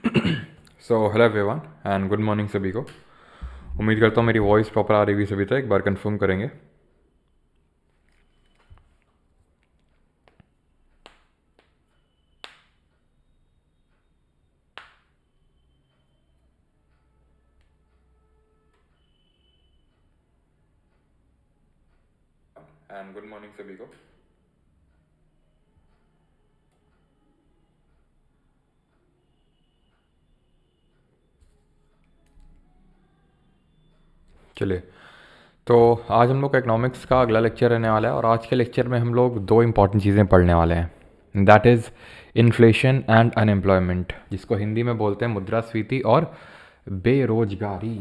So hello everyone and good morning सभी को। उम्मीद करता हूँ मेरी वॉइस प्रॉपर आ रही हुई सभी तक। एक बार कंफर्म करेंगे। एंड गुड मॉर्निंग सभी को। चलिए, तो आज हम लोग का इकोनॉमिक्स का अगला लेक्चर रहने वाला है और आज के लेक्चर में हम लोग दो इंपॉर्टेंट चीज़ें पढ़ने वाले हैं। That is inflation and unemployment, जिसको हिंदी में बोलते हैं मुद्रास्फीति और बेरोजगारी।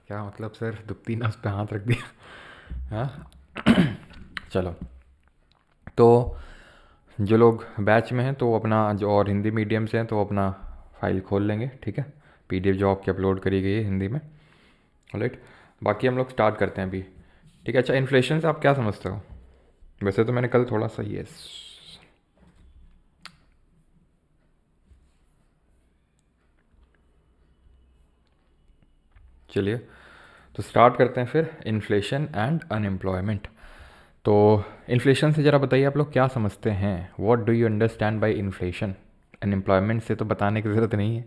क्या मतलब सर, दुखती नस पे हाथ रख दिया। हाँ चलो, तो जो लोग बैच में हैं तो वो अपना, जो और हिंदी मीडियम से हैं तो वो अपना फाइल खोल लेंगे, ठीक है। पीडीएफ जो आपकी अपलोड करी गई है हिंदी में, राइट। बाकी हम लोग स्टार्ट करते हैं अभी, ठीक है। अच्छा, इन्फ्लेशन से आप क्या समझते हो? वैसे तो मैंने कल थोड़ा सा ये चलिए, तो स्टार्ट करते हैं फिर इन्फ्लेशन एंड अनएम्प्लॉयमेंट। तो इन्फ्लेशन से ज़रा बताइए आप लोग क्या समझते हैं। What do you understand by inflation. Unemployment से तो बताने की ज़रूरत नहीं है,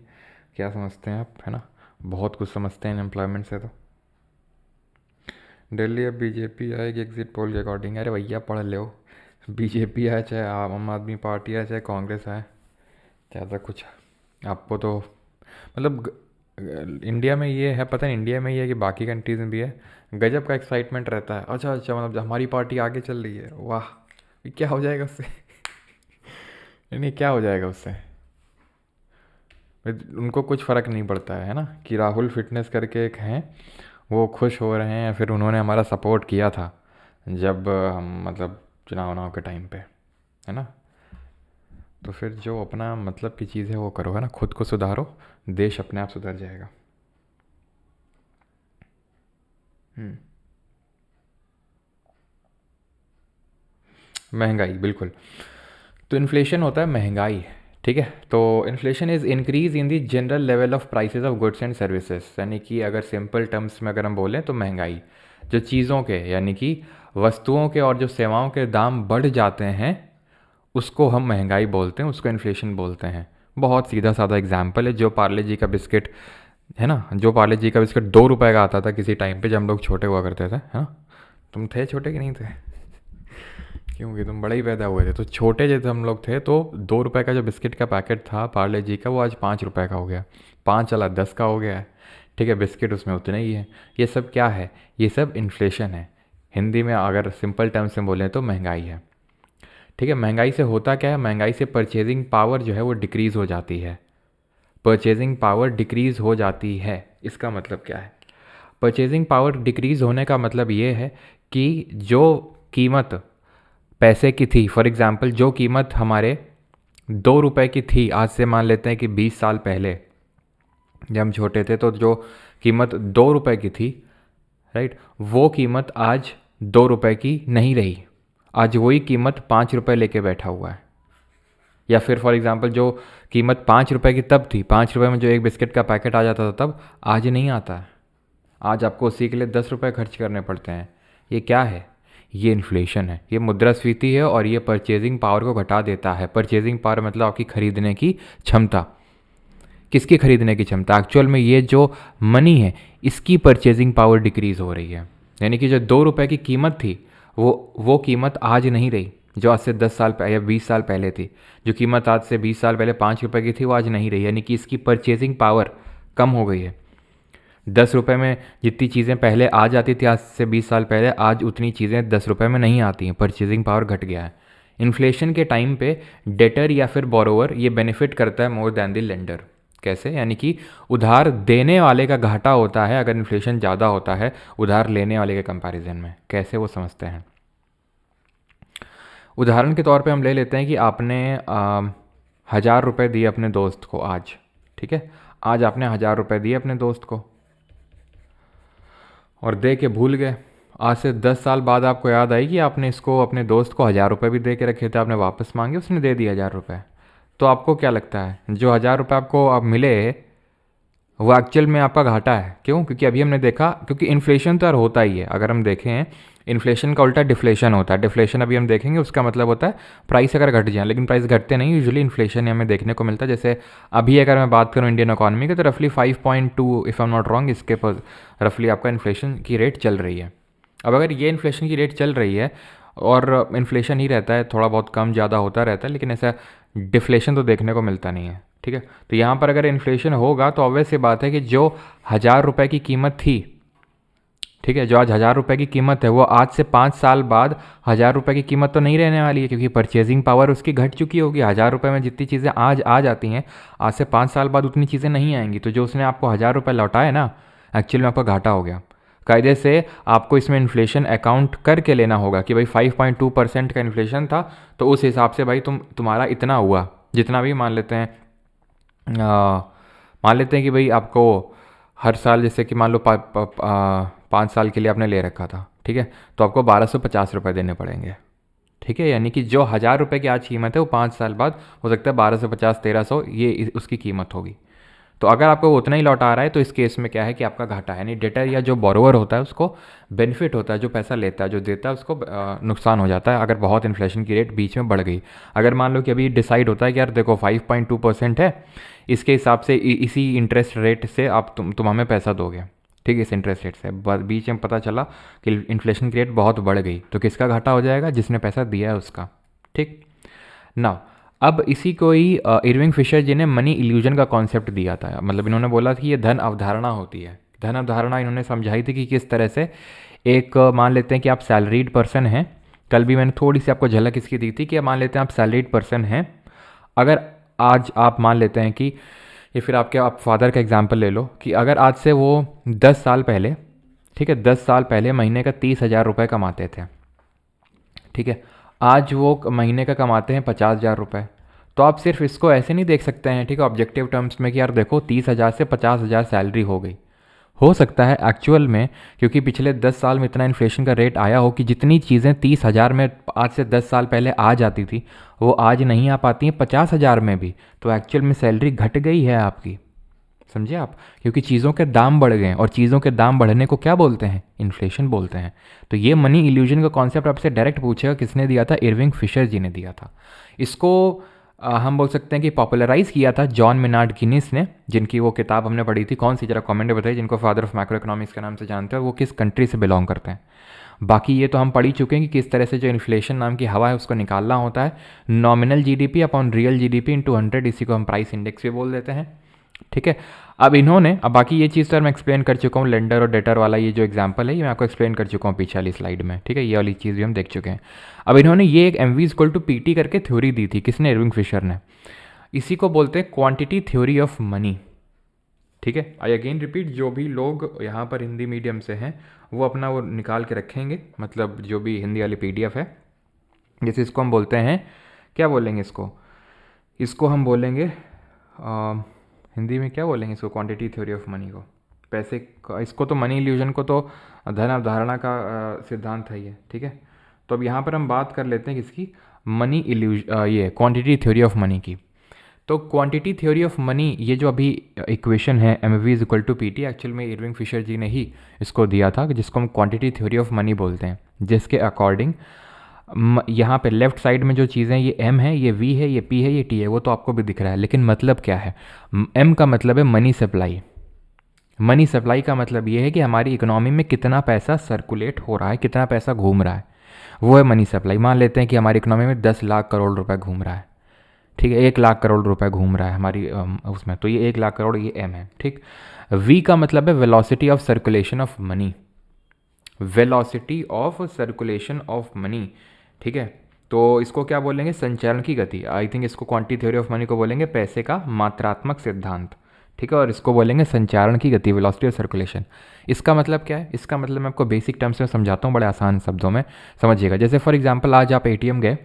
क्या समझते हैं आप, है ना। बहुत कुछ समझते हैं अनएम्प्लॉयमेंट से तो। दिल्ली अब बीजेपी आएगी एग्जिट पोल के अकॉर्डिंग। अरे भैया पढ़ लो, बीजेपी आए चाहे आम आदमी पार्टी आए चाहे कांग्रेस आए, ज़्यादा कुछ आपको तो मतलब इंडिया में ये है, पता नहीं इंडिया में ये है कि बाकी कंट्रीज में भी है, गजब का एक्साइटमेंट रहता है। अच्छा अच्छा, मतलब हमारी पार्टी आगे चल रही है, वाह। ये क्या हो जाएगा उससे? नहीं, क्या हो जाएगा उससे? उनको कुछ फ़र्क नहीं पड़ता है ना, कि राहुल फिटनेस करके एक हैं, वो खुश हो रहे हैं या फिर उन्होंने हमारा सपोर्ट किया था जब हम मतलब चुनाव उनाव के टाइम पे, है ना। तो फिर जो अपना मतलब की चीज़ है वो करो, है ना। खुद को सुधारो, देश अपने आप सुधर जाएगा। हम्म, महंगाई, बिल्कुल। तो इन्फ्लेशन होता है महंगाई, ठीक है। तो inflation is increase in the general level of prices of goods and services, यानी कि अगर सिंपल टर्म्स में अगर हम बोलें तो महंगाई, जो चीज़ों के यानी कि वस्तुओं के और जो सेवाओं के दाम बढ़ जाते हैं उसको हम महंगाई बोलते हैं, उसको इन्फ्लेशन बोलते हैं। बहुत सीधा साधा एग्जाम्पल है, जो पार्ले जी का बिस्किट है ना, जो पार्ले जी का बिस्किट 2 रुपए का आता था किसी टाइम पे जब हम लोग छोटे हुआ करते थे, है ना। तुम थे छोटे कि नहीं थे? क्योंकि तुम बड़े ही पैदा हुए थे, तो छोटे जब हम लोग थे तो 2 रुपए का जो बिस्किट का पैकेट था पार्ले जी का, वो आज 5 रुपए का हो गया। 5 चला 10 का हो गया है, ठीक है। बिस्किट उसमें उतने ही है। ये सब क्या है? ये सब इन्फ्लेशन है। हिंदी में अगर सिंपल टर्म्स में बोलें तो महंगाई है, ठीक है। महंगाई से होता क्या है? महंगाई से परचेजिंग पावर जो है वो डिक्रीज़ हो जाती है। परचेजिंग पावर डिक्रीज़ हो जाती है, इसका मतलब क्या है? परचेजिंग पावर डिक्रीज़ होने का मतलब ये है कि जो कीमत पैसे की थी, फॉर एग्ज़ाम्पल जो कीमत हमारे 2 रुपए की थी, आज से मान लेते हैं कि 20 साल पहले जब हम छोटे थे तो जो कीमत 2 रुपए की थी, राइट, वो कीमत आज 2 रुपए की नहीं रही। आज वही कीमत 5 रुपए लेके बैठा हुआ है। या फिर फॉर एग्ज़ाम्पल जो कीमत 5 रुपए की तब थी, 5 रुपए में जो एक बिस्किट का पैकेट आ जाता था तब, आज नहीं आता है। आज आपको उसी के लिए 10 रुपए खर्च करने पड़ते हैं। ये क्या है? ये इन्फ्लेशन है, ये मुद्रास्फीति है और ये परचेजिंग पावर को घटा देता है। परचेजिंग पावर मतलब आपकी खरीदने की क्षमता। किसकी खरीदने की क्षमता? एक्चुअल में ये जो मनी है इसकी परचेजिंग पावर डिक्रीज़ हो रही है। यानी कि जो 2 रुपए की कीमत थी वो कीमत आज नहीं रही, जो आज से 10 साल या 20 साल पहले थी। जो कीमत आज से 20 साल पहले 5 रुपए की थी वो आज नहीं रही, यानी कि इसकी परचेजिंग पावर कम हो गई है। 10 रुपए में जितनी चीज़ें पहले आ जाती थी आज से 20 साल पहले, आज उतनी चीज़ें 10 रुपए में नहीं आती हैं। परचेजिंग पावर घट गया है। इन्फ्लेशन के टाइम पे डेटर या फिर बोरोवर ये बेनिफिट करता है मोर देन द लेंडर। कैसे? यानी कि उधार देने वाले का घाटा होता है अगर इन्फ्लेशन ज़्यादा होता है उधार लेने वाले के कंपैरिजन में। कैसे वो समझते हैं? उदाहरण के तौर पे हम ले लेते हैं कि आपने 1,000 रुपये दिए अपने दोस्त को आज, ठीक है। आज आपने 1,000 रुपये दिए अपने दोस्त को और दे के भूल गए। आज से 10 साल बाद आपको याद आई कि आपने इसको अपने दोस्त को 1,000 रुपये भी दे के रखे थे, आपने वापस मांगे, उसने दे दिए 1,000 रुपये। तो आपको क्या लगता है जो 1000 रुपये आपको अब मिले वो एक्चुअल में आपका घाटा है? क्यों? क्योंकि अभी हमने देखा, क्योंकि इन्फ्लेशन तो यार होता ही है। अगर हम देखें, इन्फ्लेशन का उल्टा डिफ्लेशन होता है। डिफ्लेशन अभी हम देखेंगे, उसका मतलब होता है प्राइस अगर घट जाए, लेकिन प्राइस घटते नहीं, यूजुअली इन्फ्लेशन हमें देखने को मिलता है। जैसे अभी अगर मैं बात करूँ इंडियन इकोनॉमी की, तो रफली 5.2 if I am not wrong, इसके पर रफली आपका इन्फ्लेशन की रेट चल रही है। अब अगर ये इन्फ्लेशन की रेट चल रही है और इन्फ्लेशन ही रहता है, थोड़ा बहुत कम ज़्यादा होता रहता है, लेकिन ऐसा डिफ्लेशन तो देखने को मिलता नहीं है, ठीक है। तो यहाँ पर अगर इन्फ्लेशन होगा तो ऑब्वियस सी बात है कि जो 1000 रुपये की कीमत थी, ठीक है, जो आज 1000 रुपये की कीमत है, वो आज से 5 साल बाद 1000 रुपये की कीमत तो नहीं रहने वाली है, क्योंकि परचेजिंग पावर उसकी घट चुकी होगी। 1000 रुपये में जितनी चीज़ें आज आ जाती हैं, आज से 5 साल बाद उतनी चीज़ें नहीं आएंगी। तो जो उसने आपको 1000 रुपये लौटाए ना, एक्चुअली में आपका घाटा हो गया। कायदे से आपको इसमें इन्फ्लेशन अकाउंट करके लेना होगा कि भाई 5.2% का इन्फ्लेशन था, तो उस हिसाब से भाई तुम्हारा इतना हुआ, जितना भी मान लेते हैं। मान लेते हैं कि भाई आपको हर साल, जैसे कि मान लो 5 साल के लिए आपने ले रखा था, ठीक है, तो आपको 1250 रुपये देने पड़ेंगे, ठीक है। यानी कि जो 1000 रुपये की आज कीमत है, वो 5 साल बाद हो सकता है 1250, 1300 ये उसकी कीमत होगी। तो अगर आपको वो उतना ही लौटा रहा है, तो इस केस में क्या है कि आपका घाटा है। यानी डेटर या जो बोरोवर होता है उसको बेनिफिट होता है, जो पैसा लेता है, जो देता है उसको नुकसान हो जाता है अगर बहुत इन्फ्लेशन की रेट बीच में बढ़ गई। अगर मान लो कि अभी डिसाइड होता है कि यार देखो 5.2% है, इसके हिसाब से इसी इंटरेस्ट रेट से आप तुम हमें पैसा दोगे, ठीक है, इस इंटरेस्ट रेट से। बीच में पता चला कि इन्फ्लेशन की रेट बहुत बढ़ गई, तो किसका घाटा हो जाएगा? जिसने पैसा दिया है उसका, ठीक ना। अब इसी को ही इरविंग फिशर जी ने मनी इल्यूजन का कॉन्सेप्ट दिया था। मतलब इन्होंने बोला कि ये धन अवधारणा होती है। धन अवधारणा इन्होंने समझाई थी कि किस तरह से एक मान लेते हैं कि आप सैलरीड पर्सन हैं। कल भी मैंने थोड़ी सी आपको झलक इसकी दी थी कि मान लेते हैं आप सैलरीड पर्सन हैं। अगर आज आप मान लेते हैं कि, या फिर आप फादर का एग्जाम्पल ले लो कि अगर आज से वो 10 साल पहले, ठीक है, 10 साल पहले महीने का 30,000 रुपये कमाते थे, ठीक है, आज वो महीने का कमाते हैं 50,000 रुपये। तो आप सिर्फ इसको ऐसे नहीं देख सकते हैं, ठीक है, ऑब्जेक्टिव टर्म्स में कि यार देखो 30,000 से 50,000 सैलरी हो गई। हो सकता है एक्चुअल में, क्योंकि पिछले 10 साल में इतना इन्फ्लेशन का रेट आया हो कि जितनी चीज़ें 30,000 में आज से 10 साल पहले आ जाती थी, वो आज नहीं आ पाती हैं 50,000 में भी। तो एक्चुअल में सैलरी घट गई है आपकी, समझे आप, क्योंकि चीज़ों के दाम बढ़ गए हैं, और चीज़ों के दाम बढ़ने को क्या बोलते हैं? इन्फ्लेशन बोलते हैं। तो ये मनी इल्यूजन का कॉन्सेप्ट आपसे डायरेक्ट पूछेगा किसने दिया था? इरविंग फिशर जी ने दिया था। इसको हम बोल सकते हैं कि पॉपुलराइज़ किया था जॉन मिनार्ड गिनीस ने, जिनकी वो किताब हमने पढ़ी थी, कौन सी, जरा कमेंट में बताइए, जिनको फादर ऑफ मैक्रो इकोनॉमिक्स के नाम से जानते हैं, वो किस कंट्री से बिलोंग करते हैं। बाकी ये तो हम पढ़ ही चुके हैं कि किस तरह से जो इन्फ्लेशन नाम की हवा है उसको निकालना होता है। Nominal GDP upon real GDP into 100, इसी को हम प्राइस इंडेक्स भी बोल देते हैं, ठीक है। अब बाकी ये चीज़ तो मैं एक्सप्लेन कर चुका हूँ, लेंडर और डेटर वाला ये जो एग्जांपल है ये मैं आपको एक्सप्लेन कर चुका हूँ पीछे वाली स्लाइड में, ठीक है, ये वाली चीज़ भी हम देख चुके हैं। अब इन्होंने ये एक MV इक्वल टू PT करके थ्योरी दी थी, किसने? इरविंग फिशर ने। इसी को बोलते हैं क्वांटिटी थ्योरी ऑफ मनी, ठीक है। आई अगेन रिपीट, जो भी लोग यहाँ पर हिंदी मीडियम से हैं वो अपना वो निकाल के रखेंगे, मतलब जो भी हिंदी वाली PDF है, जैसे इसको हम बोलते हैं, क्या बोलेंगे इसको? इसको हम बोलेंगे हिंदी में क्या बोलेंगे इसको? क्वांटिटी थ्योरी ऑफ मनी को, पैसे का, इसको तो मनी इल्यूजन को तो धन अवधारणा का सिद्धांत है ये, ठीक है। तो अब यहाँ पर हम बात कर लेते हैं किसकी? मनी ये क्वांटिटी थ्योरी ऑफ मनी की। तो क्वांटिटी थ्योरी ऑफ मनी, ये जो अभी इक्वेशन है MV is equal to PT, actual में इरविंग फिशर जी ने ही इसको दिया था, जिसको हम क्वांटिटी थ्योरी ऑफ मनी बोलते हैं, जिसके अकॉर्डिंग यहाँ पे लेफ्ट साइड में जो चीज़ें, ये M है, ये V है, ये P है, ये T है, वो तो आपको भी दिख रहा है, लेकिन मतलब क्या है? M का मतलब है मनी सप्लाई। मनी सप्लाई का मतलब ये है कि हमारी इकोनॉमी में कितना पैसा सर्कुलेट हो रहा है, कितना पैसा घूम रहा है, वो है मनी सप्लाई। मान लेते हैं कि हमारी इकोनॉमी में 10 लाख करोड़ रुपए घूम रहा है, ठीक है, 1 लाख करोड़ रुपए घूम रहा है हमारी उसमें, तो ये 1 लाख करोड़, ये M है, ठीक। V का मतलब है velocity of circulation of money, velocity of circulation of money, ठीक है। तो इसको क्या बोलेंगे? संचरण की गति। आई थिंक इसको क्वांटिटी थ्योरी ऑफ मनी को बोलेंगे पैसे का मात्रात्मक सिद्धांत, ठीक है, और इसको बोलेंगे संचारण की गति, वेलोसिटी ऑफ सर्कुलेशन। इसका मतलब क्या है? इसका मतलब मैं आपको बेसिक टर्म्स में समझाता हूँ, बड़े आसान शब्दों में समझिएगा। जैसे फॉर एग्जांपल आज आप ATM गए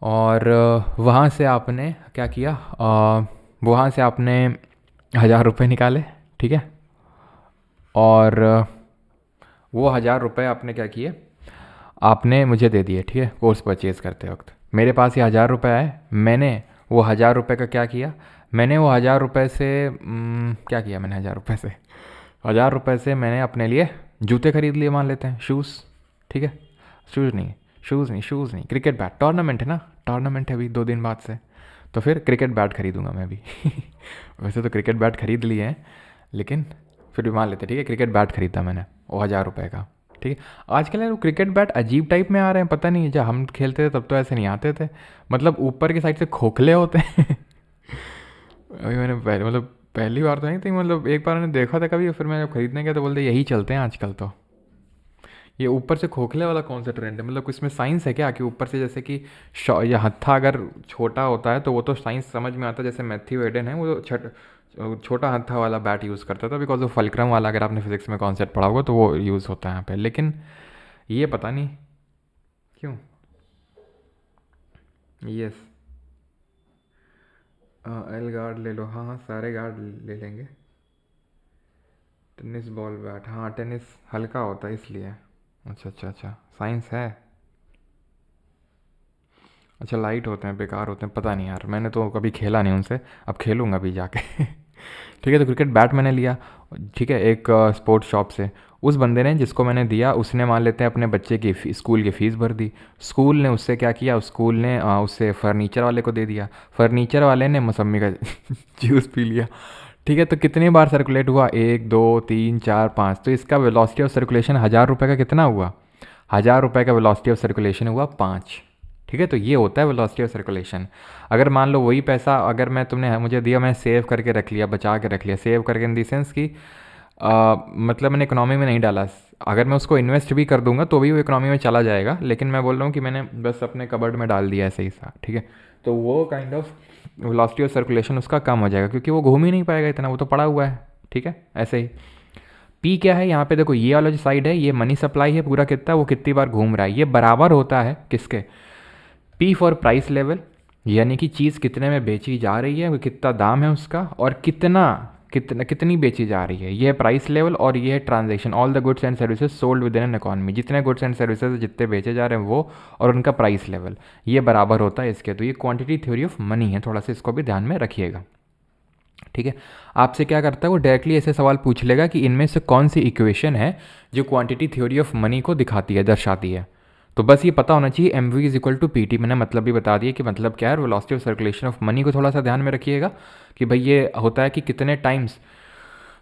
और वहाँ से आपने क्या किया? वहाँ से आपने 1000 रुपये निकाले, ठीक है, और वो 1000 रुपये आपने क्या किए? आपने मुझे दे दिए, ठीक है, कोर्स परचेज़ करते वक्त मेरे पास ये 1000 रुपये आए, मैंने वो 1000 रुपये का क्या किया, मैंने वो 1000 रुपये से क्या किया, मैंने 1000 रुपये से मैंने अपने लिए जूते खरीद लिए, मान लेते हैं शूज़, ठीक है, शूज़ नहीं, क्रिकेट बैट, टूर्नामेंट है ना, टूर्नामेंट है अभी 2 दिन बाद से, तो फिर क्रिकेट बैट खरीदूंगा मैं भी वैसे तो क्रिकेट बैट खरीद लिए हैं, लेकिन फिर भी मान लेते, ठीक है, क्रिकेट बैट खरीदा मैंने वो 1000 रुपये का, ठीक है। आजकल यार वो क्रिकेट बैट अजीब टाइप में आ रहे हैं, पता नहीं, जब हम खेलते थे तब तो ऐसे नहीं आते थे, मतलब ऊपर की साइड से खोखले होते हैं अभी मैंने पहली बार तो नहीं थी, मतलब एक बार मैंने देखा था कभी, फिर मैं जब खरीदने गया तो बोलते यही चलते हैं आजकल, तो ये ऊपर से खोखले वाला कौन सा ट्रेंड है, मतलब इसमें साइंस है क्या, कि ऊपर से जैसे कि या हत्था अगर छोटा होता है तो वो तो साइंस समझ में आता है, जैसे मैथ्यू एडन है वो छोटा हत्था वाला बैट यूज़ करता था, बिकॉज वो फलक्रम वाला, अगर आपने फिजिक्स में कॉन्सेप्ट पढ़ा होगा तो वो यूज़ होता है यहाँ पे, लेकिन ये पता नहीं क्यों। यस, एल गार्ड ले लो, हाँ हाँ सारे गार्ड ले लेंगे। टेनिस बॉल बैट, हाँ टेनिस हल्का होता है इसलिए। अच्छा, साइंस है। अच्छा, लाइट होते हैं, बेकार होते हैं, पता नहीं यार, मैंने तो कभी खेला नहीं उनसे, अब खेलूँगा भी जाके ठीक है, तो क्रिकेट बैट मैंने लिया, ठीक है, एक स्पोर्ट्स शॉप से। उस बंदे ने जिसको मैंने दिया, उसने मान लेते हैं अपने बच्चे की स्कूल की फ़ीस भर दी। स्कूल ने उससे क्या किया, स्कूल ने उससे फर्नीचर वाले को दे दिया, फर्नीचर वाले ने मौसम्मी का जूस पी लिया, ठीक है। तो कितनी बार सर्कुलेट हुआ, 1 2 3 4 5, तो इसका वेलोसिटी ऑफ सर्कुलेशन 1000 रुपये का कितना हुआ, 1000 रुपये का वेलोसिटी ऑफ सर्कुलेशन हुआ 5, ठीक है। तो ये होता है वेलोसिटी ऑफ सर्कुलेशन। अगर मान लो वही पैसा अगर मैं तुमने मुझे दिया, मैं सेव करके रख लिया, बचा के रख लिया, सेव करके इन दी सेंस कि मतलब मैंने इकोनॉमी में नहीं डाला, अगर मैं उसको इन्वेस्ट भी कर दूंगा तो भी वो इकोनॉमी में चला जाएगा, लेकिन मैं बोल रहा हूँ कि मैंने बस अपने कबर्ड में डाल दिया ऐसे ही सा, ठीक है। तो वो kind of velocity of circulation उसका कम हो जाएगा, क्योंकि वो घूम ही नहीं पाएगा इतना, वो तो पड़ा हुआ है, ठीक है। ऐसे ही पी क्या है यहाँ पे, देखो ये वाला जो साइड है ये मनी सप्लाई है पूरा, कितना वो कितनी बार घूम रहा है, ये बराबर होता है किसके, पी फॉर प्राइस लेवल, यानी कि चीज़ कितने में बेची जा रही है, वो कितना दाम है उसका, और कितनी बेची जा रही है, ये है प्राइस लेवल, और ये है transaction, all the goods and services sold with in an economy, जितने गुड्स एंड सर्विसेज जितने बेचे जा रहे हैं वो, और उनका प्राइस लेवल, ये बराबर होता है इसके। तो ये क्वांटिटी थ्योरी ऑफ मनी है, थोड़ा सा इसको भी ध्यान में रखिएगा, ठीक है। आपसे क्या करता है वो, डायरेक्टली ऐसे सवाल पूछ लेगा कि इनमें से कौन सी इक्वेशन है जो क्वांटिटी थ्योरी ऑफ मनी को दिखाती है, दर्शाती है। तो बस ये पता होना चाहिए, M V is equal to P T, मैंने मतलब भी बता दिया कि मतलब क्या है, velocity of circulation of money को थोड़ा सा ध्यान में रखिएगा कि भाई ये होता है कि कितने टाइम्स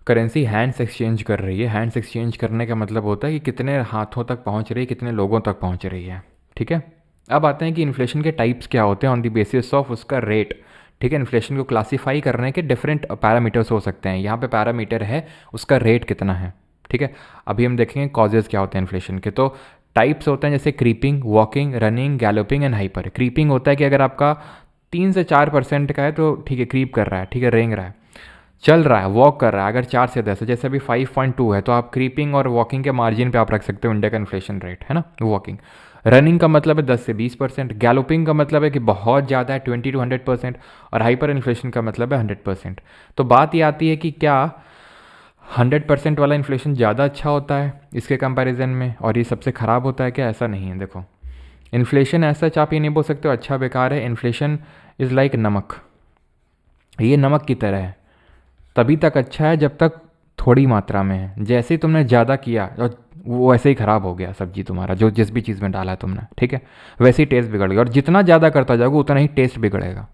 करेंसी हैंड्स एक्सचेंज कर रही है। हैंड्स एक्सचेंज करने का मतलब होता है कि कितने हाथों तक पहुंच रही है, कितने लोगों तक पहुंच रही है, ठीक है। अब आते हैं कि इन्फ्लेशन के टाइप्स क्या होते हैं ऑन द बेसिस ऑफ उसका रेट, ठीक है। इन्फ्लेशन को क्लासीफाई करने के डिफरेंट पैरामीटर्स हो सकते हैं, यहाँ पे पैरामीटर है उसका रेट कितना है, ठीक है। अभी हम देखेंगे कॉजेज़ क्या होते हैं इन्फ्लेशन के। तो टाइप्स होते हैं जैसे creeping, walking, running, galloping and hyper. Creeping होता है कि अगर आपका 3 से 4% का है तो ठीक है, क्रीप कर रहा है, ठीक है, रेंग रहा है, चल रहा है, वॉक कर रहा है। अगर 4 से 10 है, जैसे अभी 5.2 है, तो आप क्रीपिंग और वॉकिंग के मार्जिन पे आप रख सकते हो इंडिया का इन्फ्लेशन रेट, है ना, वॉकिंग। रनिंग का मतलब है 10 से 20%, गैलोपिंग का मतलब है कि बहुत ज़्यादा है 20 to 100%, और हाइपर इन्फ्लेशन का मतलब है 100%। तो बात ये आती है कि क्या 100% वाला इन्फ्लेशन ज़्यादा अच्छा होता है इसके कंपैरिजन में, और ये सबसे ख़राब होता है क्या, ऐसा नहीं है। देखो इन्फ्लेशन ऐसा आप ये नहीं बोल सकते हो अच्छा बेकार है, इन्फ्लेशन इज़ लाइक नमक, ये नमक की तरह है, तभी तक अच्छा है जब तक थोड़ी मात्रा में है, जैसे ही तुमने ज़्यादा किया और वो वैसे ही ख़राब हो गया सब्जी तुम्हारा, जो जिस भी चीज़ में डाला है तुमने, ठीक है, वैसे ही टेस्ट बिगड़ गया। और जितना ज़्यादा करता जाओगे उतना ही टेस्ट बिगड़ेगा,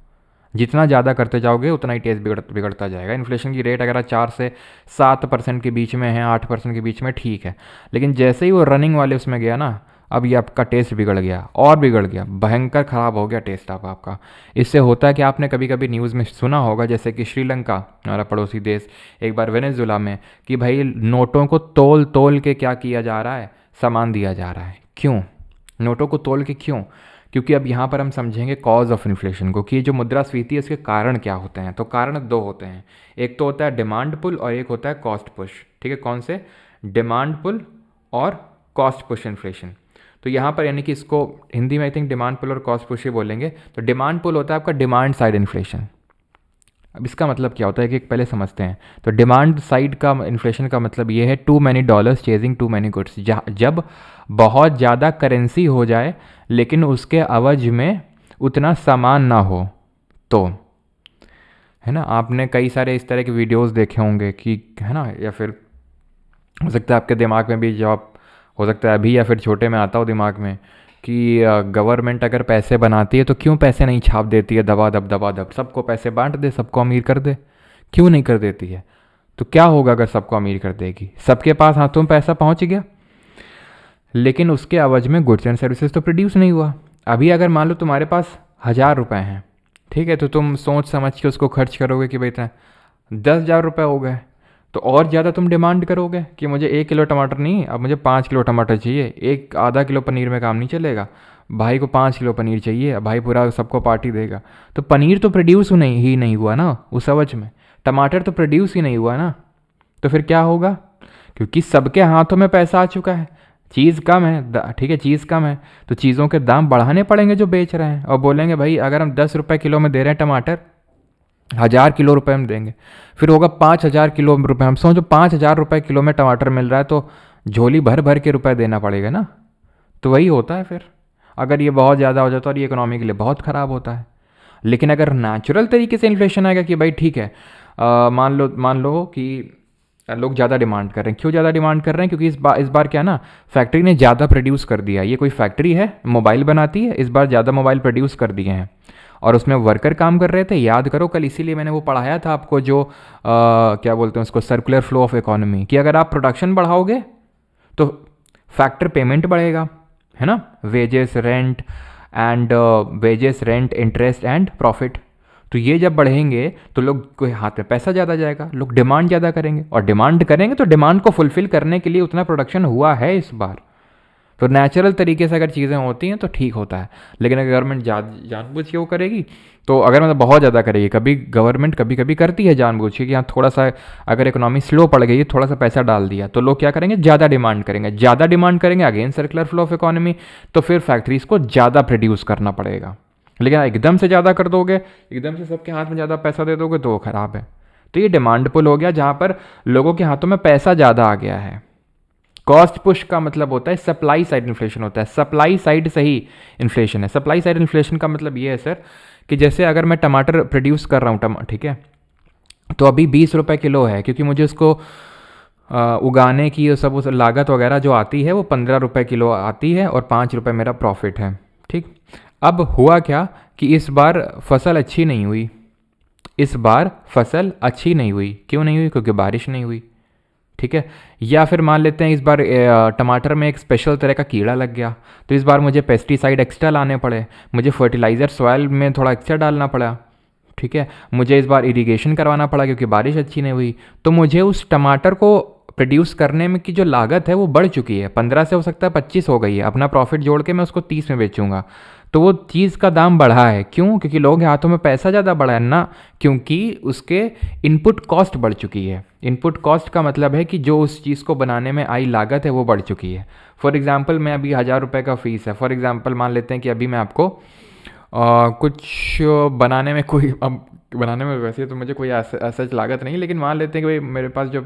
जितना ज़्यादा करते जाओगे उतना ही टेस्ट बिगड़ता जाएगा। इन्फ्लेशन की रेट अगर 4 से 7% के बीच में है, 8% के बीच में, ठीक है, लेकिन जैसे ही वो रनिंग वाले उसमें गया ना, अब ये आपका टेस्ट बिगड़ गया, और बिगड़ गया, भयंकर ख़राब हो गया टेस्ट अब आपका। इससे होता है कि आपने कभी कभी न्यूज़ में सुना होगा, जैसे कि श्रीलंका हमारा पड़ोसी देश, एक बार वेनेजुला में, कि भाई नोटों को तोल तोल के क्या किया जा रहा है, सामान दिया जा रहा है। क्यों नोटों को तोल के, क्यों? क्योंकि अब यहाँ पर हम समझेंगे कॉज ऑफ इन्फ्लेशन को, कि ये जो मुद्रास्फीति है इसके कारण क्या होते हैं। तो कारण 2 होते हैं, एक तो होता है डिमांड पुल और एक होता है कॉस्ट पुश, ठीक है। कौन से? डिमांड पुल और कॉस्ट पुश इन्फ्लेशन। तो यहाँ पर यानी कि इसको हिंदी में आई थिंक डिमांड पुल और कॉस्ट पुश ही बोलेंगे। तो डिमांड पुल होता है आपका डिमांड साइड इन्फ्लेशन, अब इसका मतलब क्या होता है कि पहले समझते हैं। तो डिमांड साइड का इन्फ्लेशन का मतलब ये है too many dollars chasing too many goods, जब बहुत ज़्यादा करेंसी हो जाए लेकिन उसके अवज में उतना सामान ना हो, तो है ना। आपने कई सारे इस तरह के वीडियोस देखे होंगे कि, है ना, या फिर हो सकता है आपके दिमाग में भी जॉब, हो सकता है अभी या फिर छोटे में आता हो दिमाग में कि गवर्नमेंट अगर पैसे बनाती है तो क्यों पैसे नहीं छाप देती है दबा दब दबा दब, सबको पैसे बांट दे, सबको अमीर कर दे, क्यों नहीं कर देती है। तो क्या होगा अगर सबको अमीर कर देगी, सबके पास हाथों में पैसा पहुंच गया लेकिन उसके एवज में गुड्स एंड सर्विसेज तो प्रोड्यूस नहीं हुआ। अभी अगर मान लो तुम्हारे पास 1,000 रुपये हैं, ठीक है, तो तुम सोच समझ के उसको खर्च करोगे कि भाई इतना 10,000 रुपये हो गए, तो और ज़्यादा तुम डिमांड करोगे कि मुझे 1 किलो टमाटर नहीं, अब मुझे 5 किलो टमाटर चाहिए, एक आधा किलो पनीर में काम नहीं चलेगा, भाई को 5 किलो पनीर चाहिए, भाई पूरा सबको पार्टी देगा। तो पनीर तो प्रोड्यूस ही नहीं हुआ ना उस अवज में, टमाटर तो प्रोड्यूस ही नहीं हुआ ना, तो फिर क्या होगा, क्योंकि सबके हाथों में पैसा आ चुका है, चीज़ कम है, ठीक है, चीज़ कम है, तो चीज़ों के दाम बढ़ाने पड़ेंगे जो बेच रहे हैं, और बोलेंगे भाई अगर हम 10 रुपये किलो में दे रहे हैं टमाटर, 1,000 किलो रुपए में देंगे, फिर होगा 5,000 किलो रुपए। हम समझो 5,000 रुपये किलो में टमाटर मिल रहा है तो झोली भर भर के रुपए देना पड़ेगा ना। तो वही होता है फिर, अगर ये बहुत ज़्यादा हो जाता है और ये इकोनॉमी के लिए बहुत ख़राब होता है। लेकिन अगर नेचुरल तरीके से इन्फ्लेशन आएगा कि भाई ठीक है, मान लो कि लोग ज़्यादा डिमांड कर रहे हैं, क्यों ज़्यादा डिमांड कर रहे हैं, क्योंकि इस बार क्या ना, फैक्ट्री ने ज़्यादा प्रोड्यूस कर दिया। ये कोई फैक्ट्री है मोबाइल बनाती है, इस बार ज़्यादा मोबाइल प्रोड्यूस कर दिए हैं और उसमें वर्कर काम कर रहे थे, याद करो कल, इसीलिए मैंने वो पढ़ाया था आपको जो क्या बोलते हैं उसको, सर्कुलर फ्लो ऑफ इकोनॉमी, कि अगर आप प्रोडक्शन बढ़ाओगे तो फैक्टर पेमेंट बढ़ेगा, है ना, wages rent and wages rent interest and profit. तो ये जब बढ़ेंगे तो लोग के हाथ में पैसा ज़्यादा जाएगा, लोग डिमांड ज़्यादा करेंगे, और डिमांड करेंगे तो डिमांड को फुलफिल करने के लिए उतना प्रोडक्शन हुआ है इस बार। तो नेचुरल तरीके से अगर चीज़ें होती हैं तो ठीक होता है। लेकिन अगर गवर्नमेंट जानबूझ के वो करेगी, तो अगर मतलब बहुत ज़्यादा करेगी, कभी गवर्नमेंट कभी कभी करती है जानबूझ के कि हाँ थोड़ा सा अगर इकोनॉमी स्लो पड़ गई, थोड़ा सा पैसा डाल दिया, तो लोग क्या करेंगे, ज़्यादा डिमांड करेंगे, ज़्यादा डिमांड करेंगे, again circular flow of economy, तो फिर फैक्ट्रीज़ को ज़्यादा प्रोड्यूस करना पड़ेगा। लेकिन एकदम से ज़्यादा कर दोगे, एकदम से सबके हाथ में ज़्यादा पैसा दे दोगे तो वो ख़राब है। तो ये डिमांड पुल हो गया जहाँ पर लोगों के हाथों में पैसा ज़्यादा आ गया है। कॉस्ट पुश का मतलब होता है सप्लाई साइड इन्फ्लेशन होता है, सप्लाई साइड से ही इन्फ्लेशन है। सप्लाई साइड इन्फ्लेशन का मतलब ये है सर कि जैसे अगर मैं टमाटर प्रोड्यूस कर रहा हूँ, ठीक है, तो अभी 20 रुपये किलो है, क्योंकि मुझे उसको उगाने की सब उस लागत वगैरह जो आती है वो 15 रुपये किलो आती है और 5 रुपये मेरा प्रॉफिट है, ठीक। अब हुआ क्या कि इस बार फसल अच्छी नहीं हुई, इस बार फसल अच्छी नहीं हुई, क्यों नहीं हुई, क्योंकि बारिश नहीं हुई, ठीक है। या फिर मान लेते हैं इस बार टमाटर में एक स्पेशल तरह का कीड़ा लग गया, तो इस बार मुझे पेस्टिसाइड एक्स्ट्रा लाने पड़े, मुझे फर्टिलाइज़र सॉइल में थोड़ा एक्स्ट्रा डालना पड़ा, ठीक है, मुझे इस बार इरिगेशन करवाना पड़ा क्योंकि बारिश अच्छी नहीं हुई। तो मुझे उस टमाटर को प्रोड्यूस करने में की जो लागत है वो बढ़ चुकी है, 15 से हो सकता है 25 हो गई है, अपना प्रॉफिट जोड़ के मैं उसको 30 में बेचूंगा, तो वो चीज़ का दाम बढ़ा है। क्यों, क्योंकि लोगों के हाथों में पैसा ज़्यादा बढ़ा है ना, क्योंकि उसके इनपुट कॉस्ट बढ़ चुकी है। इनपुट कॉस्ट का मतलब है कि जो उस चीज़ को बनाने में आई लागत है वो बढ़ चुकी है। फॉर एग्जांपल मैं अभी 1,000 रुपये का फ़ीस है, फॉर एग्जांपल मान लेते हैं कि अभी मैं आपको कुछ बनाने में कोई, अब बनाने में वैसे तो मुझे कोई सच लागत नहीं, लेकिन मान लेते हैं कि भाई मेरे पास जो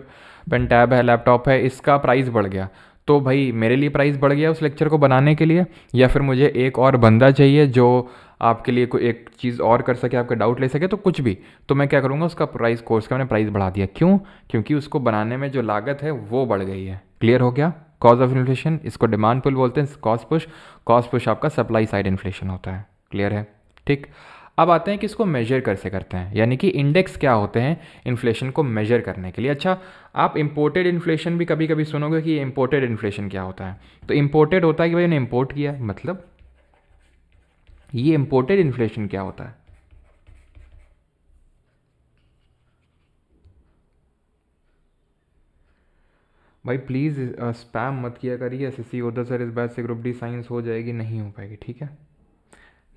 पेन टैब है, लैपटॉप है, इसका प्राइस बढ़ गया, तो भाई मेरे लिए प्राइस बढ़ गया उस लेक्चर को बनाने के लिए, या फिर मुझे एक और बंदा चाहिए जो आपके लिए कोई एक चीज़ और कर सके, आपका डाउट ले सके, तो कुछ भी, तो मैं क्या करूँगा, उसका प्राइस, कोर्स का मैंने प्राइस बढ़ा दिया। क्यों, क्योंकि उसको बनाने में जो लागत है वो बढ़ गई है। क्लियर हो गया, कॉज ऑफ इन्फ्लेशन, इसको डिमांड पुल बोलते हैं, कॉस्ट पुश आपका सप्लाई साइड इन्फ्लेशन होता है। क्लियर है, ठीक। अब आते हैं कि इसको मेजर कैसे करते हैं, यानी कि इंडेक्स क्या होते हैं इन्फ्लेशन को मेजर करने के लिए। अच्छा, आप इंपोर्टेड इन्फ्लेशन भी कभी कभी सुनोगे कि इंपोर्टेड इन्फ्लेशन क्या होता है। तो इंपोर्टेड होता है कि भाई ने इंपोर्ट किया, मतलब ये इंपोर्टेड इन्फ्लेशन क्या होता है। भाई प्लीज़ स्पैम मत किया करिए, एसएससी होता सर इस बार से ग्रुप डी साइंस हो जाएगी, नहीं हो पाएगी, ठीक है,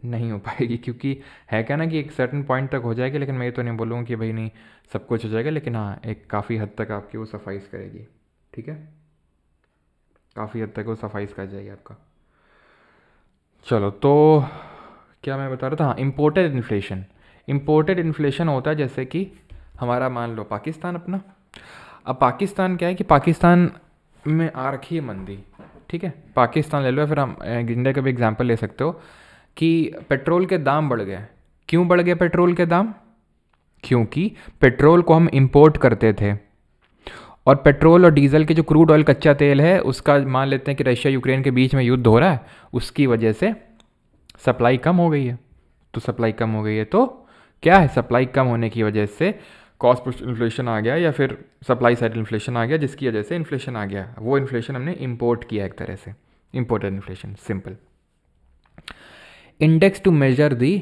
नहीं हो पाएगी, क्योंकि है क्या ना कि एक सर्टन पॉइंट तक हो जाएगी, लेकिन मैं ये तो नहीं बोलूँगा कि भाई नहीं सब कुछ हो जाएगा, लेकिन हाँ एक काफ़ी हद तक आपकी वो सफाइस करेगी, ठीक है, काफ़ी हद तक वो सफाइस कर जाएगी आपका। चलो, तो क्या मैं बता रहा था, हाँ, इम्पोर्टेड इन्फ्लेशन। इम्पोर्टेड इन्फ्लेशन होता है जैसे कि हमारा मान लो पाकिस्तान अपना। अब पाकिस्तान क्या है कि पाकिस्तान में आ रखी है मंदी, ठीक है, पाकिस्तान ले लो, फिर हम इंडिया का भी एग्जांपल ले सकते हो कि पेट्रोल के दाम बढ़ गए। क्यों बढ़ गए पेट्रोल के दाम? क्योंकि पेट्रोल को हम इंपोर्ट करते थे, और पेट्रोल और डीजल के जो क्रूड ऑयल कच्चा तेल है उसका मान लेते हैं कि रशिया यूक्रेन के बीच में युद्ध हो रहा है, उसकी वजह से सप्लाई कम हो गई है। तो सप्लाई कम हो गई है तो क्या है, सप्लाई कम होने की वजह से कॉस्ट पुश इन्फ्लेशन आ गया, या फिर सप्लाई साइड इन्फ्लेशन आ गया, जिसकी वजह से इन्फ्लेशन आ गया। वो इन्फ्लेशन हमने इंपोर्ट किया एक तरह से, imported inflation, simple. Index to measure the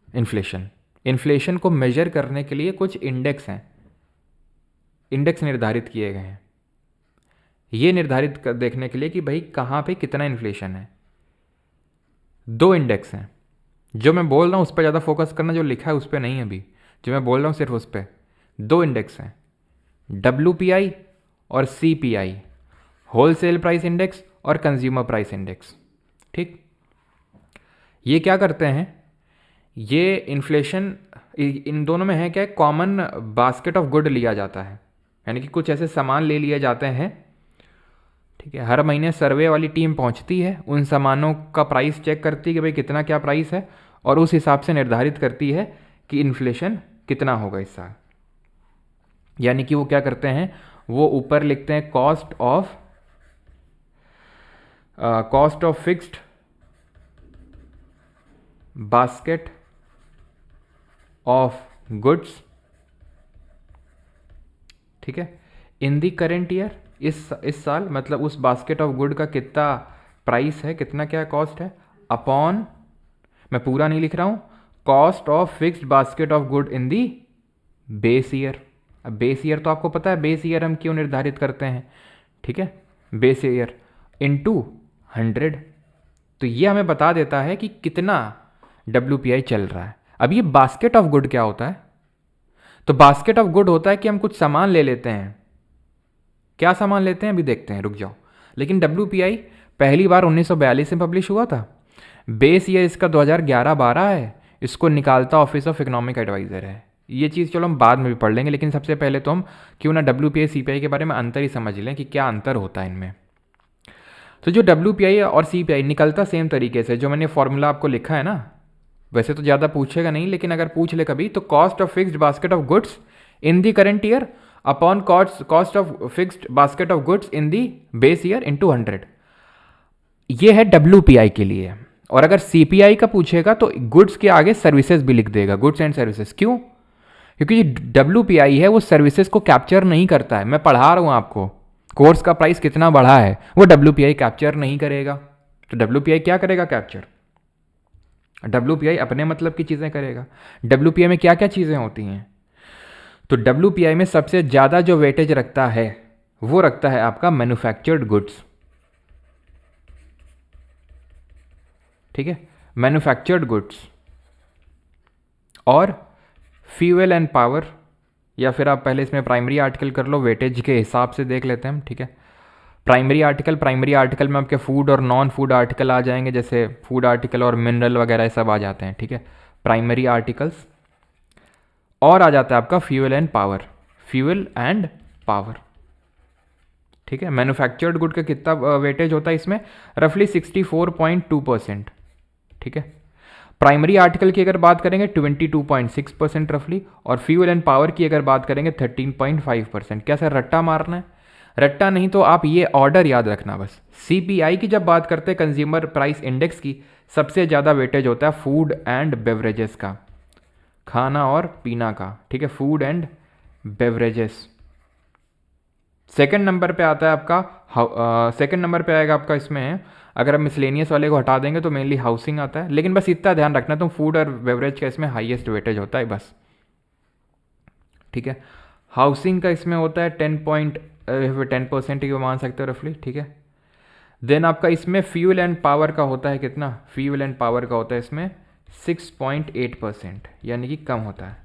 inflation, inflation को मेजर करने के लिए कुछ इंडेक्स हैं, इंडेक्स निर्धारित किए गए हैं। ये निर्धारित कर देखने के लिए कि भाई कहाँ पे कितना इन्फ्लेशन है। 2 इंडेक्स हैं, जो मैं बोल रहा हूँ उस पर ज़्यादा फोकस करना, जो लिखा है उस पर नहीं। अभी जो मैं बोल रहा हूँ सिर्फ उस पर 2 इंडेक्स हैं, WPI और CPI, होलसेल प्राइस इंडेक्स और कंज्यूमर प्राइस इंडेक्स, ठीक। ये क्या करते हैं, ये इन्फ्लेशन इन दोनों में है क्या, कॉमन बास्केट ऑफ गुड लिया जाता है, यानी कि कुछ ऐसे सामान ले लिए जाते हैं, ठीक है। हर महीने सर्वे वाली टीम पहुंचती है, उन सामानों का प्राइस चेक करती है कि भाई कितना क्या प्राइस है, और उस हिसाब से निर्धारित करती है कि इन्फ्लेशन कितना होगा इस साल। यानी कि वो क्या करते हैं, वो ऊपर लिखते हैं cost of fixed basket of goods, ठीक है, इन दी करेंट ईयर, इस साल, मतलब उस बास्केट ऑफ गुड का कितना प्राइस है, कितना क्या कॉस्ट है, अपॉन, मैं पूरा नहीं लिख रहा हूँ, cost of fixed basket of good in the base year. अब बेस ईयर तो आपको पता है, बेस ईयर हम क्यों निर्धारित करते हैं, ठीक है, बेस ईयर इनटू 100। तो ये हमें बता देता है कि कितना WPI चल रहा है। अब ये बास्केट ऑफ गुड क्या होता है, तो बास्केट ऑफ गुड होता है कि हम कुछ सामान ले लेते हैं। क्या सामान लेते हैं अभी देखते हैं, रुक जाओ। लेकिन WPI पहली बार 1942 में पब्लिश हुआ था, बेस ईयर इसका 2011-12 है, इसको निकालता ऑफिस ऑफ इकोनॉमिक एडवाइज़र है। ये चीज़ चलो हम बाद में भी पढ़ लेंगे, लेकिन सबसे पहले तो हम क्यों ना WPI CPI के बारे में अंतर ही समझ लें कि क्या अंतर होता है इनमें। तो जो WPI और CPI निकलता सेम तरीके से, जो मैंने फॉर्मूला आपको लिखा है ना, वैसे तो ज़्यादा पूछेगा नहीं, लेकिन अगर पूछ ले कभी तो cost of fixed basket of goods in the current year upon cost of fixed basket of goods in the base year into 100। ये है WPI के लिए। और अगर CPI का पूछेगा तो गुड्स के आगे सर्विसेज भी लिख देगा, गुड्स एंड सर्विसेज। क्यों? क्योंकि WPI है वो सर्विसेज को कैप्चर नहीं करता है। मैं पढ़ा रहा हूँ आपको, कोर्स का प्राइस कितना बढ़ा है वो WPI कैप्चर नहीं करेगा। तो WPI क्या करेगा? कैप्चर। WPI अपने मतलब की चीज़ें करेगा। WPI में क्या क्या चीज़ें होती हैं? तो WPI में सबसे ज़्यादा जो वेटेज रखता है वो रखता है आपका मैन्युफैक्चर्ड गुड्स, ठीक है, मैन्युफैक्चर्ड गुड्स और फ्यूल एंड पावर, या फिर आप पहले इसमें प्राइमरी आर्टिकल कर लो, वेटेज के हिसाब से देख लेते हैं हम, ठीक है। प्राइमरी आर्टिकल में आपके फूड और नॉन फूड आर्टिकल आ जाएंगे, जैसे फूड आर्टिकल और मिनरल वगैरह सब आ जाते हैं, ठीक है, प्राइमरी आर्टिकल्स। और आ जाता है आपका फ्यूल एंड पावर, ठीक है। मैन्युफैक्चर्ड गुड का कितना वेटेज होता है इसमें? रफली 64.2%, ठीक है। प्राइमरी आर्टिकल की अगर बात करेंगे 22.6% रफली, और फ्यूल एंड पावर की अगर बात करेंगे 13.5%। क्या सर रट्टा मारना है? रट्टा नहीं, तो आप ये ऑर्डर याद रखना बस। CPI की जब बात करते हैं, कंज्यूमर प्राइस इंडेक्स की, सबसे ज़्यादा वेटेज होता है फूड एंड बेवरेजेस का, खाना और पीना का, ठीक है, food and beverages. Second number पे आता है आपका सेकंड नंबर पे आएगा आपका इसमें, अगर आप मिसलेनियस वाले को हटा देंगे तो मेनली हाउसिंग आता है। लेकिन बस इतना ध्यान रखना, तो फूड और बेवरेज का इसमें हाईएस्ट वेटेज होता है बस, ठीक है। हाउसिंग का इसमें होता है 10% ही मान सकते हो रफली, ठीक है। देन आपका इसमें फ्यूल एंड पावर का होता है कितना? फ्यूल एंड पावर का होता है इसमें 6.8%, यानी कि कम होता है।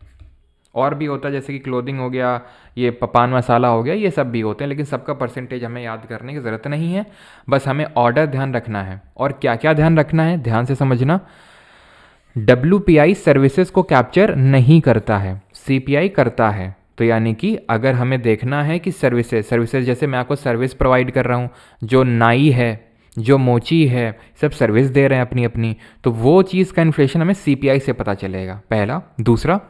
और भी होता है जैसे कि क्लोथिंग हो गया, ये पान मसाला हो गया, ये सब भी होते हैं, लेकिन सबका परसेंटेज हमें याद करने की ज़रूरत नहीं है, बस हमें ऑर्डर ध्यान रखना है। और क्या क्या ध्यान रखना है, ध्यान से समझना। WPI सर्विसेज को कैप्चर नहीं करता है, CPI करता है। तो यानी कि अगर हमें देखना है कि सर्विसेज जैसे मैं आपको सर्विस प्रोवाइड कर रहा हूँ, जो नाई है, जो मोची है, सब सर्विस दे रहे हैं अपनी अपनी, तो वो चीज़ का इन्फ्लेशन हमें CPI से पता चलेगा, पहला। दूसरा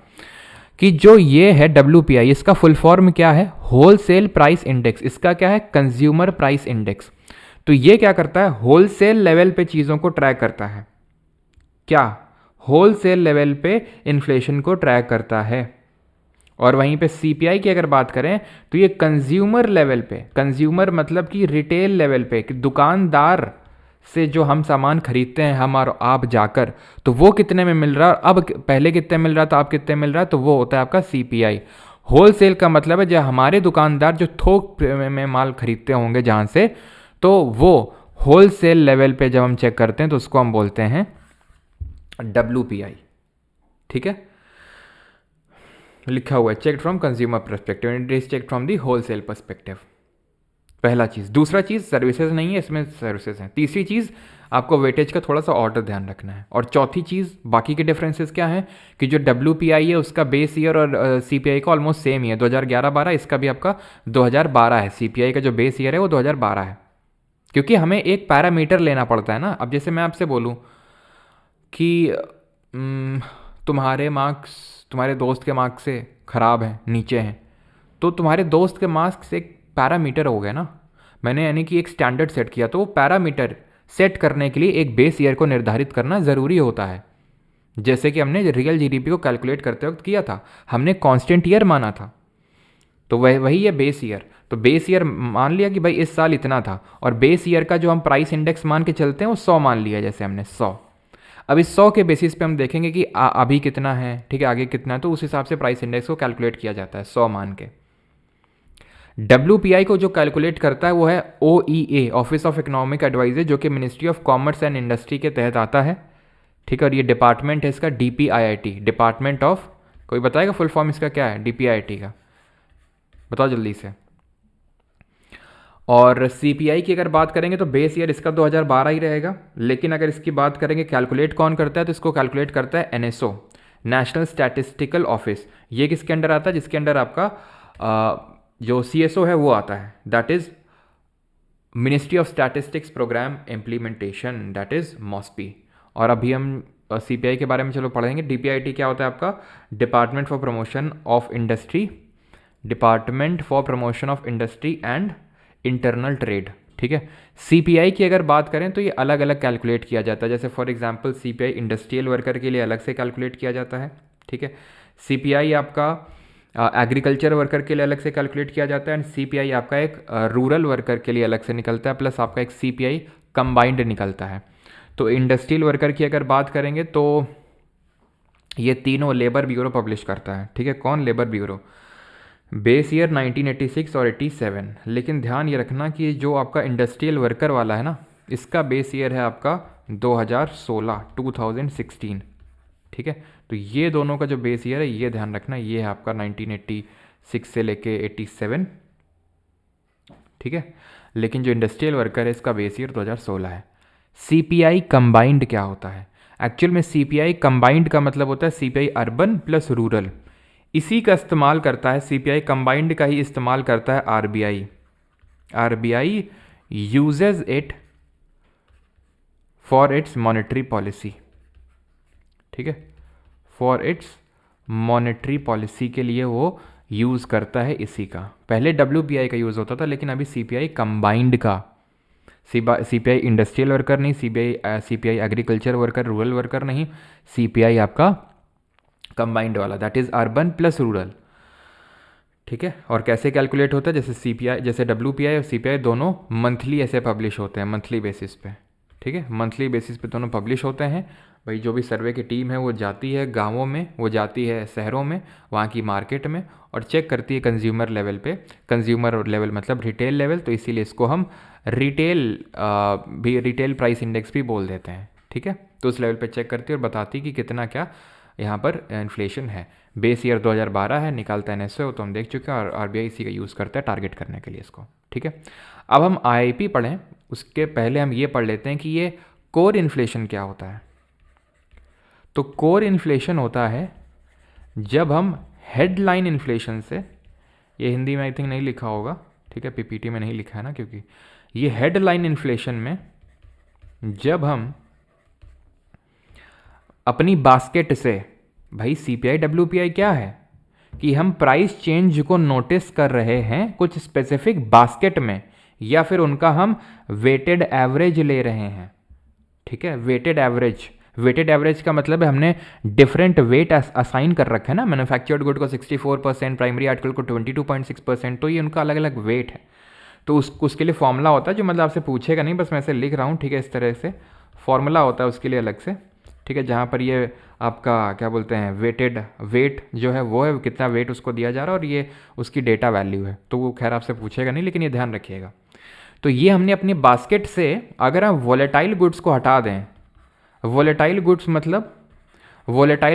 कि जो ये है WPI, इसका फुल फॉर्म क्या है? Wholesale price index. इसका क्या है? Consumer price index. तो ये क्या करता है? होलसेल लेवल पे चीज़ों को ट्रैक करता है। क्या? होलसेल लेवल पे इन्फ्लेशन को ट्रैक करता है। और वहीं पे CPI की अगर बात करें तो ये कंज्यूमर लेवल पे, कंज्यूमर मतलब कि रिटेल लेवल पे, कि दुकानदार से जो हम सामान खरीदते हैं, हम और आप जाकर, तो वो कितने में मिल रहा है, और अब पहले कितने मिल रहा था, अब कितने मिल रहा है, तो वो होता है आपका CPI। होलसेल का मतलब है जो हमारे दुकानदार जो थोक में माल खरीदते होंगे जहाँ से, तो वो होलसेल लेवल पे जब हम चेक करते हैं तो उसको हम बोलते हैं WPI। ठीक है, लिखा हुआ है check from consumer perspective, it is check from the wholesale perspective. पहला चीज़। दूसरा चीज़, सर्विसेज नहीं है इसमें, सर्विसेज हैं। तीसरी चीज़, आपको वेटेज का थोड़ा सा ऑर्डर ध्यान रखना है। और चौथी चीज़, बाकी के डिफरेंसेस क्या हैं कि जो WPI है उसका बेस ईयर और CPI का ऑलमोस्ट सेम ही है, 2011-12। इसका भी आपका 2012 है। CPI का जो बेस ईयर है वो 2012 है, क्योंकि हमें एक पैरामीटर लेना पड़ता है ना। अब जैसे मैं आपसे बोलूँ कि तुम्हारे मार्क्स तुम्हारे दोस्त के मार्क्स से ख़राब हैं, नीचे हैं, तो तुम्हारे दोस्त के मार्क्स एक पैरामीटर हो गया ना। मैंने यानी कि एक स्टैंडर्ड सेट किया, तो वो पैरामीटर सेट करने के लिए एक बेस ईयर को निर्धारित करना ज़रूरी होता है। जैसे कि हमने रियल GDP को कैलकुलेट करते वक्त किया था, हमने कांस्टेंट ईयर माना था, तो वही है बेस ईयर। तो बेस ईयर मान लिया कि भाई इस साल इतना था, और बेस ईयर का जो हम प्राइस इंडेक्स मान के चलते हैं वो 100 मान लिया, जैसे हमने 100। अब इस 100 के बेसिस पे हम देखेंगे कि अभी कितना है, ठीक है, आगे कितना है, तो उस हिसाब से प्राइस इंडेक्स को कैलकुलेट किया जाता है 100 मान के। WPI को जो कैलकुलेट करता है वो है OEA, office of economic adviser, जो कि ministry of commerce and industry के तहत आता है। ठीक है, और ये डिपार्टमेंट है इसका DPIIT, डिपार्टमेंट ऑफ, कोई बताएगा फुल फॉर्म इसका क्या है DPIIT का? बताओ जल्दी से। और CPI की अगर बात करेंगे तो बेस ईयर इसका 2012 ही रहेगा, लेकिन अगर इसकी बात करेंगे कैलकुलेट कौन करता है, तो इसको कैलकुलेट करता है NSO, नेशनल स्टैटिस्टिकल ऑफिस। ये किसके अंडर आता है? जिसके अंडर आपका जो CSO है वो आता है, that is ministry of statistics programme implementation, that is MOSPI। और अभी हम CPI के बारे में चलो पढ़ेंगे। DPIIT क्या होता है आपका? Department for promotion of industry, department for promotion of industry and internal trade. ठीक है। CPI की अगर बात करें तो ये अलग अलग कैलकुलेट किया जाता है। जैसे for example CPI industrial worker के लिए अलग से कैलकुलेट किया जाता है। ठीक है। CPI आपका एग्रीकल्चर वर्कर के लिए अलग से कैलकुलेट किया जाता है, एंड CPI आपका एक रूरल वर्कर के लिए अलग से निकलता है, प्लस आपका एक CPI कंबाइंड निकलता है। तो इंडस्ट्रियल वर्कर की अगर बात करेंगे तो ये तीनों लेबर ब्यूरो पब्लिश करता है। ठीक है। कौन? Labour bureau. बेस ईयर 1986 और 87। लेकिन ध्यान ये रखना कि जो आपका इंडस्ट्रियल वर्कर वाला है ना, इसका बेस ईयर है आपका 2016। ठीक है। तो ये दोनों का जो बेस ईयर है ये ध्यान रखना, ये है आपका 1986 से लेके 87। ठीक है। लेकिन जो इंडस्ट्रियल वर्कर है इसका बेस ईयर 2016 है। CPI कंबाइंड क्या होता है? एक्चुअल में CPI कंबाइंड का मतलब होता है CPI अर्बन प्लस रूरल। इसी का इस्तेमाल करता है, CPI कंबाइंड का ही इस्तेमाल करता है RBI। RBI uses it for its monetary policy. ठीक है। फॉर इट्स मॉनेटरी पॉलिसी के लिए वो यूज़ करता है इसी का। पहले WPI का यूज़ होता था, लेकिन अभी CPI कंबाइंड का। CPI इंडस्ट्रियल वर्कर नहीं, CPI agriculture worker, rural worker नहीं, CPI आपका कंबाइंड वाला, that is urban plus rural. ठीक है। और कैसे कैलकुलेट होता है? जैसे CPI, जैसे WPI और CPI दोनों मंथली ऐसे पब्लिश होते हैं, मंथली बेसिस पे। ठीक है। मंथली बेसिस पे दोनों पब्लिश होते हैं। भाई जो भी सर्वे की टीम है वो जाती है गांवों में, वो जाती है शहरों में, वहाँ की मार्केट में, और चेक करती है कंज्यूमर लेवल पे। कंज्यूमर लेवल मतलब रिटेल लेवल, तो इसीलिए इसको हम रिटेल प्राइस इंडेक्स भी बोल देते हैं। ठीक है। तो उस लेवल पे चेक करती है और बताती है कि कितना क्या यहाँ पर इन्फ्लेशन है। बेस ईयर 2012 है, निकालता है NSO, तो हम देख चुके हैं, और RBI इसी का यूज़ करता है टारगेट करने के लिए इसको। ठीक है। अब हम IIP पढ़ें उसके पहले हम ये पढ़ लेते हैं कि ये कोर इन्फ्लेशन क्या होता है। तो कोर इन्फ्लेशन होता है जब हम हेडलाइन इन्फ्लेशन से, ये हिंदी में आई थिंक नहीं लिखा होगा, ठीक है, पीपीटी में नहीं लिखा है ना, क्योंकि ये हेडलाइन इन्फ्लेशन में जब हम अपनी बास्केट से, भाई सीपीआई डब्ल्यूपीआई क्या है कि हम प्राइस चेंज को नोटिस कर रहे हैं कुछ स्पेसिफिक बास्केट में, या फिर उनका हम वेटेड एवरेज ले रहे हैं, ठीक है। वेटेड एवरेज का मतलब है हमने डिफरेंट वेट असाइन कर रखा है ना, मैन्युफैक्चर्ड गुड को 64%, प्राइमरी आर्टिकल को 22.6%, तो ये उनका अलग अलग वेट है। तो उसके लिए फॉर्मूला होता है, जो मतलब आपसे पूछेगा नहीं, बस मैं ऐसे लिख रहा हूँ, ठीक है, इस तरह से फॉर्मूला होता है उसके लिए अलग से, ठीक है, जहाँ पर ये आपका क्या बोलते हैं वेट जो है वो है, कितना वेट उसको दिया जा रहा है और ये उसकी डेटा वैल्यू है, तो वो खैर आपसे पूछेगा नहीं, लेकिन ये ध्यान रखिएगा। तो ये हमने अपनी बास्केट से अगर हम वोलेटाइल गुड्स को हटा दें, वोलेटाइल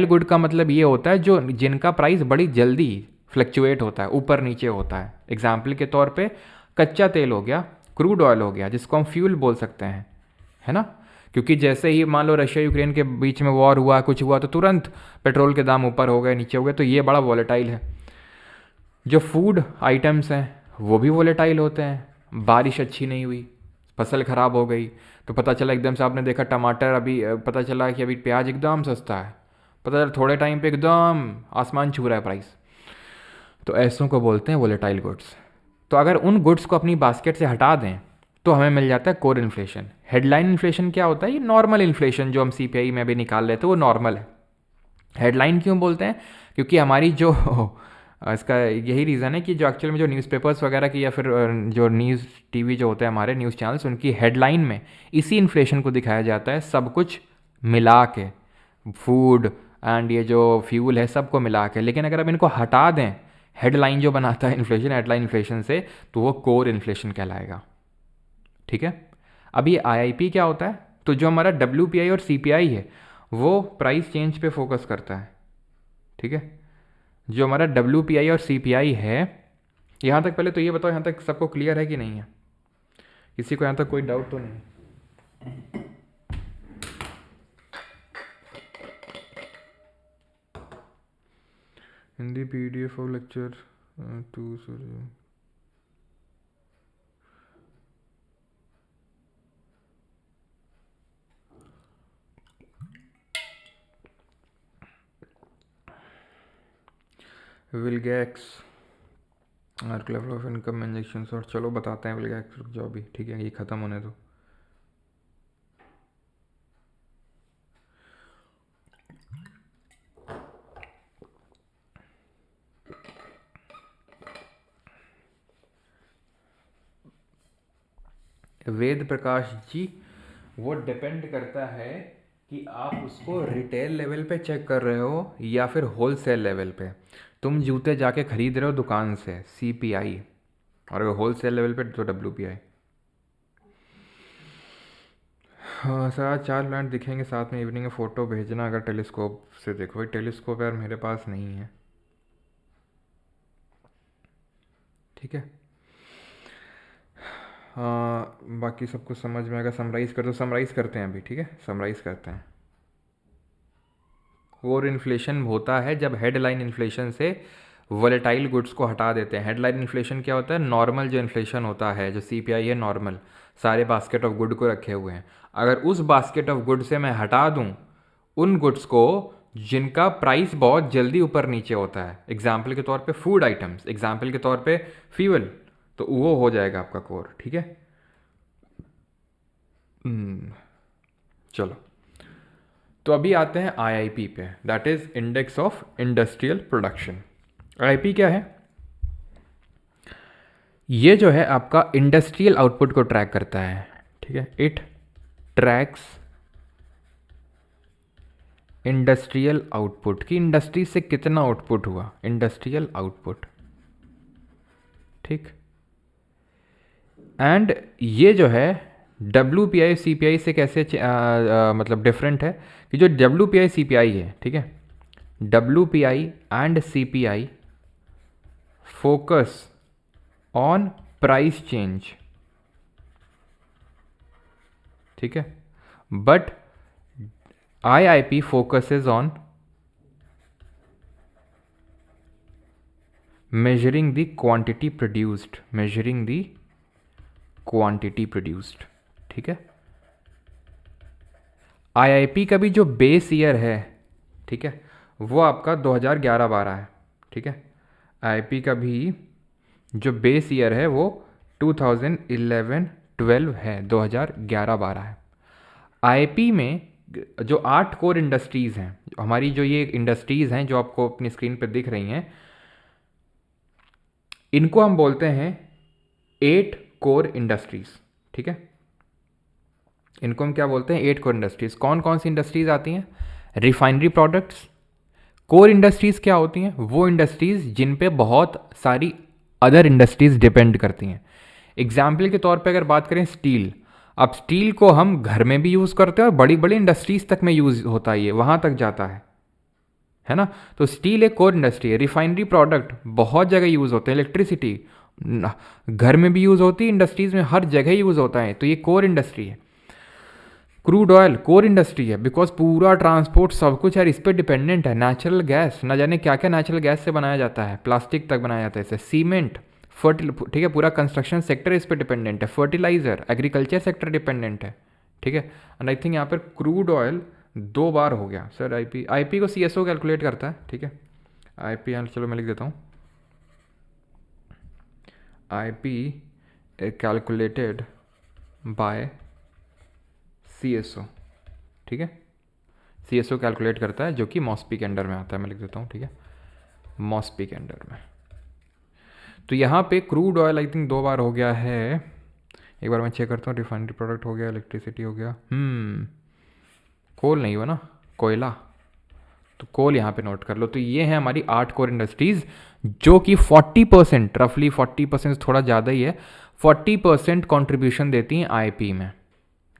गुड का मतलब ये होता है जो जिनका प्राइस बड़ी जल्दी फ्लक्चुएट होता है, ऊपर नीचे होता है। एग्जाम्पल के तौर पे कच्चा तेल हो गया, क्रूड ऑयल हो गया, जिसको हम फ्यूल बोल सकते हैं, है ना, क्योंकि जैसे ही मान लो रशिया यूक्रेन के बीच में वॉर हुआ, कुछ हुआ, तो तुरंत पेट्रोल के दाम ऊपर हो गए, नीचे हो गए, तो ये बड़ा वोलेटाइल है। जो फूड आइटम्स हैं वो भी वोलेटाइल होते हैं। बारिश अच्छी नहीं हुई, फसल ख़राब हो गई, तो पता चला एकदम से, आपने देखा टमाटर, अभी पता चला कि अभी प्याज एकदम सस्ता है, पता चला थोड़े टाइम पे एकदम आसमान छू रहा है प्राइस, तो ऐसों को बोलते हैं वोलेटाइल गुड्स। तो अगर उन गुड्स को अपनी बास्केट से हटा दें तो हमें मिल जाता है कोर इन्फ्लेशन। हेडलाइन इन्फ्लेशन क्या होता है? ये नॉर्मल इन्फ्लेशन जो हम सीपीआई में भी निकाल लेते हैं वो नॉर्मल है। हेडलाइन क्यों बोलते हैं? क्योंकि हमारी जो इसका यही रीज़न है कि जो एक्चुअल में जो न्यूज़पेपर्स वगैरह की या फिर जो न्यूज़ टीवी जो होते हैं हमारे न्यूज़ चैनल्स, उनकी हेडलाइन में इसी इन्फ्लेशन को दिखाया जाता है, सब कुछ मिला के, फूड एंड ये जो फ्यूल है सबको मिला के। लेकिन अगर अब इनको हटा दें, हेडलाइन जो बनाता है इन्फ्लेशन, हेडलाइन इन्फ्लेशन से, तो वो कोर इन्फ्लेशन कहलाएगा, ठीक है। अब ये आईआईपी क्या होता है? तो जो हमारा डब्ल्यूपीआई और सीपीआई है वो प्राइस चेंज पे फोकस करता है, ठीक है। जो हमारा डब्ल्यूपीआई और सीपीआई है, यहाँ तक पहले तो ये बताओ, यहाँ तक सबको क्लियर है कि नहीं है? किसी को यहाँ तक कोई डाउट तो नहीं? हिंदी पीडीएफ और lecture 2 Vilgax arc level of income injection, और चलो बताते हैं विलगैक्स, रुक जाओ भी, ठीक है, ये ख़त्म होने दो। वेद प्रकाश जी, वो डिपेंड करता है कि आप उसको रिटेल लेवल पे चेक कर रहे हो या फिर होलसेल लेवल पे। तुम जूते जाके खरीद रहे हो दुकान से, सीपीआई, और अगर होलसेल लेवल पे तो डब्ल्यूपीआई। हाँ सर, आज 4 प्लांट दिखेंगे साथ में, इवनिंग में फ़ोटो भेजना अगर टेलीस्कोप से देखो। भाई टेलीस्कोप यार मेरे पास नहीं है, ठीक है। हाँ बाकी सब कुछ समझ में आएगा। समराइज़ कर दो, समराइज़ करते हैं अभी, ठीक है, समराइज़ करते हैं। कोर इन्फ्लेशन होता है जब हेडलाइन इन्फ्लेशन से वोलेटाइल गुड्स को हटा देते हैं। हेडलाइन इन्फ्लेशन क्या होता है? नॉर्मल जो इन्फ्लेशन होता है, जो सीपीआई है नॉर्मल, सारे बास्केट ऑफ गुड को रखे हुए हैं। अगर उस बास्केट ऑफ गुड से मैं हटा दूं उन गुड्स को जिनका प्राइस बहुत जल्दी ऊपर नीचे होता है, एग्जाम्पल के तौर पे फूड आइटम्स, एग्जाम्पल के तौर पे फ्यूल, तो वो हो जाएगा आपका कोर, ठीक है। चलो, तो अभी आते हैं आईआईपी पे, that is index of industrial production. IIP क्या है? ये जो है आपका इंडस्ट्रियल आउटपुट को ट्रैक करता है, ठीक है। इट ट्रैक्स इंडस्ट्रियल आउटपुट, की इंडस्ट्री से कितना आउटपुट हुआ, इंडस्ट्रियल आउटपुट, ठीक। एंड ये जो है डब्ल्यूपीआई सीपीआई से कैसे मतलब डिफरेंट है कि जो डब्ल्यूपीआई सीपीआई है, ठीक है, WPI and CPI focus on price change, ठीक है, but IIP focuses on measuring the quantity produced, ठीक है। IIP का भी जो बेस ईयर है, ठीक है, वो आपका 2011-12 है, ठीक है। IIP का भी जो बेस ईयर है वो 2011-12 है, 2011-12 है। IIP में जो 8 कोर इंडस्ट्रीज़ हैं, हमारी जो ये इंडस्ट्रीज़ हैं जो आपको अपनी स्क्रीन पर दिख रही हैं, इनको हम बोलते हैं 8 कोर इंडस्ट्रीज़, ठीक है। इनको हम क्या बोलते हैं? 8 कोर इंडस्ट्रीज़। कौन कौन सी इंडस्ट्रीज़ आती हैं? Refinery products. कोर इंडस्ट्रीज़ क्या होती हैं? वो इंडस्ट्रीज़ जिन पे बहुत सारी अदर इंडस्ट्रीज़ डिपेंड करती हैं। एग्जाम्पल के तौर पे अगर बात करें स्टील, अब स्टील को हम घर में भी यूज़ करते हैं और बड़ी बड़ी इंडस्ट्रीज़ तक में यूज़ होता है, ये वहाँ तक जाता है ना। तो स्टील एक कोर इंडस्ट्री है। रिफाइनरी प्रोडक्ट बहुत जगह यूज़ होते हैं। इलेक्ट्रिसिटी घर में भी यूज़ होती है, इंडस्ट्रीज़ में हर जगह यूज़ होता है, तो ये कोर इंडस्ट्री है। क्रूड ऑयल कोर इंडस्ट्री है, बिकॉज पूरा ट्रांसपोर्ट सब कुछ यार इस पर डिपेंडेंट है। नेचुरल गैस, ना जाने क्या क्या नेचुरल गैस से बनाया जाता है, प्लास्टिक तक बनाया जाता है इससे, सीमेंट, ठीक है, पूरा कंस्ट्रक्शन सेक्टर इस पर डिपेंडेंट है, फर्टिलाइजर, एग्रीकल्चर सेक्टर डिपेंडेंट है, ठीक है। एंड आई थिंक यहाँ पर क्रूड ऑयल 2 बार हो गया सर। आईपी को CSO कैलकुलेट करता है, ठीक है। आईपी यहाँ चलो मैं लिख देता हूँ, आईपी कैलकुलेटेड बाय CSO, ठीक है। CSO कैलकुलेट करता है जो कि मॉस्पी के अंडर में आता है, मैं लिख देता हूँ, ठीक है, मॉस्पी के अंडर में। तो यहाँ पे क्रूड ऑयल आई थिंक 2 बार हो गया है, एक बार मैं चेक करता हूँ। रिफाइनरी प्रोडक्ट हो गया, इलेक्ट्रिसिटी हो गया, कोल नहीं हुआ ना, कोयला, तो कोल यहाँ पे नोट कर लो। तो ये है हमारी 8 कोर इंडस्ट्रीज़ जो कि 40%, रफली 40%, थोड़ा ज़्यादा ही है, 40% कॉन्ट्रीब्यूशन देती हैं IIP में,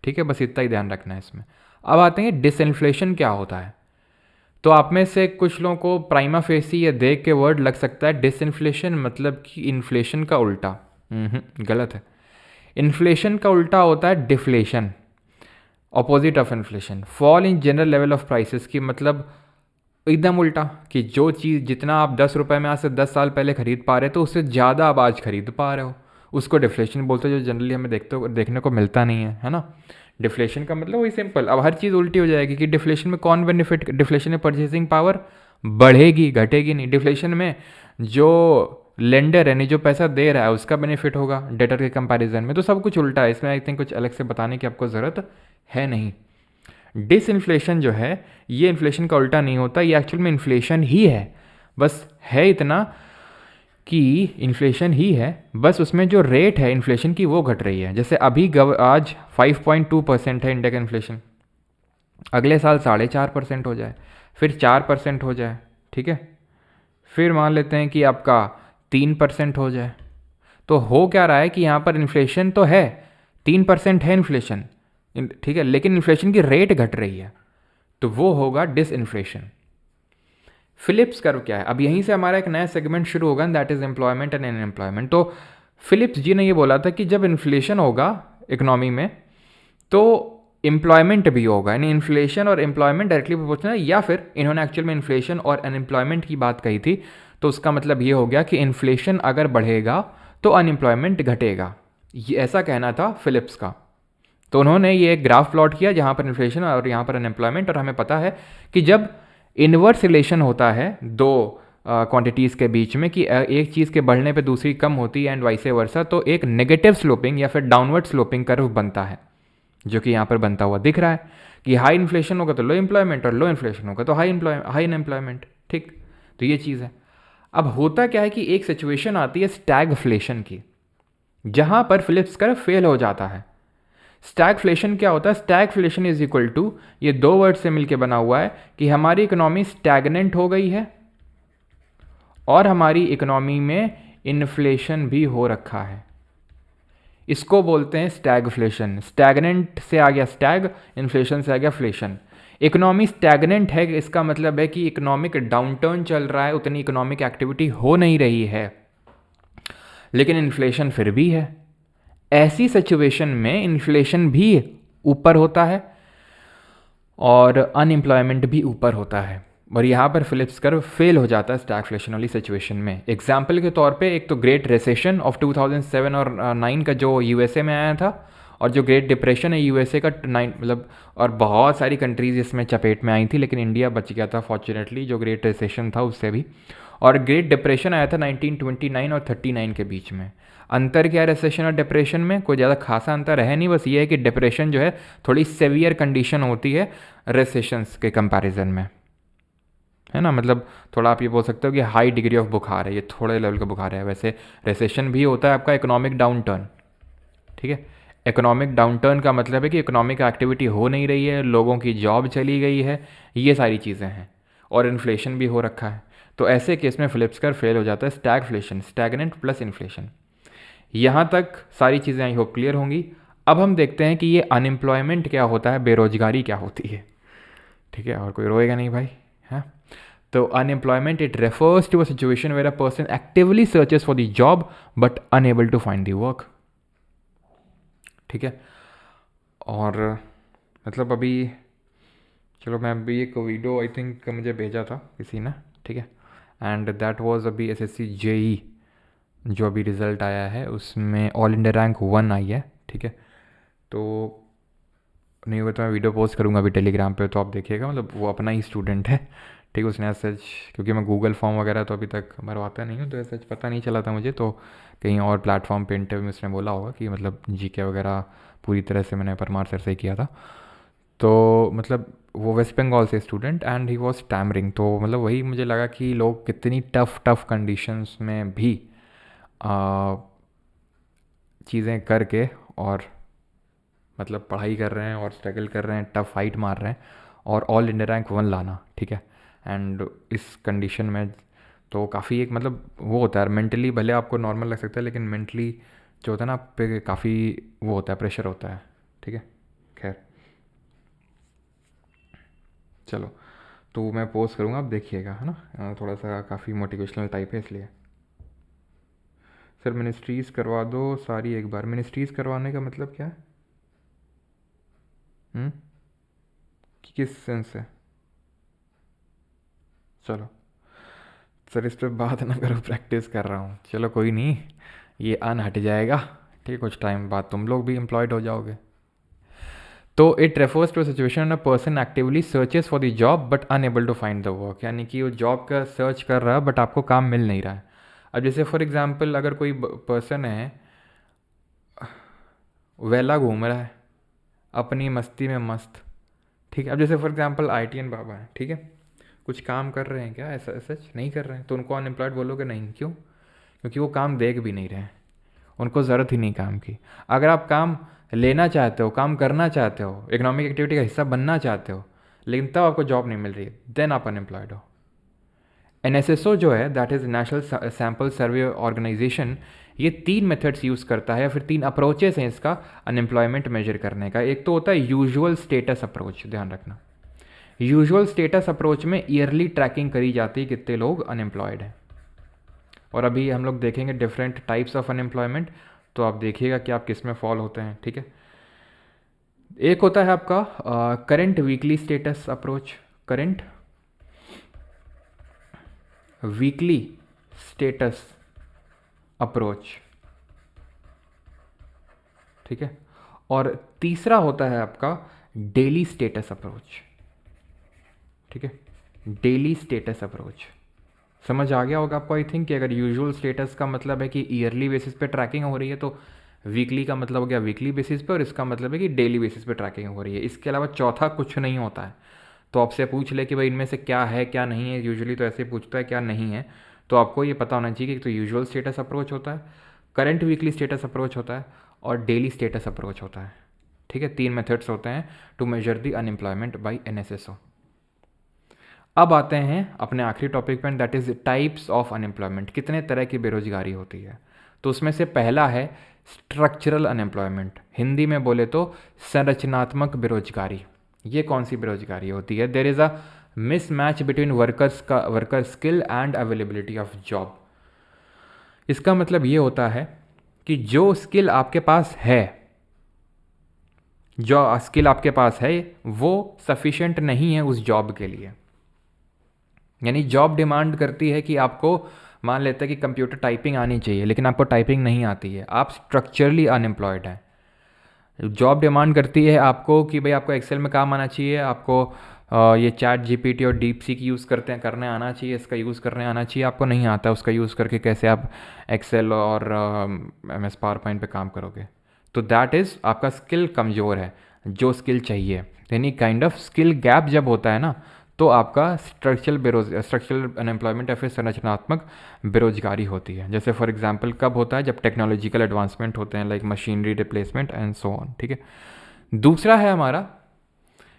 ठीक है। बस इतना ही ध्यान रखना है इसमें। अब आते हैं डिसइन्फ्लेशन क्या होता है। तो आप में से कुछ लोगों को प्राइमा फेसी ये देख के वर्ड लग सकता है डिसइन्फ्लेशन मतलब कि इन्फ्लेशन का उल्टा। गलत है। इन्फ्लेशन का उल्टा होता है deflation, opposite of inflation. Fall in general level of prices की मतलब एकदम उल्टा, कि जो चीज़ जितना आप 10 रुपये में आज से 10 साल पहले खरीद पा रहे थे उससे ज़्यादा आप आज खरीद पा रहे हो, उसको डिफ्लेशन बोलते हैं, जो जनरली हमें देखने को मिलता नहीं है ना। डिफ्लेशन का मतलब वही सिंपल। अब हर चीज़ उल्टी हो जाएगी कि डिफ्लेशन में कौन बेनिफिट, डिफ्लेशन में परचेसिंग पावर बढ़ेगी, घटेगी नहीं। डिफ्लेशन में जो लेंडर है, नहीं जो पैसा दे रहा है, उसका बेनिफिट होगा डेटर के कंपैरिजन में। तो सब कुछ उल्टा है इसमें, आई थिंक कुछ अलग से बताने की आपको ज़रूरत है नहीं। डिसइन्फ्लेशन जो है ये इन्फ्लेशन का उल्टा नहीं होता, ये एक्चुअल में इन्फ्लेशन ही है, बस है इतना कि इन्फ्लेशन ही है, बस उसमें जो रेट है इन्फ्लेशन की वो घट रही है। जैसे अभी आज 5.2% है इंडिया का इन्फ्लेशन, अगले साल 4.5% हो जाए, फिर 4% हो जाए, ठीक है, फिर मान लेते हैं कि आपका 3% हो जाए, तो हो क्या रहा है कि यहाँ पर इन्फ्लेशन तो है, 3% है इन्फ्लेशन, ठीक है, लेकिन इन्फ्लेशन की रेट घट रही है, तो वो होगा डिसइन्फ्लेशन। फिलिप्स कर्व क्या है? अब यहीं से हमारा एक नया सेगमेंट शुरू होगा, that is employment and unemployment. तो फिलिप्स जी ने ये बोला था कि जब इन्फ्लेशन होगा इकोनॉमी में तो एम्प्लॉयमेंट भी होगा, यानी इन्फ्लेशन और एम्प्लॉयमेंट डायरेक्टली प्रोपोर्शनल है। या फिर इन्होंने एक्चुअल में इन्फ्लेशन और अनएम्प्लॉयमेंट की बात कही थी, तो उसका मतलब ये हो गया कि इन्फ्लेशन अगर बढ़ेगा तो अनएम्प्लॉयमेंट घटेगा, ये ऐसा कहना था फिलिप्स का। तो उन्होंने ये एक ग्राफ प्लॉट किया जहाँ पर इन्फ्लेशन और यहाँ पर अनएम्प्लॉयमेंट, और हमें पता है कि जब इन्वर्स रिलेशन होता है दो क्वांटिटीज़ के बीच में, कि एक चीज़ के बढ़ने पे दूसरी कम होती है एंड वाइसे वर्सा, तो एक नेगेटिव स्लोपिंग या फिर डाउनवर्ड स्लोपिंग कर्व बनता है, जो कि यहाँ पर बनता हुआ दिख रहा है कि हाई इन्फ्लेशन होगा तो लो एम्प्लॉयमेंट, और लो इन्फ्लेशन होगा तो हाई अनएम्प्लॉयमेंट, ठीक। तो ये चीज़ है। अब होता क्या है कि एक सिचुएशन आती है स्टैगफ्लेशन की, जहाँ पर फिलिप्स कर्व फेल हो जाता है। स्टैगफ्लेशन क्या होता है? स्टैगफ्लेशन इज इक्वल टू, ये 2 वर्ड से मिलकर बना हुआ है कि हमारी इकोनॉमी स्टैगनेंट हो गई है और हमारी इकोनॉमी में इन्फ्लेशन भी हो रखा है। इसको बोलते हैं स्टैगफ्लेशन। स्टैगनेंट से आ गया स्टैग, इन्फ्लेशन से आ गया फ्लेशन। इकोनॉमी स्टैगनेंट है, इसका मतलब है कि इकोनॉमिक डाउनटर्न चल रहा है, उतनी इकोनॉमिक एक्टिविटी हो नहीं रही है, लेकिन इन्फ्लेशन फिर भी है। ऐसी सिचुएशन में इन्फ्लेशन भी ऊपर होता है और अनएम्प्लॉयमेंट भी ऊपर होता है। और यहाँ पर फिलिप्स कर्व फेल हो जाता है स्टैगफ्लेशन वाली सिचुएशन में। एग्जाम्पल के तौर पे एक तो ग्रेट रिसेशन ऑफ 2007 और 9 का जो यूएसए में आया था, और जो ग्रेट डिप्रेशन है यूएसए का 9 मतलब, और बहुत सारी कंट्रीज इसमें चपेट में आई थी, लेकिन इंडिया बच गया था फॉर्चुनेटली जो ग्रेट रिसेशन था उससे भी। और ग्रेट डिप्रेशन आया था 1929 और 39 के बीच में। अंतर क्या है रिसेशन और डिप्रेशन में? कोई ज़्यादा खासा अंतर है नहीं, बस ये है कि डिप्रेशन जो है थोड़ी सेवियर कंडीशन होती है रिसेशंस के कंपैरिजन में, है ना। मतलब थोड़ा आप ये बोल सकते हो कि हाई डिग्री ऑफ बुखार है, ये थोड़े लेवल का बुखार है। वैसे रिसेशन भी होता है आपका इकोनॉमिक डाउन टर्न, ठीक है। इकोनॉमिक डाउन टर्न का मतलब है कि इकोनॉमिक एक्टिविटी हो नहीं रही है, लोगों की जॉब चली गई है, ये सारी चीज़ें हैं, और इन्फ्लेशन भी हो रखा है। तो ऐसे केस में फिलिप्स कर्व फेल हो जाता है, स्टैगफ्लेशन, स्टैगनेंट प्लस इन्फ्लेशन। यहाँ तक सारी चीज़ें आई होप क्लियर होंगी। अब हम देखते हैं कि ये अनएम्प्लॉयमेंट क्या होता है, बेरोजगारी क्या होती है, ठीक है। और कोई रोएगा नहीं भाई, है। तो unemployment it refers to a situation where a person actively searches for the job but unable to find the work, ठीक है। और मतलब अभी चलो, मैं अभी एक वीडियो आई थिंक मुझे भेजा था किसी ने, ठीक है। एंड दैट वाज अभी एसएससी जेई जो अभी रिज़ल्ट आया है उसमें ऑल इंडिया रैंक 1 आई है, ठीक है। तो नहीं हुआ तो मैं वीडियो पोस्ट करूँगा अभी टेलीग्राम पे, तो आप देखिएगा। मतलब वो अपना ही स्टूडेंट है, ठीक है। उसने सच, क्योंकि मैं गूगल फॉर्म वगैरह तो अभी तक भरवाता नहीं हूँ, तो सच पता नहीं चला था मुझे, तो कहीं और प्लेटफॉर्म पे इंटरव्यू में उसने बोला होगा कि मतलब जीके वगैरह पूरी तरह से मैंने परमार सर से ही किया था। तो मतलब वो वेस्ट बंगाल से स्टूडेंट, एंड ही वॉज टैमरिंग। तो मतलब वही मुझे लगा कि लोग कितनी टफ़ कंडीशंस में भी चीज़ें करके और मतलब पढ़ाई कर रहे हैं और स्ट्रगल कर रहे हैं, टफ फाइट मार रहे हैं, और ऑल इंडिया रैंक 1 लाना, ठीक है। एंड इस कंडीशन में तो काफ़ी एक मतलब वो होता है, मेंटली भले आपको नॉर्मल लग सकता है, लेकिन मेंटली जो होता है ना आप पे काफ़ी वो होता है, प्रेशर होता है, ठीक है। खैर चलो, तो मैं पोस्ट करूँगा, आप देखिएगा, है ना। थोड़ा सा काफ़ी मोटिवेशनल टाइप है इसलिए। सर मिनिस्ट्रीज़ करवा दो सारी एक बार। मिनिस्ट्रीज़ करवाने का मतलब क्या है? हम्म? किस सेंस से? चलो सर इस पर बात ना करो, प्रैक्टिस कर रहा हूँ। चलो कोई नहीं, ये अन हट जाएगा, ठीक है। कुछ टाइम बाद तुम लोग भी एम्प्लॉयड हो जाओगे। तो it refers to situation a person actively searches for the job but unable to find the work, यानी कि वो जॉब का सर्च कर रहा है बट आपको काम मिल नहीं रहा है। अब जैसे फॉर एग्जांपल अगर कोई पर्सन है, वेला घूम रहा है अपनी मस्ती में मस्त, ठीक है। अब जैसे फॉर एग्जांपल आईटीएन बाबा है, ठीक है, कुछ काम कर रहे हैं क्या? ऐसा सच नहीं कर रहे हैं, तो उनको अनएम्प्लॉयड बोलोगे? नहीं, क्यों? क्योंकि वो काम देख भी नहीं रहे हैं, उनको ज़रूरत ही नहीं काम की। अगर आप काम लेना चाहते हो, काम करना चाहते हो, इकोनॉमिक एक्टिविटी का हिस्सा बनना चाहते हो, लेकिन तब आपको जॉब नहीं मिल रही है, देन आप अनएम्प्लॉयड हो। एनएसएसओ जो है, that is national sample survey organisation, ये 3 मेथड्स यूज़ करता है, या फिर 3 अप्रोचेस हैं इसका अनएम्प्लॉयमेंट मेजर करने का। एक तो होता है यूजुअल स्टेटस अप्रोच, ध्यान रखना। यूजुअल स्टेटस अप्रोच में ईयरली ट्रैकिंग करी जाती है कितने लोग अनएम्प्लॉयड हैं। और अभी हम लोग देखेंगे डिफरेंट टाइप्स ऑफ अनएम्प्लॉयमेंट, तो आप देखिएगा कि आप किस में फॉल होते हैं, ठीक है। एक होता है आपका current weekly status approach, current weekly status approach, ठीक है। और तीसरा होता है आपका डेली स्टेटस अप्रोच, ठीक है। डेली स्टेटस अप्रोच समझ आ गया होगा आपको आई थिंक, कि अगर यूजुअल स्टेटस का मतलब है कि ईयरली बेसिस पे ट्रैकिंग हो रही है, तो वीकली का मतलब हो गया वीकली बेसिस पे, और इसका मतलब है कि डेली बेसिस पे ट्रैकिंग हो रही है। इसके अलावा चौथा कुछ नहीं होता है। तो आपसे पूछ ले कि भाई इनमें से क्या है क्या नहीं है, यूजुअली तो ऐसे पूछता है क्या नहीं है, तो आपको ये पता होना चाहिए कि तो यूजुअल स्टेटस अप्रोच होता है, करंट वीकली स्टेटस अप्रोच होता है, और डेली स्टेटस अप्रोच होता है, ठीक है। 3 मेथड्स होते हैं to measure the unemployment by NSSO. अब आते हैं अपने आखिरी टॉपिक पर, that is types of unemployment, कितने तरह की बेरोजगारी होती है। तो उसमें से पहला है स्ट्रक्चरल अनएम्प्लॉयमेंट, हिंदी में बोले तो संरचनात्मक बेरोजगारी। ये कौन सी बेरोजगारी होती है? There is a mismatch between worker skill and availability of job. इसका मतलब ये होता है कि जो स्किल आपके पास है जो स्किल आपके पास है वो सफिशेंट नहीं है उस जॉब के लिए। यानी जॉब डिमांड करती है कि आपको, मान लेते हैं कि कंप्यूटर टाइपिंग आनी चाहिए लेकिन आपको टाइपिंग नहीं आती है, आप स्ट्रक्चरली अनएम्प्लॉयड हैं। जॉब डिमांड करती है आपको कि भाई आपको एक्सेल में काम आना चाहिए, आपको ये चैट जीपीटी और डीप सीक यूज़ करने आना चाहिए, इसका यूज़ करने आना चाहिए, आपको नहीं आता, उसका यूज़ करके कैसे आप एक्सेल और एम एस पावर पॉइंट पर काम करोगे। तो दैट इज़ आपका स्किल कमज़ोर है, जो स्किल चाहिए। यानी काइंड ऑफ स्किल गैप जब होता है ना, तो आपका स्ट्रक्चरल अनएम्प्लॉयमेंट या फिर संरचनात्मक बेरोजगारी होती है। जैसे फॉर एग्जांपल कब होता है, जब टेक्नोलॉजिकल एडवांसमेंट होते हैं, like machinery replacement and so on. ठीक है, दूसरा है हमारा,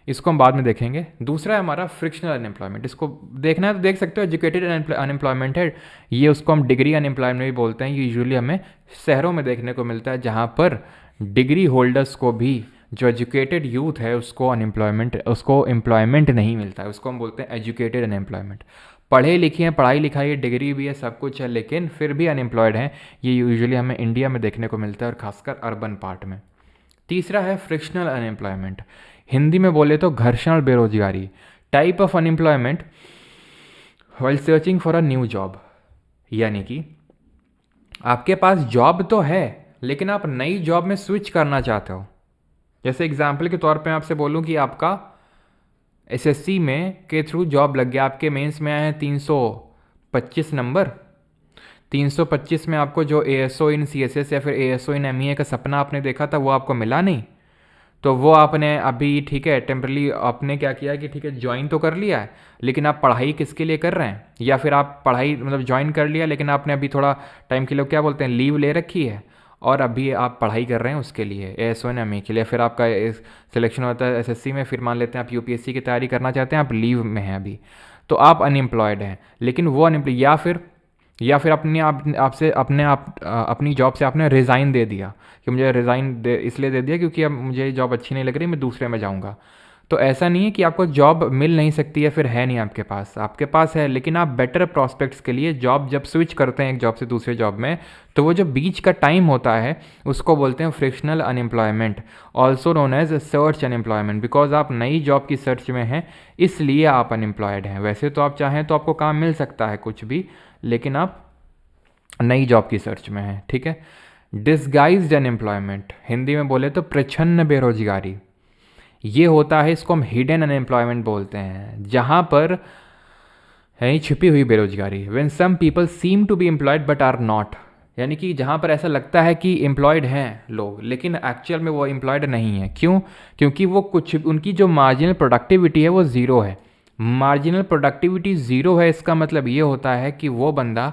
इसको हम बाद में देखेंगे, दूसरा है हमारा फ्रिक्शनल अनएम्प्लॉयमेंट। इसको देखना है तो देख सकते हो, एजुकेटेड अनएम्प्लॉयमेंट है ये, उसको हम डिग्री अनएम्प्लॉयमेंट भी बोलते हैं। ये यूजुअली हमें शहरों में देखने को मिलता है, जहाँ पर डिग्री होल्डर्स को भी, जो एजुकेटेड यूथ है उसको एम्प्लॉयमेंट नहीं मिलता है, उसको हम बोलते हैं एजुकेटेड अनएम्प्लॉयमेंट। पढ़े लिखे हैं, पढ़ाई लिखाई है, डिग्री भी है, सब कुछ है, लेकिन फिर भी अनएम्प्लॉयड हैं। ये यूजुअली हमें इंडिया में देखने को मिलता है, और खासकर अर्बन पार्ट में। तीसरा है फ्रिक्शनल अनएम्प्लॉयमेंट, हिंदी में बोले तो घर्षण बेरोजगारी, type of unemployment while searching for a new job. यानी कि आपके पास जॉब तो है लेकिन आप नई जॉब में स्विच करना चाहते हो। जैसे एग्जाम्पल के तौर पे मैं आपसे बोलूँ कि आपका एसएससी में के थ्रू जॉब लग गया, आपके मेंस में आए हैं 325 नंबर, 325 में आपको जो एएसओ इन सीएसएस या फिर एएसओ इन एमईए का सपना आपने देखा था वो आपको मिला नहीं, तो वो आपने अभी, ठीक है, टेम्परली आपने क्या किया कि ठीक है ज्वाइन तो कर लिया है, लेकिन आप पढ़ाई किसके लिए कर रहे हैं, या फिर आप पढ़ाई मतलब ज्वाइन कर लिया लेकिन आपने अभी थोड़ा टाइम के लिए क्या बोलते हैं लीव ले रखी है, और अभी आप पढ़ाई कर रहे हैं उसके लिए एएसओ एन एमई के लिए, फिर आपका सिलेक्शन होता है एसएससी में, फिर मान लेते हैं आप यूपीएससी की तैयारी करना चाहते हैं, आप लीव में हैं अभी, तो आप अनएम्प्लॉयड हैं। लेकिन वो अनएम्प्लॉय, या फिर अपनी जॉब से आपने रिज़ाइन दे दिया कि मुझे इसलिए दे दिया क्योंकि अब मुझे जॉब अच्छी नहीं लग रही, मैं दूसरे में जाऊँगा। तो ऐसा नहीं है कि आपको जॉब मिल नहीं सकती है, फिर है नहीं आपके पास है, लेकिन आप बेटर प्रॉस्पेक्ट्स के लिए जॉब जब स्विच करते हैं एक जॉब से दूसरे जॉब में, तो वो जो बीच का टाइम होता है उसको बोलते हैं frictional unemployment, also known as search unemployment. Because आप नई जॉब की सर्च में हैं इसलिए आप अनएम्प्लॉयड हैं। वैसे तो आप चाहें तो आपको काम मिल सकता है कुछ भी, लेकिन आप नई जॉब की सर्च में हैं। ठीक है, डिस्गाइज्ड अनएम्प्लॉयमेंट, हिंदी में बोले तो प्रच्छन्न बेरोजगारी, ये होता है, इसको हम हिडन अनएम्प्लॉयमेंट बोलते हैं, जहाँ पर है छिपी हुई बेरोजगारी। When some people seem to be employed but are not, यानी कि जहाँ पर ऐसा लगता है कि एम्प्लॉयड हैं लोग लेकिन एक्चुअल में वो एम्प्लॉयड नहीं है। क्यों? क्योंकि वो कुछ, उनकी जो मार्जिनल प्रोडक्टिविटी है वो ज़ीरो है। मार्जिनल प्रोडक्टिविटी ज़ीरो है, इसका मतलब ये होता है कि वो बंदा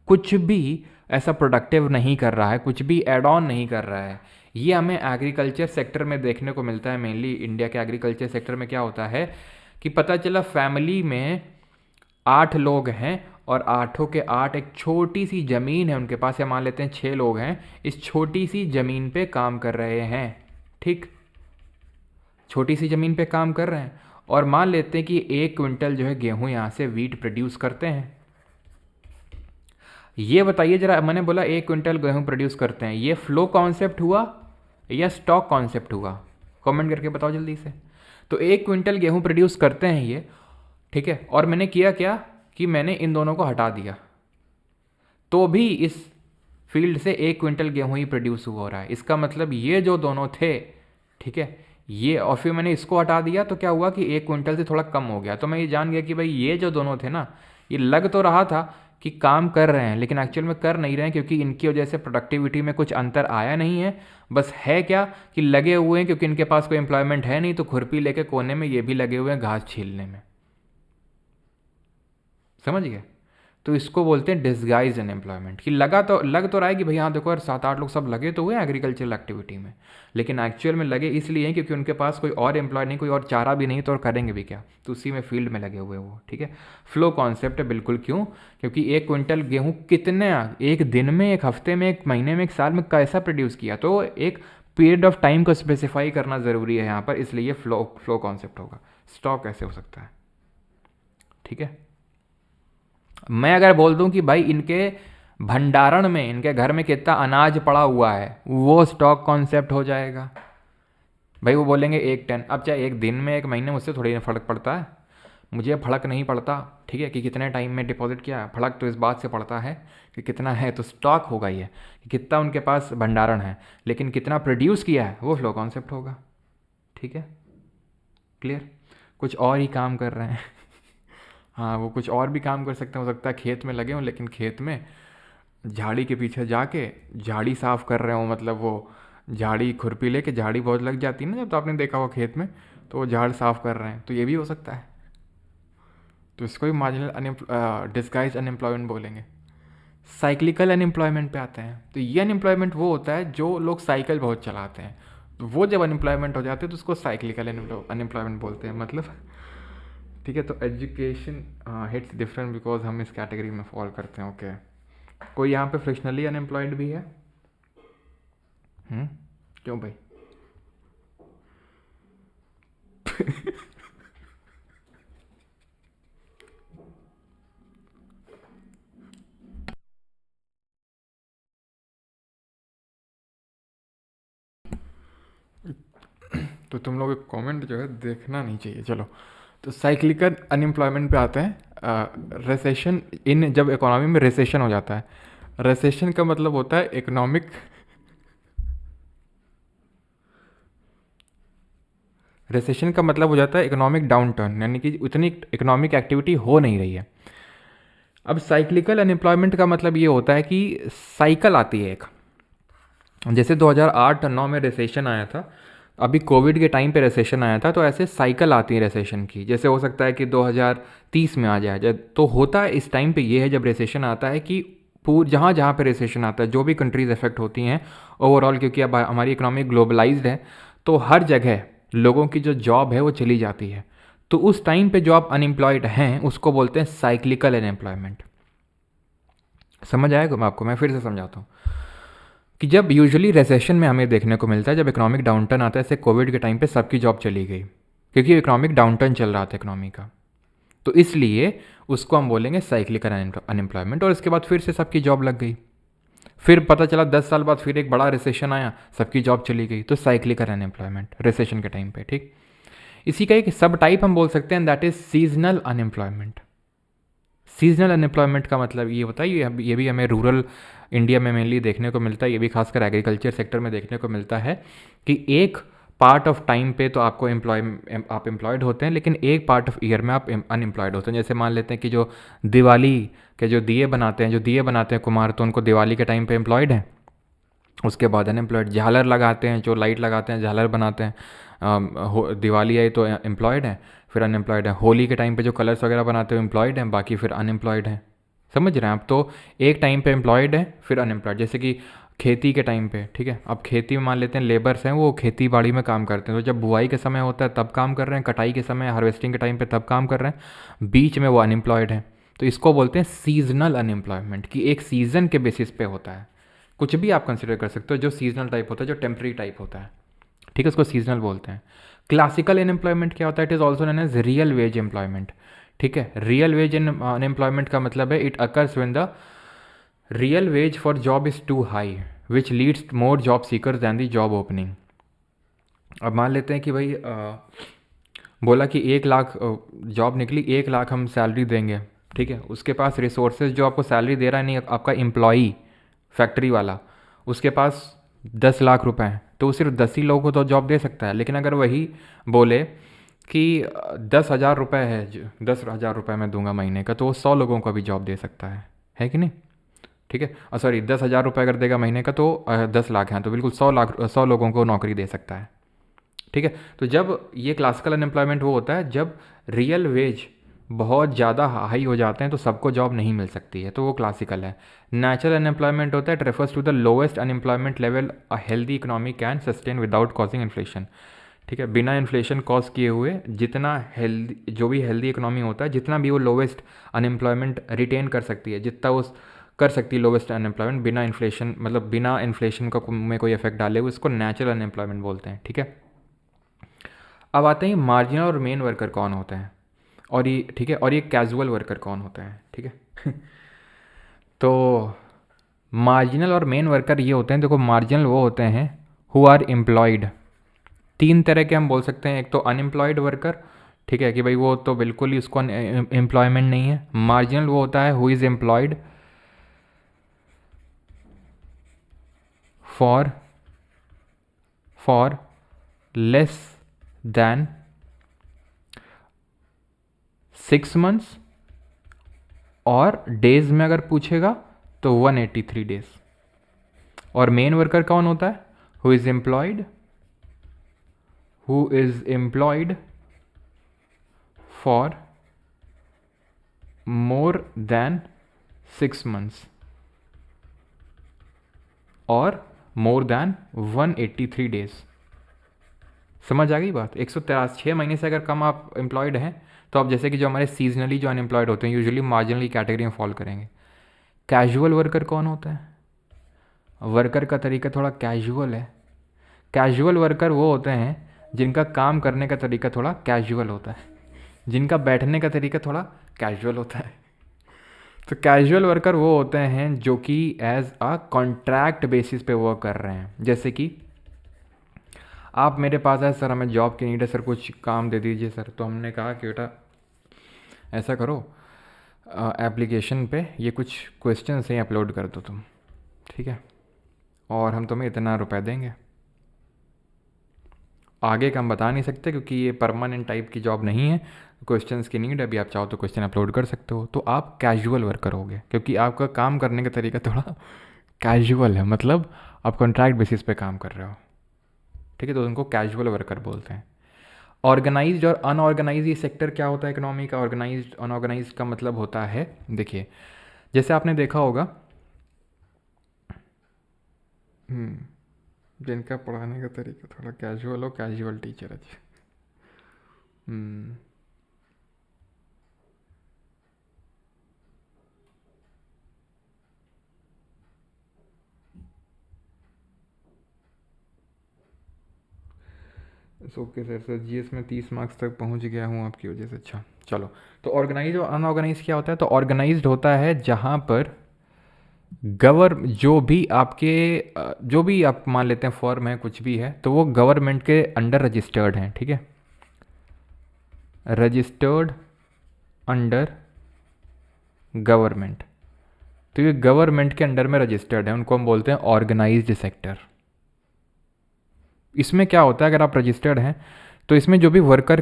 कुछ भी ऐसा प्रोडक्टिव नहीं कर रहा है, कुछ भी एड ऑन नहीं कर रहा है। ये हमें एग्रीकल्चर सेक्टर में देखने को मिलता है। मेनली इंडिया के एग्रीकल्चर सेक्टर में क्या होता है कि पता चला फैमिली में 8 लोग हैं और 8 के 8 एक छोटी सी ज़मीन है उनके पास, या मान लेते हैं 6 लोग हैं, इस छोटी सी ज़मीन पे काम कर रहे हैं। ठीक, छोटी सी ज़मीन पे काम कर रहे हैं, और मान लेते हैं कि 1 क्विंटल जो है गेहूँ यहाँ से वीट प्रोड्यूस करते हैं। ये बताइए जरा, मैंने बोला 1 क्विंटल गेहूँ प्रोड्यूस करते हैं, ये फ्लो कॉन्सेप्ट हुआ या स्टॉक कॉन्सेप्ट हुआ? कमेंट करके बताओ जल्दी से। तो 1 क्विंटल गेहूँ प्रोड्यूस करते हैं ये, ठीक है, और मैंने किया क्या कि मैंने इन दोनों को हटा दिया, तो भी इस फील्ड से 1 क्विंटल गेहूँ ही प्रोड्यूस हो रहा है। इसका मतलब ये जो दोनों थे, ठीक है, ये, और फिर मैंने इसको हटा दिया तो क्या हुआ कि 1 क्विंटल से थोड़ा कम हो गया। तो मैं ये जान गया कि भाई ये जो दोनों थे ना, ये लग तो रहा था कि काम कर रहे हैं लेकिन एक्चुअल में कर नहीं रहे हैं, क्योंकि इनकी वजह से प्रोडक्टिविटी में कुछ अंतर आया नहीं है। बस है क्या कि लगे हुए हैं, क्योंकि इनके पास कोई एम्प्लॉयमेंट है नहीं, तो खुरपी लेके कोने में ये भी लगे हुए हैं घास छीलने में। समझ गए? तो इसको बोलते हैं डिस्गाइज अनएम्प्लॉयमेंट, कि लग तो रहा है कि भाई हाँ देखो यार 7-8 लोग सब लगे तो हुए एग्रीकल्चरल एक्टिविटी में, लेकिन एक्चुअल में लगे इसलिए हैं क्योंकि उनके पास कोई और एम्प्लॉय नहीं, कोई और चारा भी नहीं, तो और करेंगे भी क्या, तो उसी में फील्ड में लगे हुए वो। ठीक है, फ्लो कॉन्सेप्ट है बिल्कुल। क्यों? क्योंकि 1 क्विंटल गेहूँ कितने, एक दिन में, एक हफ्ते में, एक महीने में, एक साल में कैसा प्रोड्यूस किया, तो एक पीरियड ऑफ टाइम को स्पेसिफाई करना ज़रूरी है यहाँ पर, इसलिए ये फ्लो कॉन्सेप्ट होगा। स्टॉक ऐसे हो सकता है। ठीक है, मैं अगर बोल दूं कि भाई इनके भंडारण में, इनके घर में कितना अनाज पड़ा हुआ है, वो स्टॉक कॉन्सेप्ट हो जाएगा। भाई वो बोलेंगे 1 10, अब चाहे एक दिन में एक महीने में उससे थोड़ी ना फ़र्क पड़ता है, मुझे फर्क नहीं पड़ता, ठीक है, कि कितने टाइम में डिपॉजिट किया है। फर्क तो इस बात से पड़ता है कि कितना है, तो स्टॉक होगा ये, कि कितना उनके पास भंडारण है, लेकिन कितना प्रोड्यूस किया है वो फ्लो कॉन्सेप्ट होगा। ठीक है, क्लियर। कुछ और ही काम कर रहे हैं हाँ, वो कुछ और भी काम कर सकते हैं, हो सकता है खेत में लगे हों, लेकिन खेत में झाड़ी के पीछे जाके झाड़ी साफ कर रहे हो, मतलब वो झाड़ी खुरपी लेके, झाड़ी बहुत लग जाती है ना जब, तो आपने देखा हो खेत में, तो वो झाड़ साफ कर रहे हैं, तो ये भी हो सकता है। तो इसको भी मार्जिनल डिस्गाइज अनएम्प्लॉयमेंट बोलेंगे। साइक्लिकल अनएम्प्लॉयमेंट पे आते हैं, तो ये अनएम्प्लॉयमेंट वो होता है जो लोग साइकिल बहुत चलाते हैं, तो वो जब अनएम्प्लॉयमेंट हो जाते हैं तो उसको साइक्लिकल अनएम्प्लॉयमेंट बोलते हैं, मतलब। ठीक है, तो एजुकेशन हिट्स डिफरेंट बिकॉज हम इस कैटेगरी में फॉल करते हैं। ओके, कोई यहाँ पे फ्रिक्शनली अनएम्प्लॉयड भी है? हम्म, क्यों भाई? तो तुम लोग कमेंट जो है देखना नहीं चाहिए। चलो, तो साइक्लिकल अनएम्प्लॉयमेंट पे आते हैं। रिसेशन, इन जब इकोनॉमी में रिसेशन हो जाता है, रिसेशन का मतलब होता है इकोनॉमिक, रिसेशन का मतलब हो जाता है इकोनॉमिक डाउन टर्न, यानी कि उतनी इकोनॉमिक एक्टिविटी हो नहीं रही है। अब साइक्लिकल अनएम्प्लॉयमेंट का मतलब ये होता है कि साइकिल आती है एक, जैसे 2008-9 में रिसेशन आया था, अभी कोविड के टाइम पे रिसेशन आया था, तो ऐसे साइकिल आती है रिसेशन की। जैसे हो सकता है कि 2030 में आ जाए, तो होता है इस टाइम पे ये है जब रिसेशन आता है कि जहाँ जहाँ पे रिसेशन आता है, जो भी कंट्रीज़ इफेक्ट होती हैं ओवरऑल, क्योंकि अब हमारी इकोनॉमी ग्लोबलाइज्ड है, तो हर जगह लोगों की जो जॉब है वो चली जाती है। तो उस टाइम पे जो आप अनएम्प्लॉयड हैं उसको बोलते हैं साइक्लिकल अनएम्प्लॉयमेंट। समझ आएगा मैं आपको, मैं फिर से समझाता हूँ कि जब यूजुअली रिसेशन में हमें देखने को मिलता है, जब इकोनॉमिक डाउनटर्न आता है, जैसे कोविड के टाइम पे सबकी जॉब चली गई क्योंकि इकोनॉमिक डाउनटर्न चल रहा था इकोनॉमी का, तो इसलिए उसको हम बोलेंगे साइक्लिकल अनएम्प्लॉयमेंट। और इसके बाद फिर से सबकी जॉब लग गई, फिर पता चला 10 साल बाद फिर एक बड़ा रिसेशन आया, सबकी जॉब चली गई, तो साइक्लिकल अनएम्प्लॉयमेंट रिसेशन के टाइम पे। ठीक, इसी का एक सब टाइप हम बोल सकते हैं, that is seasonal unemployment. Seasonal unemployment का मतलब ये होता है, ये भी हमें रूरल इंडिया में मेनली देखने को मिलता है, ये भी खासकर एग्रीकल्चर सेक्टर में देखने को मिलता है कि एक पार्ट ऑफ टाइम पे तो आपको आप एम्प्लॉयड होते हैं, लेकिन एक पार्ट ऑफ ईयर में आप अनएम्प्लॉयड होते हैं। जैसे मान लेते हैं कि जो दिवाली के जो दिए बनाते हैं, कुम्हार, तो उनको दिवाली के टाइम पे एम्प्लॉयड हैं, उसके बाद अनएम्प्लॉयड। झालर लगाते हैं, जो लाइट लगाते हैं, झालर बनाते हैं, दिवाली आई तो एम्प्लॉयड हैं, फिर अनएम्प्लॉयड है। होली के टाइम पे जो कलर्स वगैरह बनाते हो एम्प्लॉयड हैं, बाकी फिर अनएम्प्लॉयड हैं। समझ रहे हैं आप? तो एक टाइम पे एम्प्लॉयड है, फिर अनएम्प्लॉयड। जैसे कि खेती के टाइम पे, ठीक है, अब खेती में मान लेते हैं लेबर्स हैं, वो खेती बाड़ी में काम करते हैं, तो जब बुआई के समय होता है तब काम कर रहे हैं, कटाई के समय, हार्वेस्टिंग के टाइम पे तब काम कर रहे हैं, बीच में वो अनएम्प्लॉयड है। तो इसको बोलते हैं सीजनल अनएम्प्लॉयमेंट, कि एक सीज़न के बेसिस पे होता है। कुछ भी आप कंसिडर कर सकते हो जो सीजनल टाइप होता है, जो टेम्प्रेरी टाइप होता है, ठीक है, उसको सीजनल बोलते हैं। क्लासिकल अनएम्प्लॉयमेंट क्या होता है? It is also known as real wage employment. ठीक है, रियल वेज अनएम्प्लॉयमेंट का मतलब है it occurs when the real wage for job is too high which leads more job seekers than the job opening. अब मान लेते हैं कि भाई बोला कि 1 लाख जॉब निकली, 1 लाख हम सैलरी देंगे, ठीक है, उसके पास रिसोर्सेज जो आपको सैलरी दे रहा है, नहीं आपका एम्प्लॉई फैक्ट्री वाला, उसके पास 10 लाख रुपए हैं, तो वो सिर्फ 10 ही लोगों को तो जॉब दे सकता है। लेकिन अगर वही बोले कि 10,000 रुपये है, 10,000 रुपये मैं दूंगा महीने का, तो वो 100 लोगों को भी जॉब दे सकता है कि नहीं? ठीक है, सॉरी, 10,000 रुपये अगर देगा महीने का तो 10 लाख हैं, तो बिल्कुल 100 लाख, 100 लोगों को नौकरी दे सकता है। ठीक है, तो जब ये क्लासिकल अनएम्प्लॉयमेंट वो होता है जब रियल वेज बहुत ज़्यादा हाई हो जाते हैं तो सबको जॉब नहीं मिल सकती है, तो वो क्लासिकल है। नेचुरल अनएम्प्लॉयमेंट होता है, it refers to the lowest unemployment level a healthy economy can sustain without causing inflation. ठीक है, बिना इन्फ्लेशन कॉज किए हुए जितना हेल्दी, जो भी हेल्दी इकोनॉमी होता है, जितना भी वो लोवेस्ट अनएम्प्लॉयमेंट रिटेन कर सकती है, जितना वो कर सकती है लोवेस्ट अनएम्प्लॉयमेंट बिना इन्फ्लेशन, मतलब बिना इन्फ्लेशन का में कोई इफेक्ट डाले हुए, उसको नेचुरल अनएम्प्लॉयमेंट बोलते हैं। ठीक है, अब आते हैं मार्जिनल और मेन वर्कर कौन होते हैं, और ये, ठीक है, और ये कैजुअल वर्कर कौन होता है। ठीक है तो मार्जिनल और मेन वर्कर ये होते हैं, देखो, मार्जिनल वो होते हैं हु आर एम्प्लॉयड, तीन तरह के हम बोल सकते हैं, एक तो अनएम्प्लॉयड वर्कर, ठीक है, कि भाई वो तो बिल्कुल ही उसको एम्प्लॉयमेंट नहीं है। मार्जिनल वो होता है who is employed for less than 6 months, और डेज में अगर पूछेगा तो 183 डेज। और मेन वर्कर कौन होता है? Who is employed for more than 6 months और मोर देन 183 डेज। समझ आ गई बात? 106 महीने से अगर कम आप एम्प्लॉयड हैं तो आप जैसे कि जो हमारे सीजनली जो अनएम्प्लॉयड होते हैं यूजुअली मार्जिनली कैटेगरी में फॉल करेंगे। कैजुअल वर्कर कौन होता है? वर्कर का तरीका थोड़ा कैजुअल है। कैजुअल वर्कर वो होते हैं जिनका काम करने का तरीका थोड़ा कैजुअल होता है, जिनका बैठने का तरीका थोड़ा कैजुअल होता है। तो कैजुअल वर्कर वो होते हैं जो कि एज अ कॉन्ट्रैक्ट बेसिस पे वर्क कर रहे हैं। जैसे कि आप मेरे पास आए, सर हमें जॉब की नीड है, सर कुछ काम दे दीजिए सर। तो हमने कहा कि बेटा ऐसा करो, एप्लीकेशन पे ये कुछ क्वेश्चन हैं अपलोड कर दो तुम, ठीक है, और हम तुम्हें इतना रुपए देंगे। आगे का हम बता नहीं सकते क्योंकि ये परमानेंट टाइप की जॉब नहीं है, क्वेश्चंस की नीड है, अभी आप चाहो तो क्वेश्चन अपलोड कर सकते हो। तो आप कैजुअल वर्कर होगे क्योंकि आपका काम करने का तरीका थोड़ा कैजुअल है, मतलब आप कॉन्ट्रैक्ट बेसिस पे काम कर रहे हो, ठीक है, तो उनको कैजुअल वर्कर बोलते हैं। ऑर्गेनाइज्ड और अनऑर्गेनाइज ये सेक्टर क्या होता है इकोनॉमी का? ऑर्गेनाइज्ड अनऑर्गेनाइज का मतलब होता है, देखिए जैसे आपने देखा होगा जिनका पढ़ाने का तरीका थोड़ा कैजुअल हो, कैजुअल टीचर अच्छा। ओके सर जीएस में 30 मार्क्स तक पहुंच गया हूँ आपकी वजह से। अच्छा चलो, तो ऑर्गेनाइज और अनऑर्गेनाइज क्या होता है? तो ऑर्गेनाइज्ड होता है जहाँ पर जो भी आप मान लेते हैं फॉर्म है कुछ भी है, तो वो गवर्नमेंट के अंडर रजिस्टर्ड हैं, ठीक है, रजिस्टर्ड अंडर गवर्नमेंट। तो ये गवर्नमेंट के अंडर में रजिस्टर्ड है, उनको हम बोलते हैं ऑर्गेनाइज्ड सेक्टर। इसमें क्या होता है, अगर आप रजिस्टर्ड हैं तो इसमें जो भी वर्कर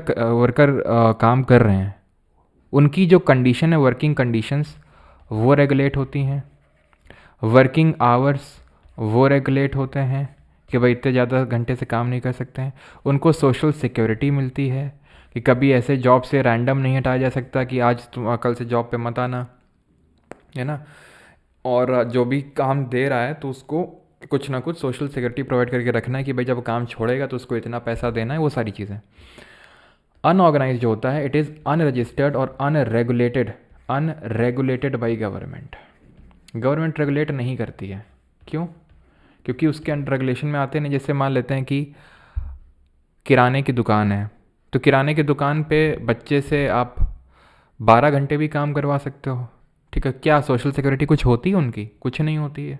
काम कर रहे हैं उनकी जो कंडीशन है, वर्किंग कंडीशंस, वो रेगुलेट होती हैं। वर्किंग आवर्स वो रेगुलेट होते हैं कि भाई इतने ज़्यादा घंटे से काम नहीं कर सकते हैं। उनको सोशल सिक्योरिटी मिलती है कि कभी ऐसे जॉब से रैंडम नहीं हटाया जा सकता कि आज तुम कल से जॉब पे मत आना, है ना। और जो भी काम दे रहा है तो उसको कुछ ना कुछ सोशल सिक्योरिटी प्रोवाइड करके रखना है कि भाई जब काम छोड़ेगा तो उसको इतना पैसा देना है, वो सारी चीज़ें। अनऑर्गेनाइज जो होता है इट इज़ अनरजिस्टर्ड और unregulated by government. Government regulate नहीं करती है, क्यों? क्योंकि उसके अंडर रेगुलेशन में आते नहीं। जैसे मान लेते हैं कि किराने की दुकान है, तो किराने की दुकान पे बच्चे से आप 12 घंटे भी काम करवा सकते हो, ठीक है। क्या सोशल सिक्योरिटी कुछ होती है उनकी? कुछ नहीं होती है,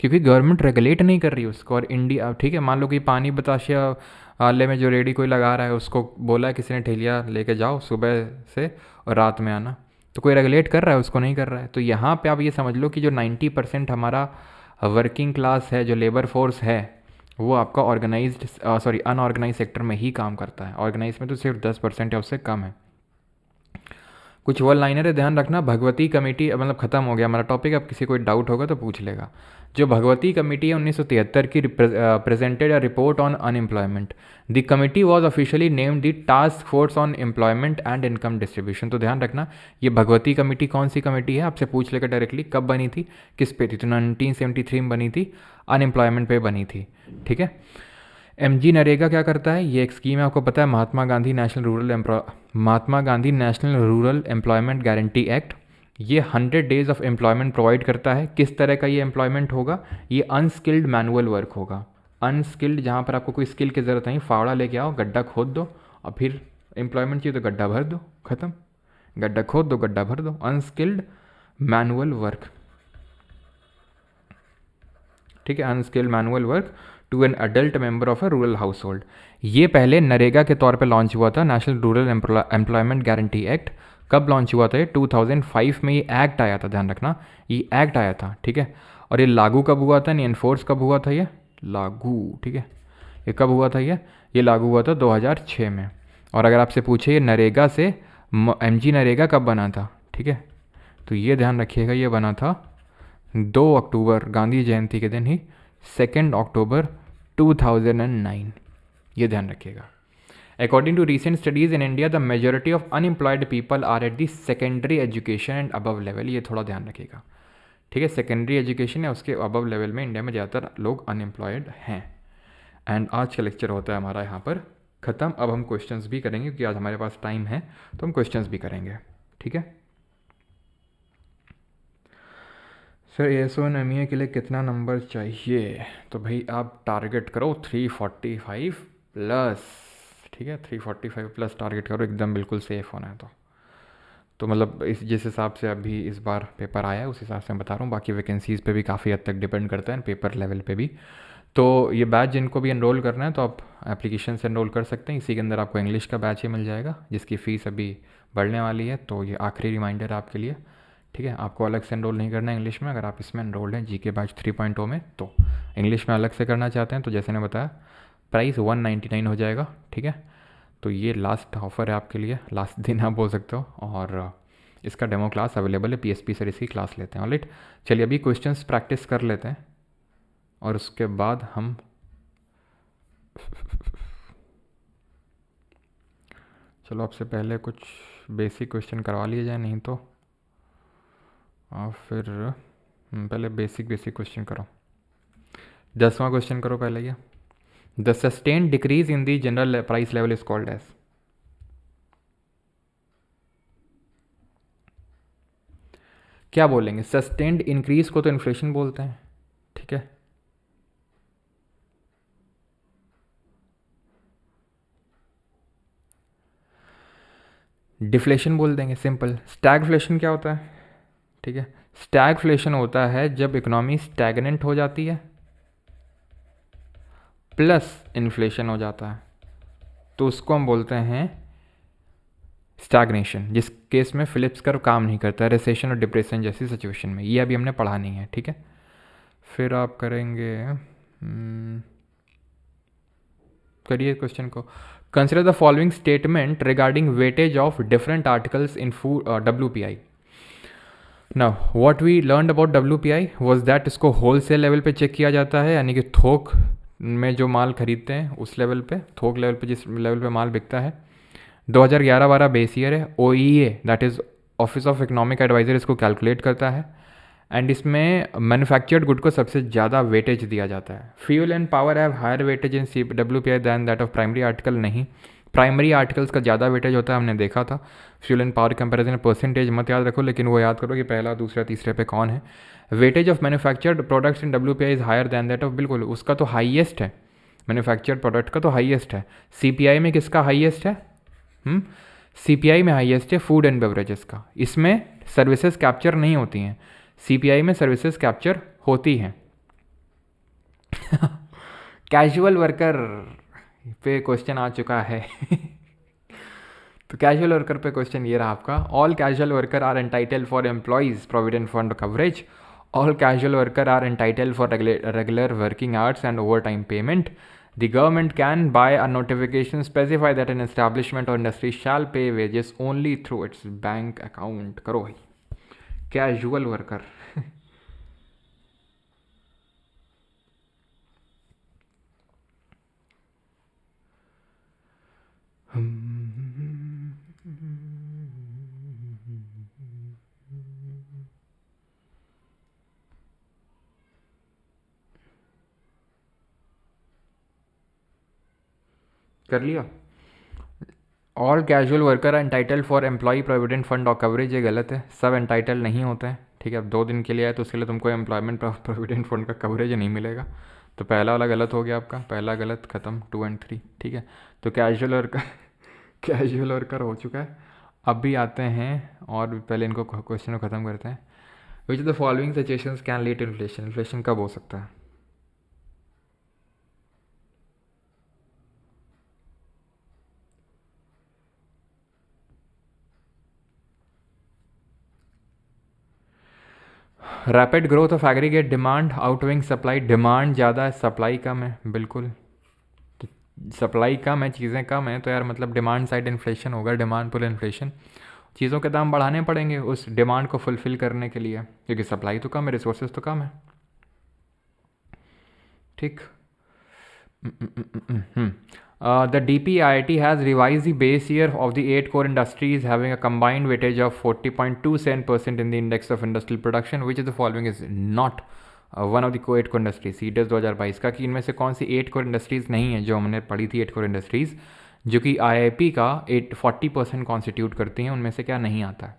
क्योंकि गवर्नमेंट रेगुलेट नहीं कर रही उसको। और इंडिया, ठीक है, मान लो कि पानी बताशिया आले में जो रेडी कोई लगा रहा है उसको बोला है किसी ने ठेलिया लेके जाओ सुबह से और रात में आना, तो कोई रेगुलेट कर रहा है? उसको नहीं कर रहा है। तो यहाँ पे आप ये समझ लो कि जो 90% हमारा वर्किंग क्लास है, जो लेबर फोर्स है, वो आपका अनऑर्गेनाइज सेक्टर में ही काम करता है। ऑर्गेनाइज में तो सिर्फ 10% या उससे कम है। कुछ वन लाइनर है, ध्यान रखना। भगवती कमेटी, मतलब ख़त्म हो गया हमारा टॉपिक। अब किसी कोई डाउट होगा तो पूछ लेगा। जो भगवती कमेटी है 1973 की, presented a report on unemployment. The committee was officially named the task force on employment and income distribution. तो ध्यान रखना, ये भगवती कमेटी कौन सी कमेटी है? आपसे पूछ लेकर डायरेक्टली कब बनी थी, किस पे थी? तो 1973 में बनी थी, अनएम्प्लॉयमेंट पे बनी थी, ठीक है। एमजी नरेगा क्या करता है? ये एक स्कीम है, आपको पता है, Mahatma Gandhi national rural employment guarantee act. ये 100 डेज ऑफ एम्प्लॉयमेंट प्रोवाइड करता है। किस तरह का ये एम्प्लॉयमेंट होगा? ये अनस्किल्ड मैनुअल वर्क होगा। अनस्किल्ड, जहाँ पर आपको कोई स्किल की ज़रूरत नहीं, फावड़ा लेके आओ, गड्ढा खोद दो और फिर एम्प्लॉयमेंट चाहिए तो गड्ढा भर दो, ख़त्म। गड्ढा खोद दो, गड्ढा भर दो, अनस्किल्ड मैनुअल वर्क, ठीक है, unskilled manual work to an adult member of a rural household. ये पहले नरेगा के तौर पे लॉन्च हुआ था, national rural employment guarantee act. कब लॉन्च हुआ था ये? 2005 में ये एक्ट आया था, ध्यान रखना, ये एक्ट आया था, ठीक है। और ये लागू कब हुआ था, नहीं एनफोर्स कब हुआ था ये? लागू, ठीक है। ये कब हुआ था ये लागू हुआ था 2006 में। और अगर आपसे पूछे ये नरेगा से एमजी नरेगा कब बना था, ठीक है, तो ये ध्यान रखिएगा, ये बना था 2 अक्टूबर, गांधी जयंती के दिन ही, 2 अक्टूबर 2009, ये ध्यान रखिएगा। According to recent studies in India the majority of unemployed people are at the secondary education and above level, ये थोड़ा ध्यान रखिएगा, ठीक है। सेकेंडरी एजुकेशन है उसके अबव लेवल में इंडिया में ज़्यादातर लोग अनएम्प्लॉयड हैं। एंड आज का लेक्चर होता है हमारा यहाँ पर ख़त्म। अब हम क्वेश्चंस भी करेंगे क्योंकि आज हमारे पास टाइम है, तो हम क्वेश्चंस भी करेंगे, ठीक है। सर AS1 के लिए कितना नंबर चाहिए? तो भाई आप टारगेट करो 345 प्लस, ठीक है, 345 प्लस टारगेट करो, एकदम बिल्कुल सेफ़ होना है। तो मतलब इस जिस हिसाब से अभी इस बार पेपर आया है उस हिसाब से मैं बता रहा हूँ। बाकी वैकेंसीज़ पे भी काफ़ी हद तक डिपेंड करता है, पेपर लेवल पे भी। तो ये बैच जिनको भी एनरोल करना है तो आप एप्लीकेशन से एनरोल कर सकते हैं। इसी के अंदर आपको इंग्लिश का बैच ही मिल जाएगा जिसकी फ़ीस अभी बढ़ने वाली है, तो ये आखिरी रिमाइंडर है आपके लिए, ठीक है। आपको अलग से एनरोल नहीं करना है इंग्लिश में। अगर आप इसमें एनरोल्ड हैं जीके बैच 3.0 में, तो इंग्लिश में अलग से करना चाहते हैं तो जैसे मैंने बताया प्राइस 199 हो जाएगा, ठीक है। तो ये लास्ट ऑफ़र है आपके लिए, लास्ट दिन आप बोल सकते हो। और इसका डेमो क्लास अवेलेबल है, PSP सर इसकी क्लास लेते हैं। ऑलराइट, चलिए अभी क्वेश्चंस प्रैक्टिस कर लेते हैं और उसके बाद हम चलो आपसे पहले कुछ बेसिक क्वेश्चन करवा लिए जाए, नहीं तो और फिर पहले बेसिक क्वेश्चन करो। 10वां क्वेश्चन करो पहले ये, the sustained decrease in the general price level is called as. क्या बोलेंगे? सस्टेन्ड इंक्रीज को तो इन्फ्लेशन बोलते हैं, ठीक है। डिफ्लेशन बोल देंगे, सिंपल। स्टैगफ्लेशन क्या होता है, ठीक है। स्टैगफ्लेशन होता है जब इकोनॉमी स्टैगनेंट हो जाती है प्लस इन्फ्लेशन हो जाता है, तो उसको हम बोलते हैं स्टैग्नेशन, जिस केस में फिलिप्स कर्व काम नहीं करता, रिसेशन और डिप्रेशन जैसी सिचुएशन में। ये अभी हमने पढ़ा नहीं है, ठीक है। फिर आप करेंगे, करिए क्वेश्चन को। Consider the following statement regarding weightage of different articles in food WPI। Now what we learn about WPI was that इसको होलसेल लेवल पे चेक किया जाता है, यानी कि थोक में जो माल खरीदते हैं उस लेवल पे, थोक लेवल पे जिस लेवल पे माल बिकता है। 2011-12 बेस ईयर है। OEA that is office of economic adviser इसको कैलकुलेट करता है। एंड इसमें मैन्युफैक्चर्ड गुड को सबसे ज़्यादा वेटेज दिया जाता है। Fuel and power have higher weightage in WPI than that of primary article. नहीं, प्राइमरी आर्टिकल्स का ज़्यादा वेटेज होता है, हमने देखा था। Fuel and power comparison percentage मत याद रखो, लेकिन वो याद करो कि पहला दूसरा तीसरे पे कौन है। Weightage of manufactured products in WPI is higher than that of, बिल्कुल उसका तो हाईएस्ट है, मैन्युफैक्चर्ड प्रोडक्ट का तो हाईएस्ट है। CPI में किसका हाईएस्ट है? CPI में हाईएस्ट है फूड एंड बेवरेजेस का। इसमें सर्विसेज कैप्चर नहीं होती हैं, CPI में सर्विसेज कैप्चर होती हैं। कैजुअल वर्कर पे क्वेश्चन आ चुका है। तो कैजुअल वर्कर पे क्वेश्चन ये रहा आपका, all casual worker are entitle for employees provident fund coverage. All casual worker are entitle for regular working hours and overtime payment. The government can, by a notification, specify that an establishment or industry shall pay wages only through its bank account. करो भाई, casual worker. कर लिया। All casual worker entitle for employ provident fund और coverage, ये गलत है, सब entitle नहीं होते हैं, ठीक है। अब 2 दिन के लिए आए तो उसके लिए तुमको एम्प्लॉयमेंट प्रोविडेंट फंड का कवरेज नहीं मिलेगा, तो पहला वाला गलत हो गया आपका, पहला गलत, ख़त्म 2 और 3, ठीक है। तो कैजुअल वर्कर कैजुअल वर्कर हो चुका है। अब भी आते हैं और पहले इनको क्वेश्चन को ख़त्म करते हैं। Which of the following situations can lead to inflation. Inflation कब हो सकता है? Rapid growth of aggregate demand outweighing supply, demand ज़्यादा है सप्लाई कम है, बिल्कुल। तो सप्लाई कम है, चीज़ें कम हैं, तो यार मतलब डिमांड साइड इन्फ्लेशन होगा, डिमांड पुल इन्फ्लेशन। चीज़ों के दाम बढ़ाने पड़ेंगे उस डिमांड को फुलफ़िल करने के लिए, क्योंकि सप्लाई तो कम है, रिसोर्सेज तो कम है। ठीक। The DPIIT has revised the base year of the 8 core industries having a combined weightage of 40.27% in the index of industrial production, which is the following is not one of the core 8 core industries, CDES 2022 का, कि इनमें से कौन सी 8 core industries नहीं है जो हमने पढ़ी थी 8 core industries जो कि IIP का 40% कॉन्स्टिट्यूट करती हैं, उनमें से क्या नहीं आता है।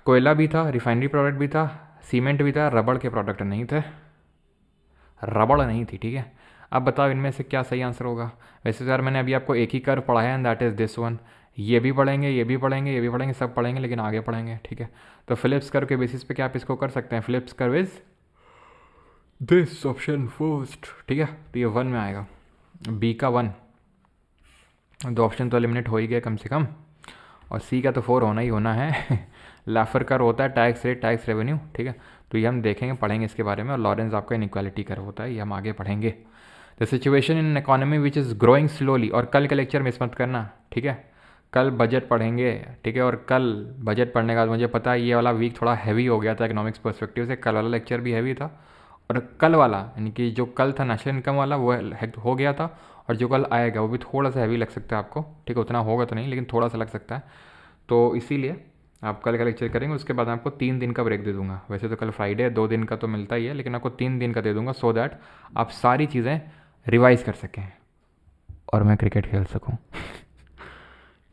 कोयला भी था, रिफाइनरी प्रोडक्ट भी था, सीमेंट भी था, रबड़ के प्रोडक्ट नहीं थे, रबड़ नहीं थी, ठीक है। अब बताओ इनमें से क्या सही आंसर होगा। वैसे तो यार मैंने अभी आपको एक ही कर्व पढ़ाया है, and that is this one. ये भी पढ़ेंगे, ये भी पढ़ेंगे, ये भी पढ़ेंगे, सब पढ़ेंगे, लेकिन आगे पढ़ेंगे, ठीक है। तो फिलिप्स कर्व के बेसिस पे क्या आप इसको कर सकते हैं, Phillips curve is this option first, ठीक है। तो ये 1 में आएगा, बी का 1, 2 ऑप्शन तो एलिमिनेट हो ही गए कम से कम, और सी का तो 4 होना ही होना है। लाफर कर्व होता है टैक्स रेट, टैक्स रेवेन्यू, ठीक है। तो ये हम देखेंगे, पढ़ेंगे इसके बारे में। और लॉरेंस आपका इनइक्वालिटी कर्व होता है, ये हम आगे पढ़ेंगे। The situation in economy which is growing slowly, और कल के लेक्चर मिस मत करना, ठीक है। कल बजट पढ़ेंगे, ठीक है। और कल बजट पढ़ने के बाद मुझे पता है ये वाला वीक थोड़ा हैवी हो गया था इकोनॉमिक्स पर्सपेक्टिव से, कल वाला लेक्चर भी हैवी था, और कल वाला यानी कि जो कल था नेशनल इनकम वाला वो हो गया था, और जो कल आएगा वो भी थोड़ा सा हैवी लग सकता है आपको, ठीक है। उतना होगा तो नहीं, लेकिन थोड़ा सा लग सकता है। तो इसीलिए आप कल का लेक्चर करेंगे, उसके बाद आपको 3 दिन का ब्रेक दे दूंगा। वैसे तो कल फ्राइडे है, 2 दिन का तो मिलता ही है, लेकिन आपको 3 दिन का दे दूंगा, सो दैट आप सारी चीज़ें रिवाइज़ कर सकें और मैं क्रिकेट खेल सकूं।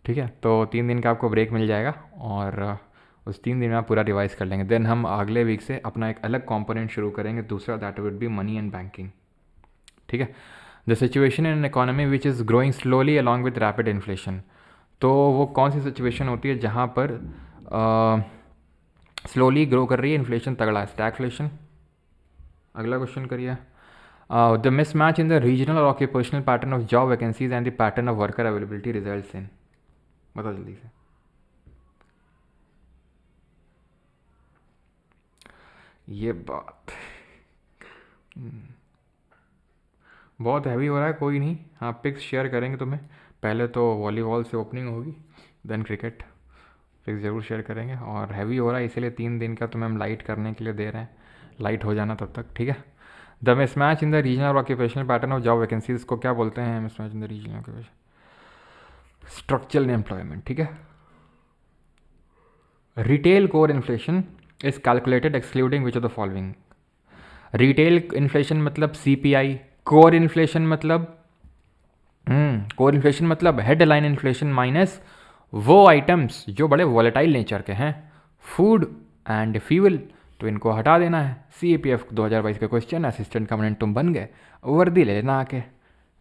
ठीक है, तो 3 दिन का आपको ब्रेक मिल जाएगा, और उस 3 दिन में आप पूरा रिवाइज कर लेंगे। देन हम अगले वीक से अपना एक अलग कंपोनेंट शुरू करेंगे, दूसरा, that would be money and banking, ठीक है। The situation in economy which is growing slowly along with rapid inflation, तो वो कौन सी सिचुएशन होती है जहाँ पर स्लोली ग्रो कर रही है, इन्फ्लेशन तगड़ा है, स्टैगफ्लेशन। अगला क्वेश्चन करिए। The mismatch in the regional और occupational pattern of job vacancies and the pattern of worker availability results in, बताओ जल्दी से। ये बात बहुत हैवी हो रहा है, कोई नहीं, हाँ पिक्स शेयर करेंगे तुम्हें। पहले तो वॉलीबॉल से ओपनिंग होगी, देन क्रिकेट, पिक्स ज़रूर शेयर करेंगे। और हैवी हो रहा है इसीलिए 3 दिन का तुम्हें हम लाइट करने के लिए दे रहे हैं, लाइट हो जाना तब तक, ठीक है। The mismatch in the regional और occupational pattern of job vacancies को क्या बोलते हैं, mismatch in the regional occupation, structural employment, ठीक है। Retail core inflation is calculated excluding which of the following. Retail inflation मतलब CPI, कोर इन्फ्लेशन मतलब core inflation मतलब हेडलाइन इन्फ्लेशन माइनस वो आइटम्स जो बड़े वॉलेटाइल नेचर के हैं, फूड एंड फ्यूल, तो इनको हटा देना है। CAPF 2022 का क्वेश्चन, असिस्टेंट कमांडेंट तुम बन गए, वर्दी ले लेना आके,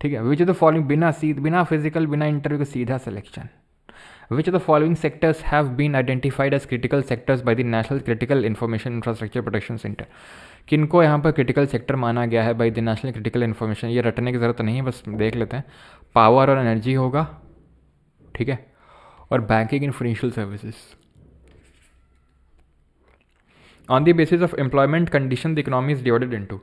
ठीक है। विच ऑफ द फॉलोइंग, बिना फिजिकल, बिना इंटरव्यू के सीधा selection. Which of the following sectors have been identified as critical sectors by the National Critical Information Infrastructure Protection Center? किनको यहाँ पर क्रिटिकल सेक्टर माना गया है by the national critical information, ये रटने की ज़रूरत नहीं है, बस देख लेते हैं। पावर और एनर्जी होगा, ठीक है, और banking and financial services. On the basis of employment condition the economy is divided into,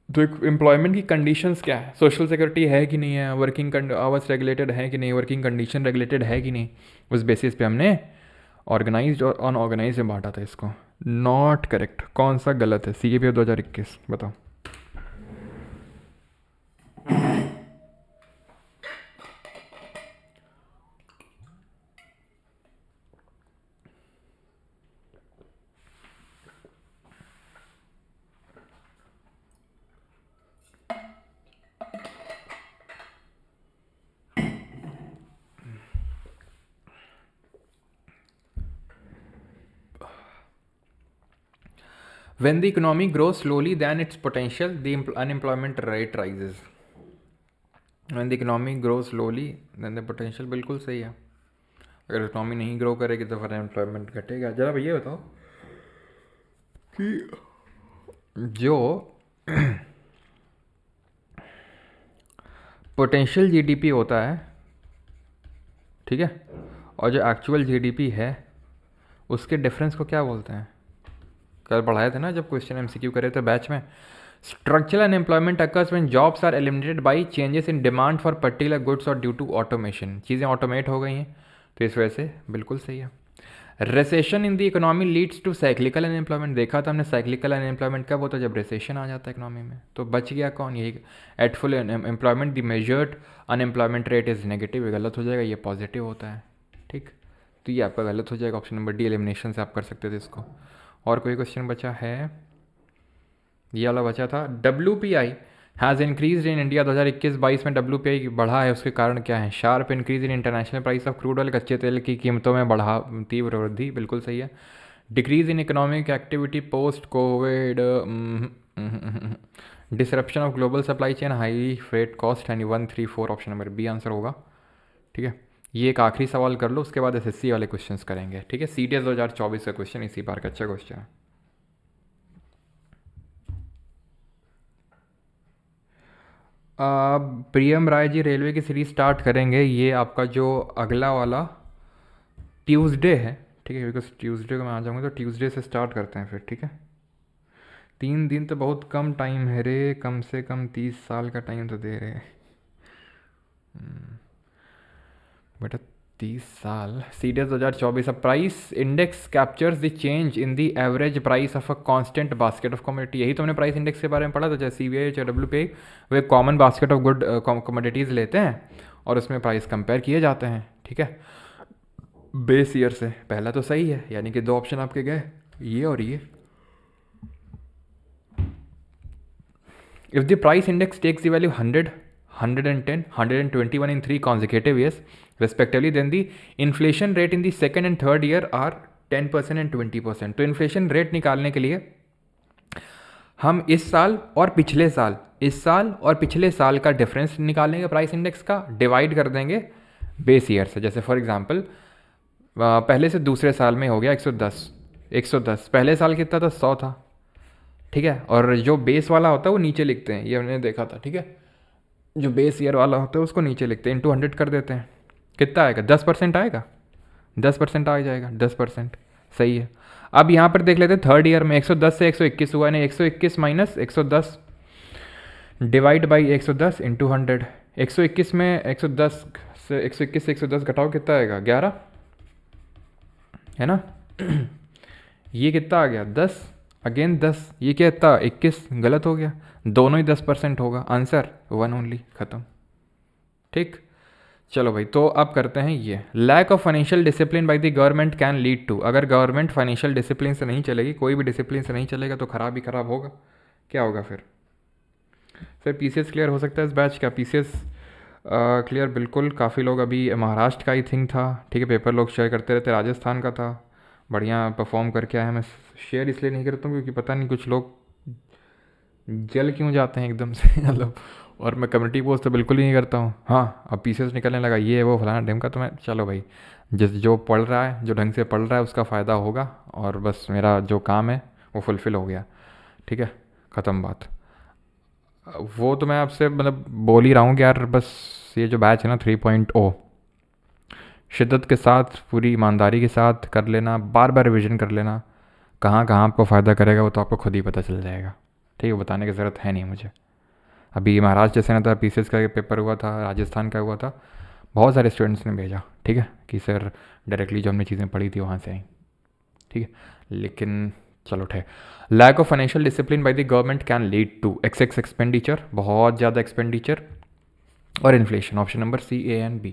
तो एम्प्लॉयमेंट की कंडीशंस क्या है, सोशल सिक्योरिटी है कि नहीं है, वर्किंग आवर्स रेगुलेटेड है कि नहीं, वर्किंग कंडीशन रेगुलेटेड है कि नहीं, उस बेसिस पे हमने ऑर्गेनाइज्ड और अनऑर्गेनाइज्ड में बांटा था इसको। नॉट करेक्ट, कौन सा गलत है, CAPF 2021 बताओ। When the economy grows slowly than its potential, the unemployment rate rises. When the economy grows slowly then the potential, बिल्कुल सही है। अगर इकोनॉमी नहीं ग्रो करेगी तो फिर अनएम्प्लॉयमेंट घटेगा। जरा भैया बताओ कि जो पोटेंशियल GDP होता है, ठीक है, और जो एक्चुअल GDP है उसके डिफरेंस को क्या बोलते हैं? कल पढ़ाए थे ना जब क्वेश्चन एमसीक्यू करे थे बैच में। Structural unemployment occurs when jobs are eliminated by changes in demand for particular goods और ड्यू टू ऑटोमेशन, चीज़ें ऑटोमेट हो गई हैं तो इस वजह से बिल्कुल सही है। Recession in the economy leads to cyclical unemployment, देखा था हमने साइक्लिकल अनएम्प्लॉयमेंट कब होता है? जब रिसेशन आ जाता है इकोनॉमी में। तो बच गया कौन? यही at full employment the measured unemployment rate is negative, गलत हो जाएगा, ये पॉजिटिव होता है। ठीक, तो ये आपका गलत हो जाएगा, ऑप्शन नंबर डी एलिमिनेशन से आप कर सकते थे इसको। और कोई क्वेश्चन बचा है? ये वाला बचा था, WPI has increase in India 2021-22 में WPI बढ़ा है, उसके कारण क्या है? Sharp increase in international price of crude oil, कच्चे तेल की कीमतों में बढ़ा तीव्र वृद्धि, बिल्कुल सही है। Decrease in economic activity post Covid, disruption of global supply chain, high freight cost, यानी 134 ऑप्शन नंबर बी आंसर होगा। ठीक है, ये एक आखिरी सवाल कर लो, उसके बाद SSC वाले क्वेश्चंस करेंगे। ठीक है, CTS 2024 का क्वेश्चन इसी बार का अच्छा क्वेश्चन है। प्रियम राय जी रेलवे की सीरीज स्टार्ट करेंगे, ये आपका जो अगला वाला ट्यूसडे है। ठीक है, बिकॉज ट्यूसडे को मैं आ जाऊँगा, तो ट्यूसडे से स्टार्ट करते हैं फिर। ठीक है, 3 दिन तो बहुत कम टाइम है रे, कम से कम 30 साल का टाइम तो दे रहे हैं बेटा, 30 साल। CTS 2024, price index captures the change in the average price of a constant basket of commodity. यही तो हमने प्राइस इंडेक्स के बारे में पढ़ा था, जैसे CBI या WPI, way common basket of good commodities लेते हैं और उसमें प्राइस कंपेयर किए जाते हैं। ठीक है, बेस ईयर से। पहला तो सही है, यानी कि 2 ऑप्शन आपके गए, ये और ये। If the price index takes the value 100, 110, 121 in 3 consecutive years respectively, then the inflation rate in the second and third year are 10% and 20%। तो इन्फ्लेशन रेट निकालने के लिए हम इस साल और पिछले साल, इस साल और पिछले साल का डिफरेंस निकालेंगे प्राइस इंडेक्स का, डिवाइड कर देंगे बेस ईयर से। जैसे फॉर एग्जांपल पहले से दूसरे साल में हो गया 110, 110 पहले साल कितना था? 100 था। ठीक है, और जो बेस वाला होता है वो नीचे लिखते हैं, ये हमने देखा था। ठीक है, जो बेस ईयर वाला होता है उसको नीचे लिखते हैं, इंटू 100 कर देते हैं, कितना आएगा? 10% आएगा, 10% आ जाएगा, 10%। सही है। अब यहाँ पर देख लेते हैं थर्ड ईयर में 110 से 121 हुआ, यानी 121 माइनस 110 डिवाइड बाई 110 इंटू 100। 121 में 110 से 121 से 110 घटाओ, कितना आएगा? 11, है ना? ये कितना आ गया? 10, अगेन 10, ये क्या था? 21, गलत हो गया, दोनों ही 10% होगा, आंसर 1 ओनली, ख़त्म। ठीक, चलो भाई, तो अब करते हैं ये। Lack of financial discipline by the government can lead to, अगर गवर्नमेंट फाइनेंशियल डिसिप्लिन से नहीं चलेगी, कोई भी डिसिप्लिन से नहीं चलेगा तो खराब ही खराब होगा। क्या होगा फिर? सर PCS क्लियर हो सकता है इस बैच का? PCS क्लियर बिल्कुल, काफ़ी लोग अभी महाराष्ट्र का ही थिंक था। ठीक है, पेपर लोग शेयर करते रहते, राजस्थान का था, बढ़िया परफॉर्म करके आया। मैं शेयर इसलिए नहीं करता हूँ क्योंकि पता नहीं कुछ लोग जल क्यों जाते हैं एकदम से मतलब, और मैं कम्युनिटी पोस्ट तो बिल्कुल ही नहीं करता हूँ। हाँ, अब PCS निकलने लगा, ये वो फलाना ढंग का, तो मैं चलो भाई, जो पढ़ रहा है, जो ढंग से पढ़ रहा है उसका फ़ायदा होगा, और बस मेरा जो काम है वो फुलफ़िल हो गया। ठीक है, ख़त्म बात। वो तो मैं आपसे मतलब बोल ही रहा हूँ कि यार बस ये जो बैच है ना 3.0, शिद्दत के साथ, पूरी ईमानदारी के साथ कर लेना, बार बार रिविज़न कर लेना, कहाँ कहाँ आपको फ़ायदा करेगा वो तो आपको खुद ही पता चल जाएगा। ठीक है, बताने की ज़रूरत है नहीं मुझे। अभी महाराष्ट्र जैसे ना था, PCS का पेपर हुआ था, राजस्थान का हुआ था, बहुत सारे स्टूडेंट्स ने भेजा। ठीक है, कि सर डायरेक्टली जो हमने चीज़ें पढ़ी थी वहाँ से आई। ठीक है, लेकिन चलो ठीक। Lack of financial discipline by the government can lead to excess expenditure, बहुत ज़्यादा एक्सपेंडिचर, और inflation, option number C, A and B।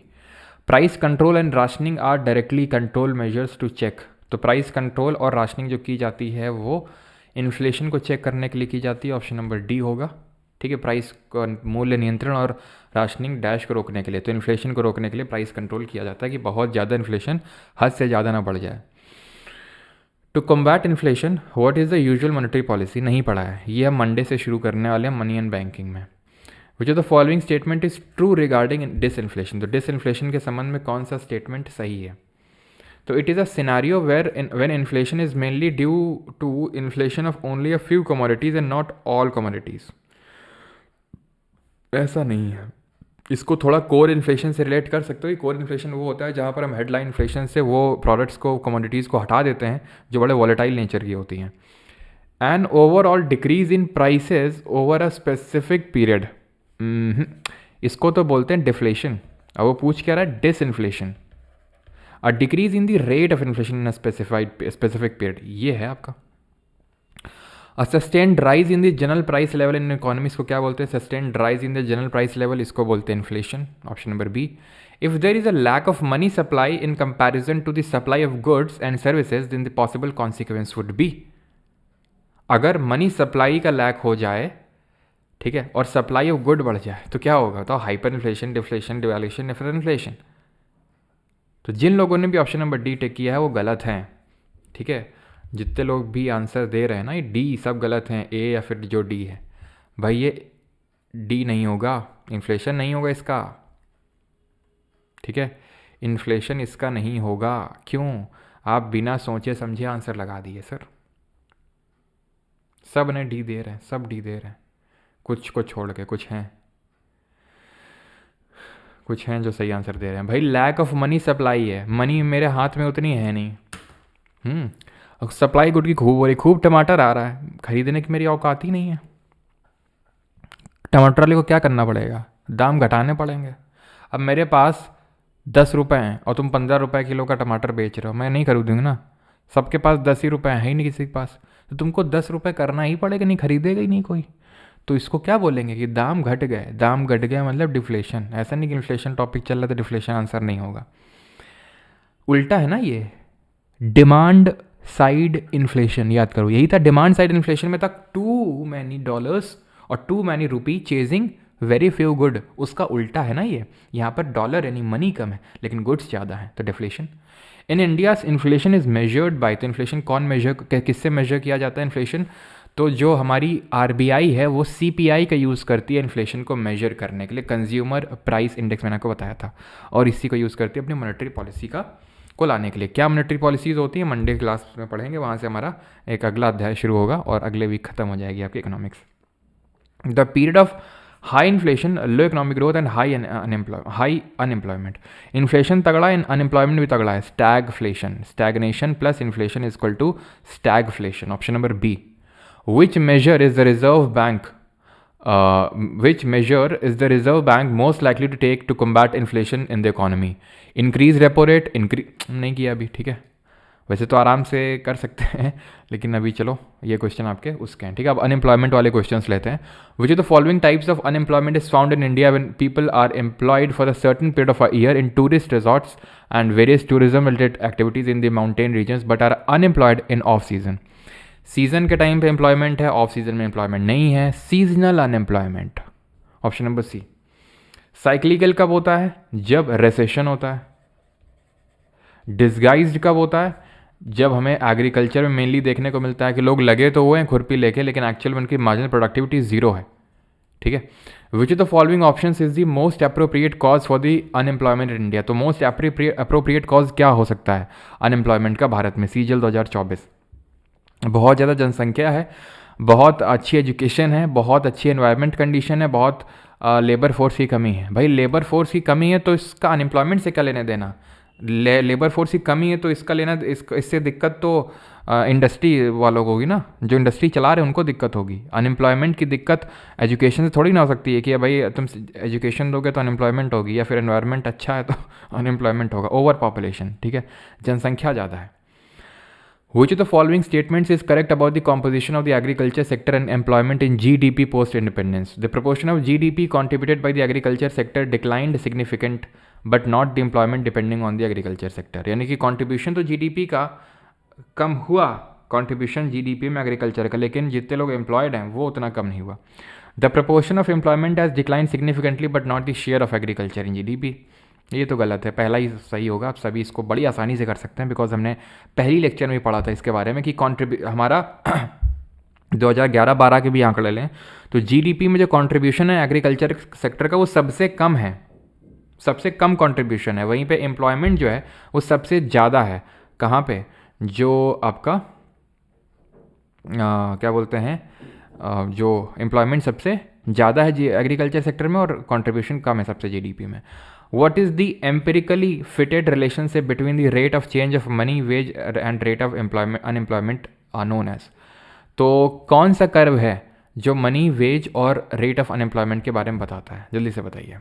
Price control and rationing are directly control measures to check, तो प्राइस कंट्रोल और rationing जो की जाती है वो इन्फ्लेशन को चेक करने के लिए की जाती है, ऑप्शन नंबर D होगा। ठीक है, प्राइस मूल्य नियंत्रण और राशनिंग डैश को रोकने के लिए, तो इन्फ्लेशन को रोकने के लिए प्राइस कंट्रोल किया जाता है कि बहुत ज़्यादा इन्फ्लेशन हद से ज़्यादा ना बढ़ जाए। To combat inflation what is the usual monetary policy, नहीं पढ़ा है, ये हम मंडे से शुरू करने वाले हैं मनी एंड बैंकिंग में। Which of the following statement is true regarding disinflation, तो डिसइन्फ्लेशन के संबंध में कौन सा स्टेटमेंट सही है? तो it is a scenario where when inflation is mainly due to inflation of only a few commodities and not all commodities. ऐसा नहीं है, इसको थोड़ा कोर इन्फ्लेशन से रिलेट कर सकते हो। कोर इन्फ्लेशन वो होता है जहाँ पर हम हेडलाइन इन्फ्लेशन से वो प्रोडक्ट्स को, कमोडिटीज़ को हटा देते हैं जो बड़े वॉलेटाइल नेचर की होती हैं। An overall decrease in prices over a specific period, इसको तो बोलते हैं डिफ्लेशन। अब वो पूछ क्या रहा है, disinflation. A decrease in the rate of inflation in a specific period, ये है आपका। A sustained rise in the general price level in economics को क्या बोलते हैं, sustained rise in the general price level, इसको बोलते हैं inflation. Option number B. If there is a lack of money supply in comparison to the supply of goods and services then the possible consequence would B. अगर money supply का lack हो जाए, ठीक है, और सप्लाई ऑफ गुड बढ़ जाए तो क्या होगा, तो हाइपर इन्फ्लेशन, डिफ्लेशन, डिवैल्यूएशन या फिर इन्फ्लेशन। तो जिन लोगों ने भी ऑप्शन नंबर डी टेक किया है वो गलत हैं, ठीक है। जितने लोग भी आंसर दे रहे हैं ना, ये डी सब गलत हैं, ए या फिर जो डी है, भाई ये डी नहीं होगा, इन्फ्लेशन नहीं होगा इसका, ठीक है। इन्फ्लेशन इसका नहीं होगा। क्यों? आप बिना सोचे समझे आंसर लगा दिए सर। सब ने डी दे रहे हैं, सब डी दे रहे हैं, कुछ को छोड़ के कुछ हैं जो सही आंसर दे रहे हैं। भाई लैक ऑफ मनी सप्लाई है, मनी मेरे हाथ में उतनी है नहीं। सप्लाई गुड की खूब हो रही, खूब टमाटर आ रहा है, खरीदने की मेरी औकात ही नहीं है। टमाटर वाले को क्या करना पड़ेगा, दाम घटाने पड़ेंगे। अब मेरे पास 10 रुपये हैं और तुम 15 रुपये किलो का टमाटर बेच रहे हो, मैं नहीं खरीदूंगा ना। सबके पास 10 ही रुपये है ही नहीं किसी के पास, तो तुमको 10 रुपये करना ही पड़ेगा, नहीं खरीदेगा ही नहीं कोई। तो इसको क्या बोलेंगे कि दाम घट गए। दाम घट गए मतलब डिफ्लेशन। ऐसा नहीं कि इन्फ्लेशन टॉपिक चल रहा है तो डिफ्लेशन आंसर नहीं होगा, उल्टा है ना ये। डिमांड साइड इन्फ्लेशन, याद करो यही था। डिमांड साइड इन्फ्लेशन में था टू मैनी डॉलर्स और too many rupee chasing very few good, उसका उल्टा है ना ये। यहाँ पर डॉलर यानी मनी कम है लेकिन गुड्स ज़्यादा है, तो deflation. In India inflation is measured by, तो इन्फ्लेशन कौन मेजर, किससे मेजर किया जाता है इन्फ्लेशन, तो जो हमारी आरबीआई है वो सीपीआई का यूज़ करती है इन्फ्लेशन को मेजर करने के लिए, कंज्यूमर प्राइस इंडेक्स मैंने आपको बताया था, और इसी को यूज़ करती है अपनी मॉनेटरी पॉलिसी को लाने के लिए। क्या मॉनेटरी पॉलिसीज़ होती हैं, मंडे क्लास में पढ़ेंगे, वहाँ से हमारा एक अगला अध्याय शुरू होगा और अगले वीक खत्म हो जाएगी आपकी economics. The period of high inflation, low economic growth and high unemployment. Inflation तगड़ा है, अनएम्प्लॉयमेंट भी तगड़ा है, stagflation. Stagnation plus inflation is equal to stagflation. Option number B. Which measure is the Reserve Bank most likely to take to combat inflation in the economy? Increase repo rate, नहीं किया अभी, ठीक है। वैसे तो आराम से कर सकते हैं लेकिन अभी चलो ये क्वेश्चन आपके उसके हैं, ठीक है। अब अनएम्प्लॉयमेंट वाले क्वेश्चंस लेते हैं। Which of the following types of unemployment is found in India when people are employed for a certain period of a year in tourist resorts and various tourism related activities in the mountain regions but are unemployed in off season? Season के time पे employment है, off season में employment नहीं है, seasonal unemployment. Option number C. Cyclical कब होता है, जब रेसेशन होता है। डिस्गाइज्ड कब होता है, जब हमें एग्रीकल्चर में मेनली देखने को मिलता है कि लोग लगे तो वो हैं खुरपी लेके लेकिन एक्चुअल में उनकी मार्जिनल प्रोडक्टिविटी जीरो है, ठीक है। Which of the following option is the most appropriate cause for the unemployment in India. तो मोस्ट अप्रोप्रिएट कॉज क्या हो सकता है अनएम्प्लॉयमेंट का भारत में, सीजल 2024। बहुत ज़्यादा जनसंख्या है, बहुत अच्छी एजुकेशन है, बहुत अच्छी एनवायरनमेंट कंडीशन है, बहुत लेबर फोर्स की कमी है। भाई लेबर फोर्स की कमी है तो इसका अनएम्प्लॉयमेंट से क्या लेने देना। लेबर फोर्स की कमी है तो इसका लेना, इससे दिक्कत तो इंडस्ट्री वालों को होगी ना, जो इंडस्ट्री चला रहे हैं उनको दिक्कत होगी। अनएम्प्लॉयमेंट की दिक्कत एजुकेशन से थोड़ी ना हो सकती है कि भाई तुम एजुकेशन दोगे तो अनएम्प्लॉयमेंट होगी, या फिर एनवायरनमेंट अच्छा है तो अनएम्प्लॉयमेंट होगा। ओवर पॉपुलेशन, ठीक है, जनसंख्या ज़्यादा है। Which of the following statements is correct about the composition of the agriculture sector and employment in GDP post-independence? The proportion of GDP contributed by the agriculture sector declined significant, but not the employment depending on the agriculture sector. यानी कि contribution तो GDP का कम हुआ, contribution GDP में agriculture का, लेकिन जितने लोग employed हैं वो उतना कम नहीं हुआ। The proportion of employment has declined significantly, but not the share of agriculture in GDP. ये तो गलत है, पहला ही सही होगा। आप सभी इसको बड़ी आसानी से कर सकते हैं बिकॉज हमने पहली लेक्चर में पढ़ा था इसके बारे में कि हमारा 2011-12 के भी आंकड़े लें तो जीडीपी में जो कंट्रीब्यूशन है एग्रीकल्चर सेक्टर का वो सबसे कम है, सबसे कम कंट्रीब्यूशन है। वहीं पे एम्प्लॉयमेंट जो है वो सबसे ज़्यादा है। कहाँ पे, जो आपका क्या बोलते हैं, जो एम्प्लॉयमेंट सबसे ज़्यादा है एग्रीकल्चर सेक्टर में और कंट्रीब्यूशन कम है सबसे जीडीपी में। What is the empirically fitted relationship between the rate of change of money wage and rate of unemployment known as. तो कौन सा कर्व है जो मनी वेज और रेट ऑफ अनएम्प्लॉयमेंट के बारे में बताता है, जल्दी से बताइए।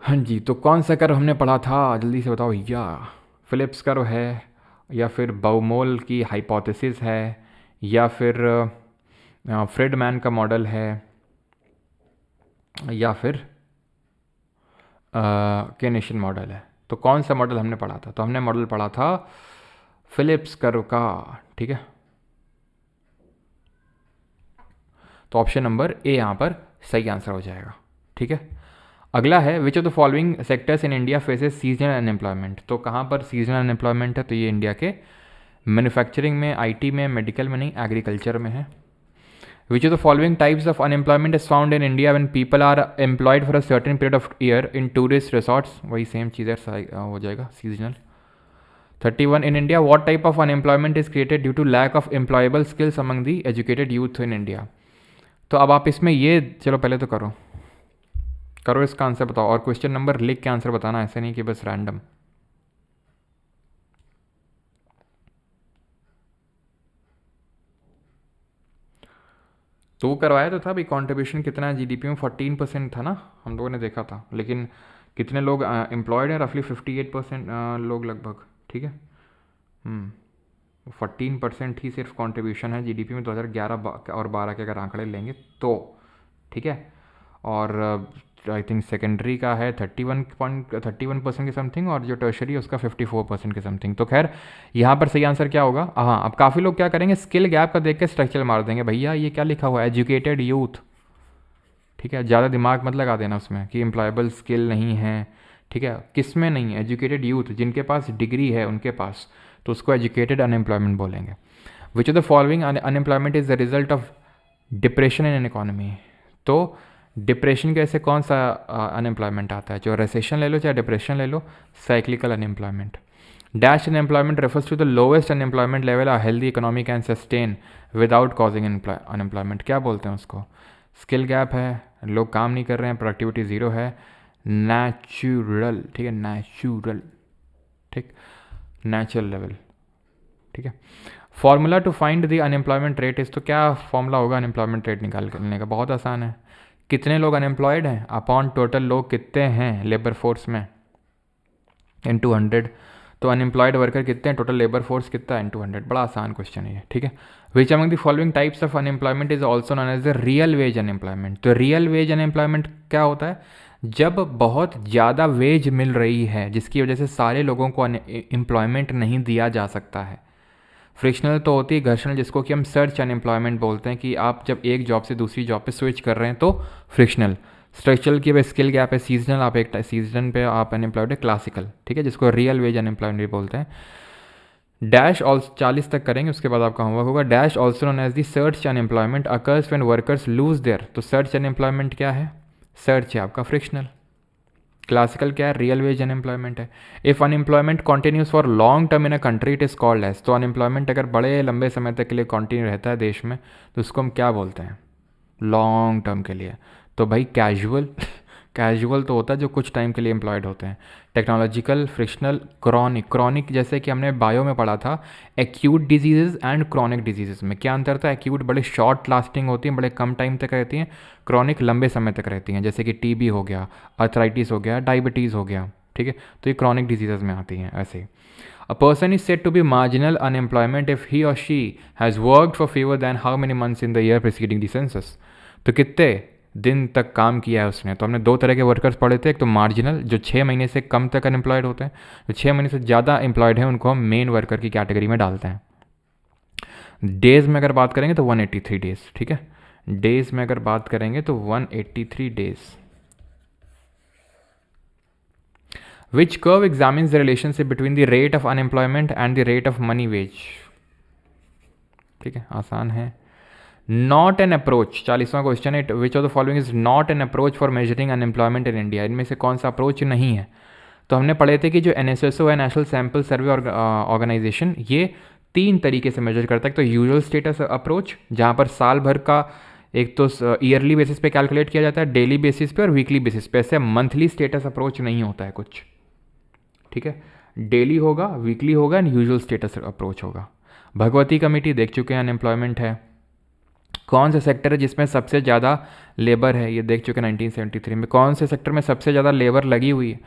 हाँ जी, तो कौन सा कर्व हमने पढ़ा था, जल्दी से बताओ भैया। फिलिप्स कर्व है, या फिर बाउमोल की हाइपोथेसिस है, या फिर फ्रेडमैन का मॉडल है, या फिर केनेशन मॉडल है। तो कौन सा मॉडल हमने पढ़ा था? तो हमने मॉडल पढ़ा था फिलिप्स कर्व का, ठीक है। तो ऑप्शन नंबर ए यहाँ पर सही आंसर हो जाएगा, ठीक है। अगला है which of the following sectors in India faces seasonal unemployment. तो कहाँ पर सीजनल अनएम्प्लॉयमेंट है? तो ये इंडिया के मैन्युफैक्चरिंग में, आईटी में, मेडिकल में नहीं, एग्रीकल्चर में है। Which of the following types of unemployment is found in India when people are employed for a certain period of year in tourist resorts. वही सेम चीज़ हो जाएगा, seasonal. 31 in India what type of unemployment is created due to lack of employable skills among the educated youth in India. तो अब आप इसमें ये, चलो पहले तो करो इसका आंसर बताओ, और क्वेश्चन नंबर लिख के आंसर बताना, ऐसे नहीं कि बस रैंडम। तो वो करवाया तो था भाई, कंट्रीब्यूशन कितना है जीडीपी में, 14% था ना, हम लोगों ने देखा था। लेकिन कितने लोग एम्प्लॉयड हैं? रफली 58% लोग लगभग, ठीक है। 14% ही सिर्फ कंट्रीब्यूशन है जीडीपी में 2011 और 12 के अगर आंकड़े लेंगे तो, ठीक है। और आई थिंक सेकेंडरी का है 31% के समथिंग, और जो टर्शरी है उसका 54% के समथिंग। तो खैर यहाँ पर सही आंसर क्या होगा? हाँ, अब काफ़ी लोग क्या करेंगे, स्किल गैप का देख के स्ट्रक्चर मार देंगे, भैया ये क्या लिखा हुआ है, एजुकेटेड यूथ, ठीक है। ज़्यादा दिमाग मत लगा देना उसमें कि एम्प्लॉयबल स्किल नहीं है, ठीक है। किस में नहीं है? एजुकेटेड यूथ, जिनके पास डिग्री है उनके पास, तो उसको एजुकेटेड अनएम्प्लॉयमेंट बोलेंगे। विच of the following unemployment is the result of depression in an economy. तो डिप्रेशन के ऐसे कौन सा अनएम्प्लॉयमेंट आता है? जो रेसेशन ले लो चाहे डिप्रेशन ले लो, cyclical unemployment. Dash unemployment refers to the lowest unemployment level a healthy economy can sustain without causing unemployment. क्या बोलते हैं उसको? स्किल गैप है, लोग काम नहीं कर रहे हैं, प्रोडक्टिविटी ज़ीरो है, नेचुरल, ठीक है, नेचुरल, ठीक, नेचुरल लेवल, ठीक है। Formula to find the unemployment rate is, तो क्या फॉर्मूला होगा अनएम्प्लॉयमेंट रेट निकालने का? बहुत आसान है, कितने लोग अनएम्प्लॉयड हैं अपॉन टोटल लोग कितने हैं लेबर फोर्स में, इनटू 100। तो अनएम्प्लॉयड वर्कर कितने हैं, टोटल लेबर फोर्स कितना है, इनटू 100। बड़ा आसान क्वेश्चन है ये, ठीक है। Which among the following types of unemployment is also known as the real wage unemployment. तो रियल वेज अनएम्प्लॉयमेंट क्या होता है? जब बहुत ज़्यादा वेज मिल रही है जिसकी वजह से सारे लोगों को एम्प्लॉयमेंट नहीं दिया जा सकता है। फ्रिक्शनल तो होती है घर्षण, जिसको कि हम सर्च अनएम्प्लॉयमेंट बोलते हैं, कि आप जब एक जॉब से दूसरी जॉब पे स्विच कर रहे हैं तो फ्रिक्शनल। स्ट्रक्चरल की स्किल गैप है, सीजनल आप एक सीजन पे आप अनएम्प्लॉयड है, क्लासिकल, ठीक है, जिसको रियल वेज अनएम्प्लॉयमेंट बोलते हैं। डैश ऑल्सो 40 तक करेंगे, उसके बाद आपका होमवर्क होगा। Dash also known as the search unemployment occurs when workers lose their. तो सर्च अनएम्प्लॉयमेंट क्या है? सर्च है आपका फ्रिक्शनल। क्लासिकल क्या है? रियल वेज अनएम्प्लॉयमेंट है। If unemployment continues for long term in a country it is called as. तो unemployment अगर बड़े लंबे समय तक के लिए कॉन्टिन्यू रहता है देश में तो उसको हम क्या बोलते हैं? लॉन्ग टर्म के लिए। तो भाई कैजुअल कैजुअल तो होता है जो कुछ टाइम के लिए एम्प्लॉयड होते हैं। Technological, frictional, chronic. क्रॉनिक जैसे कि हमने बायो में पढ़ा था, acute diseases and chronic diseases में क्या अंतर था? एक्यूट बड़े शॉर्ट लास्टिंग होती हैं, बड़े कम टाइम तक रहती हैं, क्रॉनिक लंबे समय तक रहती हैं, जैसे कि टीबी हो गया, अर्थराइटिस हो गया, डायबिटीज़ हो गया, ठीक है। तो ये क्रॉनिक डिजीजेज में आती हैं ऐसे। A person is said to be marginal unemployment if he और she has worked for fewer than how many months in the year preceding the census. तो कितने दिन तक काम किया है उसने? तो हमने दो तरह के वर्कर्स पढ़े थे, एक तो मार्जिनल जो 6 महीने से कम तक अनएम्प्लॉयड होते हैं, जो 6 महीने से ज़्यादा एम्प्लॉयड हैं उनको हम मेन वर्कर की कैटेगरी में डालते हैं। डेज़ में अगर बात करेंगे तो 183 डेज़, ठीक है। डेज़ में अगर बात करेंगे तो 183 days. Which curve examines the relationship between the rate of unemployment and the rate of money wage. ठीक है, आसान है। नॉट एन अप्रोच, 40वां क्वेश्चन है, which of the following is not an approach for measuring unemployment in India. इनमें से कौन सा अप्रोच नहीं है? तो हमने पढ़े थे कि जो NSSO है, नेशनल सैम्पल सर्वे ऑर्गेनाइजेशन, ये 3 तरीके से मेजर करता है। तो यूजुअल स्टेटस अप्रोच, जहाँ पर साल भर का एक तो ईयरली बेसिस पे कैलकुलेट किया जाता है, डेली बेसिस पे और वीकली बेसिस पे। ऐसे मंथली स्टेटस अप्रोच नहीं होता है कुछ, ठीक है। डेली होगा, वीकली होगा एंड यूजुअल स्टेटस अप्रोच होगा। भगवती कमेटी देख चुके हैं, अनएम्प्लॉयमेंट है। कौन सा सेक्टर है जिसमें सबसे ज़्यादा लेबर है, ये देख चुके हैं 1973 में। कौन से सेक्टर में सबसे ज़्यादा लेबर लगी हुई है,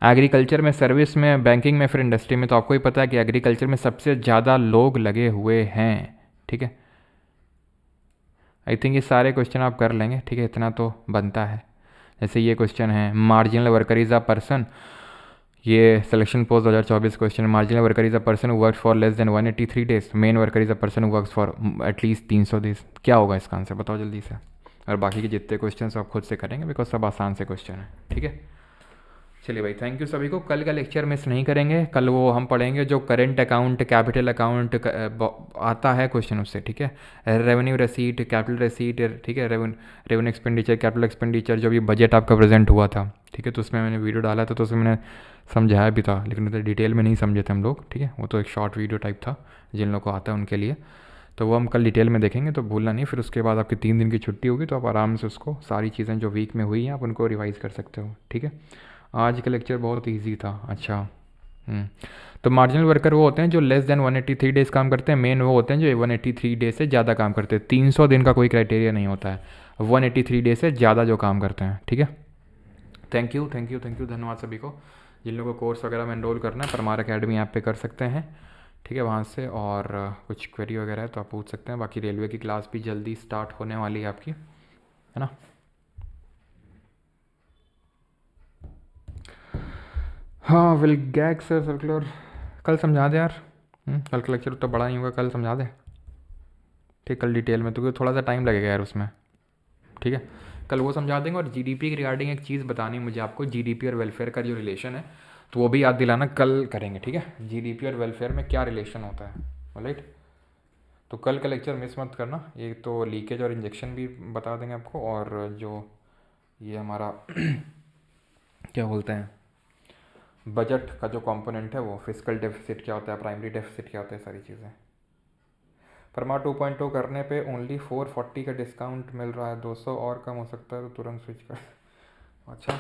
एग्रीकल्चर में, सर्विस में, बैंकिंग में, फिर इंडस्ट्री में। तो आपको ही पता है कि एग्रीकल्चर में सबसे ज़्यादा लोग लगे हुए हैं, ठीक है। आई थिंक ये सारे क्वेश्चन आप कर लेंगे, ठीक है, इतना तो बनता है। जैसे ये क्वेश्चन है, marginal worker is a person, ये selection post 2024 question. Marginal worker is a person who works for less than 183 days. Main worker is a person who works for at least 300 days. क्या होगा इसका आंसर, बताओ जल्दी से। और बाकी के जितने क्वेश्चन आप खुद से करेंगे, बिकॉज सब आसान से क्वेश्चन है, ठीक है। चलिए भाई, थैंक यू सभी को। कल का लेक्चर मिस नहीं करेंगे। कल वो हम पढ़ेंगे जो करेंट अकाउंट, कैपिटल अकाउंट आता है क्वेश्चन उससे, ठीक है। रेवेन्यू रेसीट, कैपिटल रेसीट, ठीक है, रेवेन्यू एक्सपेंडिचर, कैपिटल एक्सपेंडिचर, जो भी बजट आपका प्रेजेंट हुआ था, ठीक है। तो उसमें मैंने वीडियो डाला था, तो उसमें मैंने समझाया भी था, लेकिन तो डिटेल में नहीं समझे थे हम लोग, ठीक है। वो तो एक शॉर्ट वीडियो टाइप था, जिन लोगों को आता है उनके लिए। तो वो हम कल डिटेल में देखेंगे, तो भूलना नहीं। फिर उसके बाद आपकी 3 दिन की छुट्टी होगी, तो आप आराम से उसको सारी चीज़ें जो वीक में हुई हैं आप उनको रिवाइज़ कर सकते हो, ठीक है। आज का लेक्चर बहुत इजी था। अच्छा। तो मार्जिनल वर्कर वो होते हैं जो लेस देन 183 डेज़ काम करते हैं। मेन वो होते हैं जो 183 डेज से ज़्यादा काम करते हैं। 300 दिन का कोई क्राइटेरिया नहीं होता है, 183 डेज से ज़्यादा जो काम करते हैं, ठीक है। Thank you, thank you, thank you, धन्यवाद सभी को। जिन लोगों को कोर्स वगैरह में एनरोल करना है, परमार अकेडमी ऐप पे कर सकते हैं, ठीक है, वहाँ से। और कुछ क्वेरी वगैरह है तो आप पूछ सकते हैं। बाकी रेलवे की क्लास भी जल्दी स्टार्ट होने वाली है आपकी, है ना। हाँ, विल गैग सर सर्कुलर कल समझा दे यार। कल का लेक्चर तो बड़ा नहीं होगा, कल समझा दे, ठीक। कल डिटेल में, तो क्योंकि थोड़ा सा टाइम लगेगा यार उसमें, ठीक है। कल वो समझा देंगे। और जीडीपी के रिगार्डिंग एक चीज़ बतानी है मुझे आपको, जीडीपी और वेलफेयर का जो रिलेशन है, तो वो भी याद दिलाना, कल करेंगे, ठीक है। जीडीपी और वेलफेयर में क्या रिलेशन होता है, राइट। तो कल का लेक्चर मिस मत करना। ये तो लीकेज और इंजेक्शन भी बता देंगे आपको, और जो ये हमारा क्या बोलते हैं, बजट का जो कंपोनेंट है, वो फिजिकल डेफिसिट क्या होता है, प्राइमरी डेफिसिट क्या होता है, सारी चीज़ें। फरमा 2.0 करने पे ओनली 440 का डिस्काउंट मिल रहा है, 200 और कम हो सकता है तो तुरंत स्विच कर। अच्छा,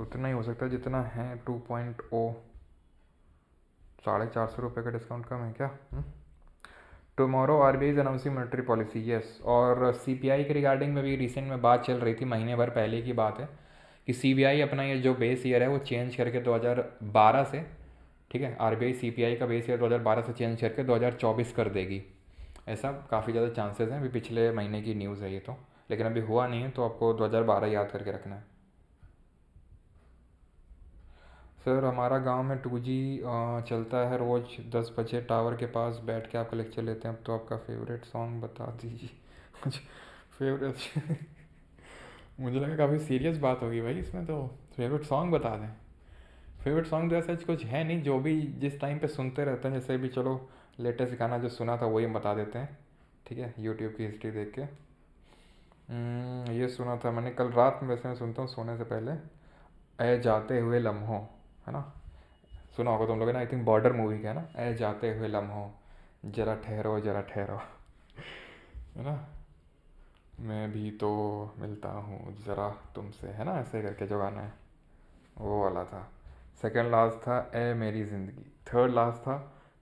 उतना ही हो सकता है जितना है 2.0। 450 रुपये का डिस्काउंट कम है क्या। Tomorrow RBI is announcing monetary policy, yes. और सीपीआई के रिगार्डिंग में भी रिसेंट में बात चल रही थी, महीने भर पहले की बात है, कि सीबीआई अपना ये जो बेस ईयर है वो चेंज करके 2012 से, ठीक है, आरबीआई सीपीआई का बेस ईयर 2012 से चेंज करके 2024 कर देगी। ऐसा काफ़ी ज़्यादा चांसेस हैं। अभी पिछले महीने की न्यूज़ है ये तो, लेकिन अभी हुआ नहीं है, तो आपको 2012 याद करके रखना है। सर हमारा गांव में 2G चलता है रोज़ 10 बजे, टावर के पास बैठ के आपका लेक्चर लेते हैं। अब तो आपका फेवरेट सॉन्ग बता दीजिए कुछ फेवरेट मुझे लगा काफ़ी सीरियस बात होगी भाई इसमें, तो फेवरेट सॉन्ग बता दें। फेवरेट सॉन्ग तो ऐसा कुछ है नहीं, जो भी जिस टाइम पे सुनते रहते हैं, जैसे भी चलो लेटेस्ट गाना जो सुना था वही हम बता देते हैं, ठीक है, यूट्यूब की हिस्ट्री देख के। ये सुना था मैंने कल रात में, वैसे मैं सुनता हूँ सोने से पहले, ए जाते हुए लम्हों, है ना। सुना होगा तुम लोगों ने, आई थिंक बॉर्डर मूवी का है ना, ए जाते हुए लम्हों, जरा ठहरो जरा ठहरो, है ना। मैं भी तो मिलता हूँ ज़रा तुमसे, है ना, ऐसे करके जो गाना है वो वाला था। सेकंड लास्ट था ए मेरी ज़िंदगी। थर्ड लास्ट था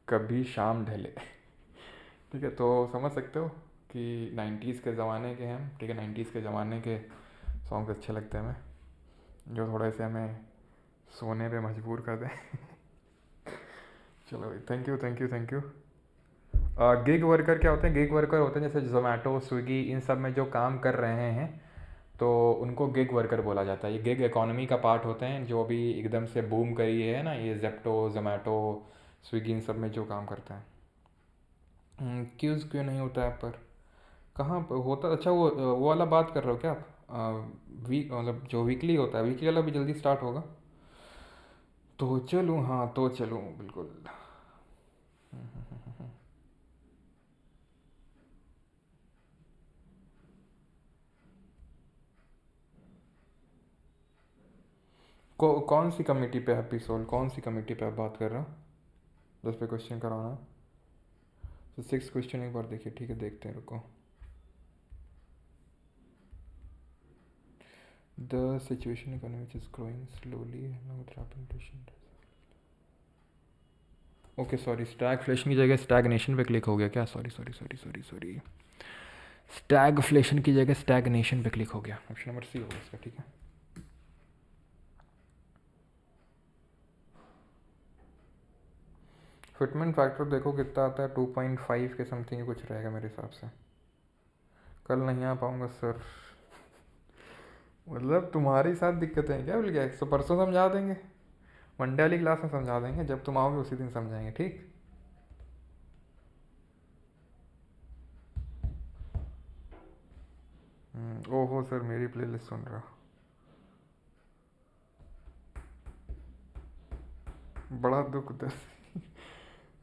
कभी शाम ढले ठीक है। तो समझ सकते हो कि 90s के ज़माने के हैं हम, ठीक है। 90s के ज़माने के सॉन्ग्स अच्छे लगते हैं हमें, जो थोड़े से हमें सोने पे मजबूर कर दें चलो भाई, thank you, thank you, thank you. Gig worker क्या होते हैं, गिग वर्कर होते हैं जैसे जोमेटो, स्विगी, इन सब में जो काम कर रहे हैं, तो उनको गिग वर्कर बोला जाता है। ये गिग इकोनॉमी का पार्ट होते हैं, जो अभी एकदम से बूम करी है ना, ये जेप्टो, जोमेटो, स्विगी, इन सब में जो काम करते हैं। क्यूज़ क्यों नहीं होता है पर, कहाँ पर होता। अच्छा वो वाला बात कर रहे हो क्या आप, वीक मतलब जो वीकली होता है, वीकली वाला भी जल्दी स्टार्ट होगा, तो चलूँ, हाँ तो चलूँ बिल्कुल। कौन सी कमेटी पे हैप्पी सोल, कौन सी कमेटी पे आप बात कर रहे हो, 10 पे क्वेश्चन कराना है। तो 6 क्वेश्चन एक बार देखिए, ठीक है, देखते हैं, रुको। The situation economy which is growing slowly with rapid inflation. Okay sorry, stagflation की जगह स्टैगनेशन पे क्लिक हो गया क्या? Sorry sorry sorry sorry sorry, stagflation की जगह स्टैगनेशन पे क्लिक हो गया। ऑप्शन नंबर सी होगा इसका, ठीक है। फिटमेंट फैक्टर देखो कितना आता है, 2.5 के समथिंग कुछ रहेगा मेरे हिसाब से। कल नहीं आ पाऊँगा सर। मतलब तुम्हारे साथ दिक्कतें हैं क्या? बोल गया तो परसों समझा देंगे, मंडे वाली क्लास में समझा देंगे, जब तुम आओगे उसी दिन समझाएंगे, ठीक। ओहो सर, मेरी प्लेलिस्ट सुन रहा, बड़ा दुख दर्द।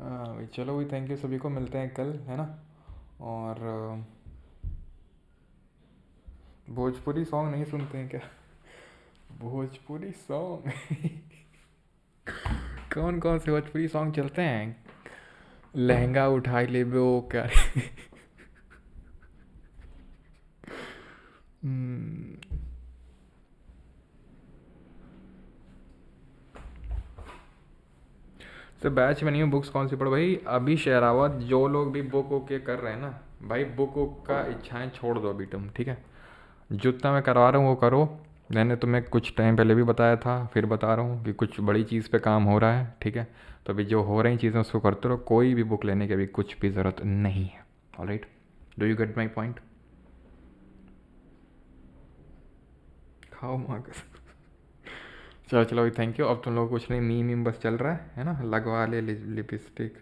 हाँ भाई, चलो भाई, थैंक यू सभी को, मिलते हैं कल, है ना। और भोजपुरी सॉन्ग नहीं सुनते हैं क्या? भोजपुरी सॉन्ग कौन कौन से भोजपुरी सॉन्ग चलते हैं? लहंगा उठाई ले वो क्या? तो बैच में नहीं हूँ, बुक्स कौन सी पढ़ो भाई? अभी शहरावत जो लोग भी बुक ओके कर रहे हैं ना भाई, बुक वुक का इच्छाएं छोड़ दो अभी तुम, ठीक है। जितना मैं करवा रहा हूँ वो करो। मैंने तुम्हें कुछ टाइम पहले भी बताया था, फिर बता रहा हूँ कि कुछ बड़ी चीज़ पे काम हो रहा है, ठीक है। तो अभी जो हो रही चीज़ें उसको करते रहो, कोई भी बुक लेने की अभी कुछ भी ज़रूरत नहीं है। Alright, do you get my point? खाओ माँ का। चलो चलो भाई, थैंक यू। अब तुम लोग कुछ नहीं, मीम बस चल रहा है ना, लगवा ले लिपस्टिक।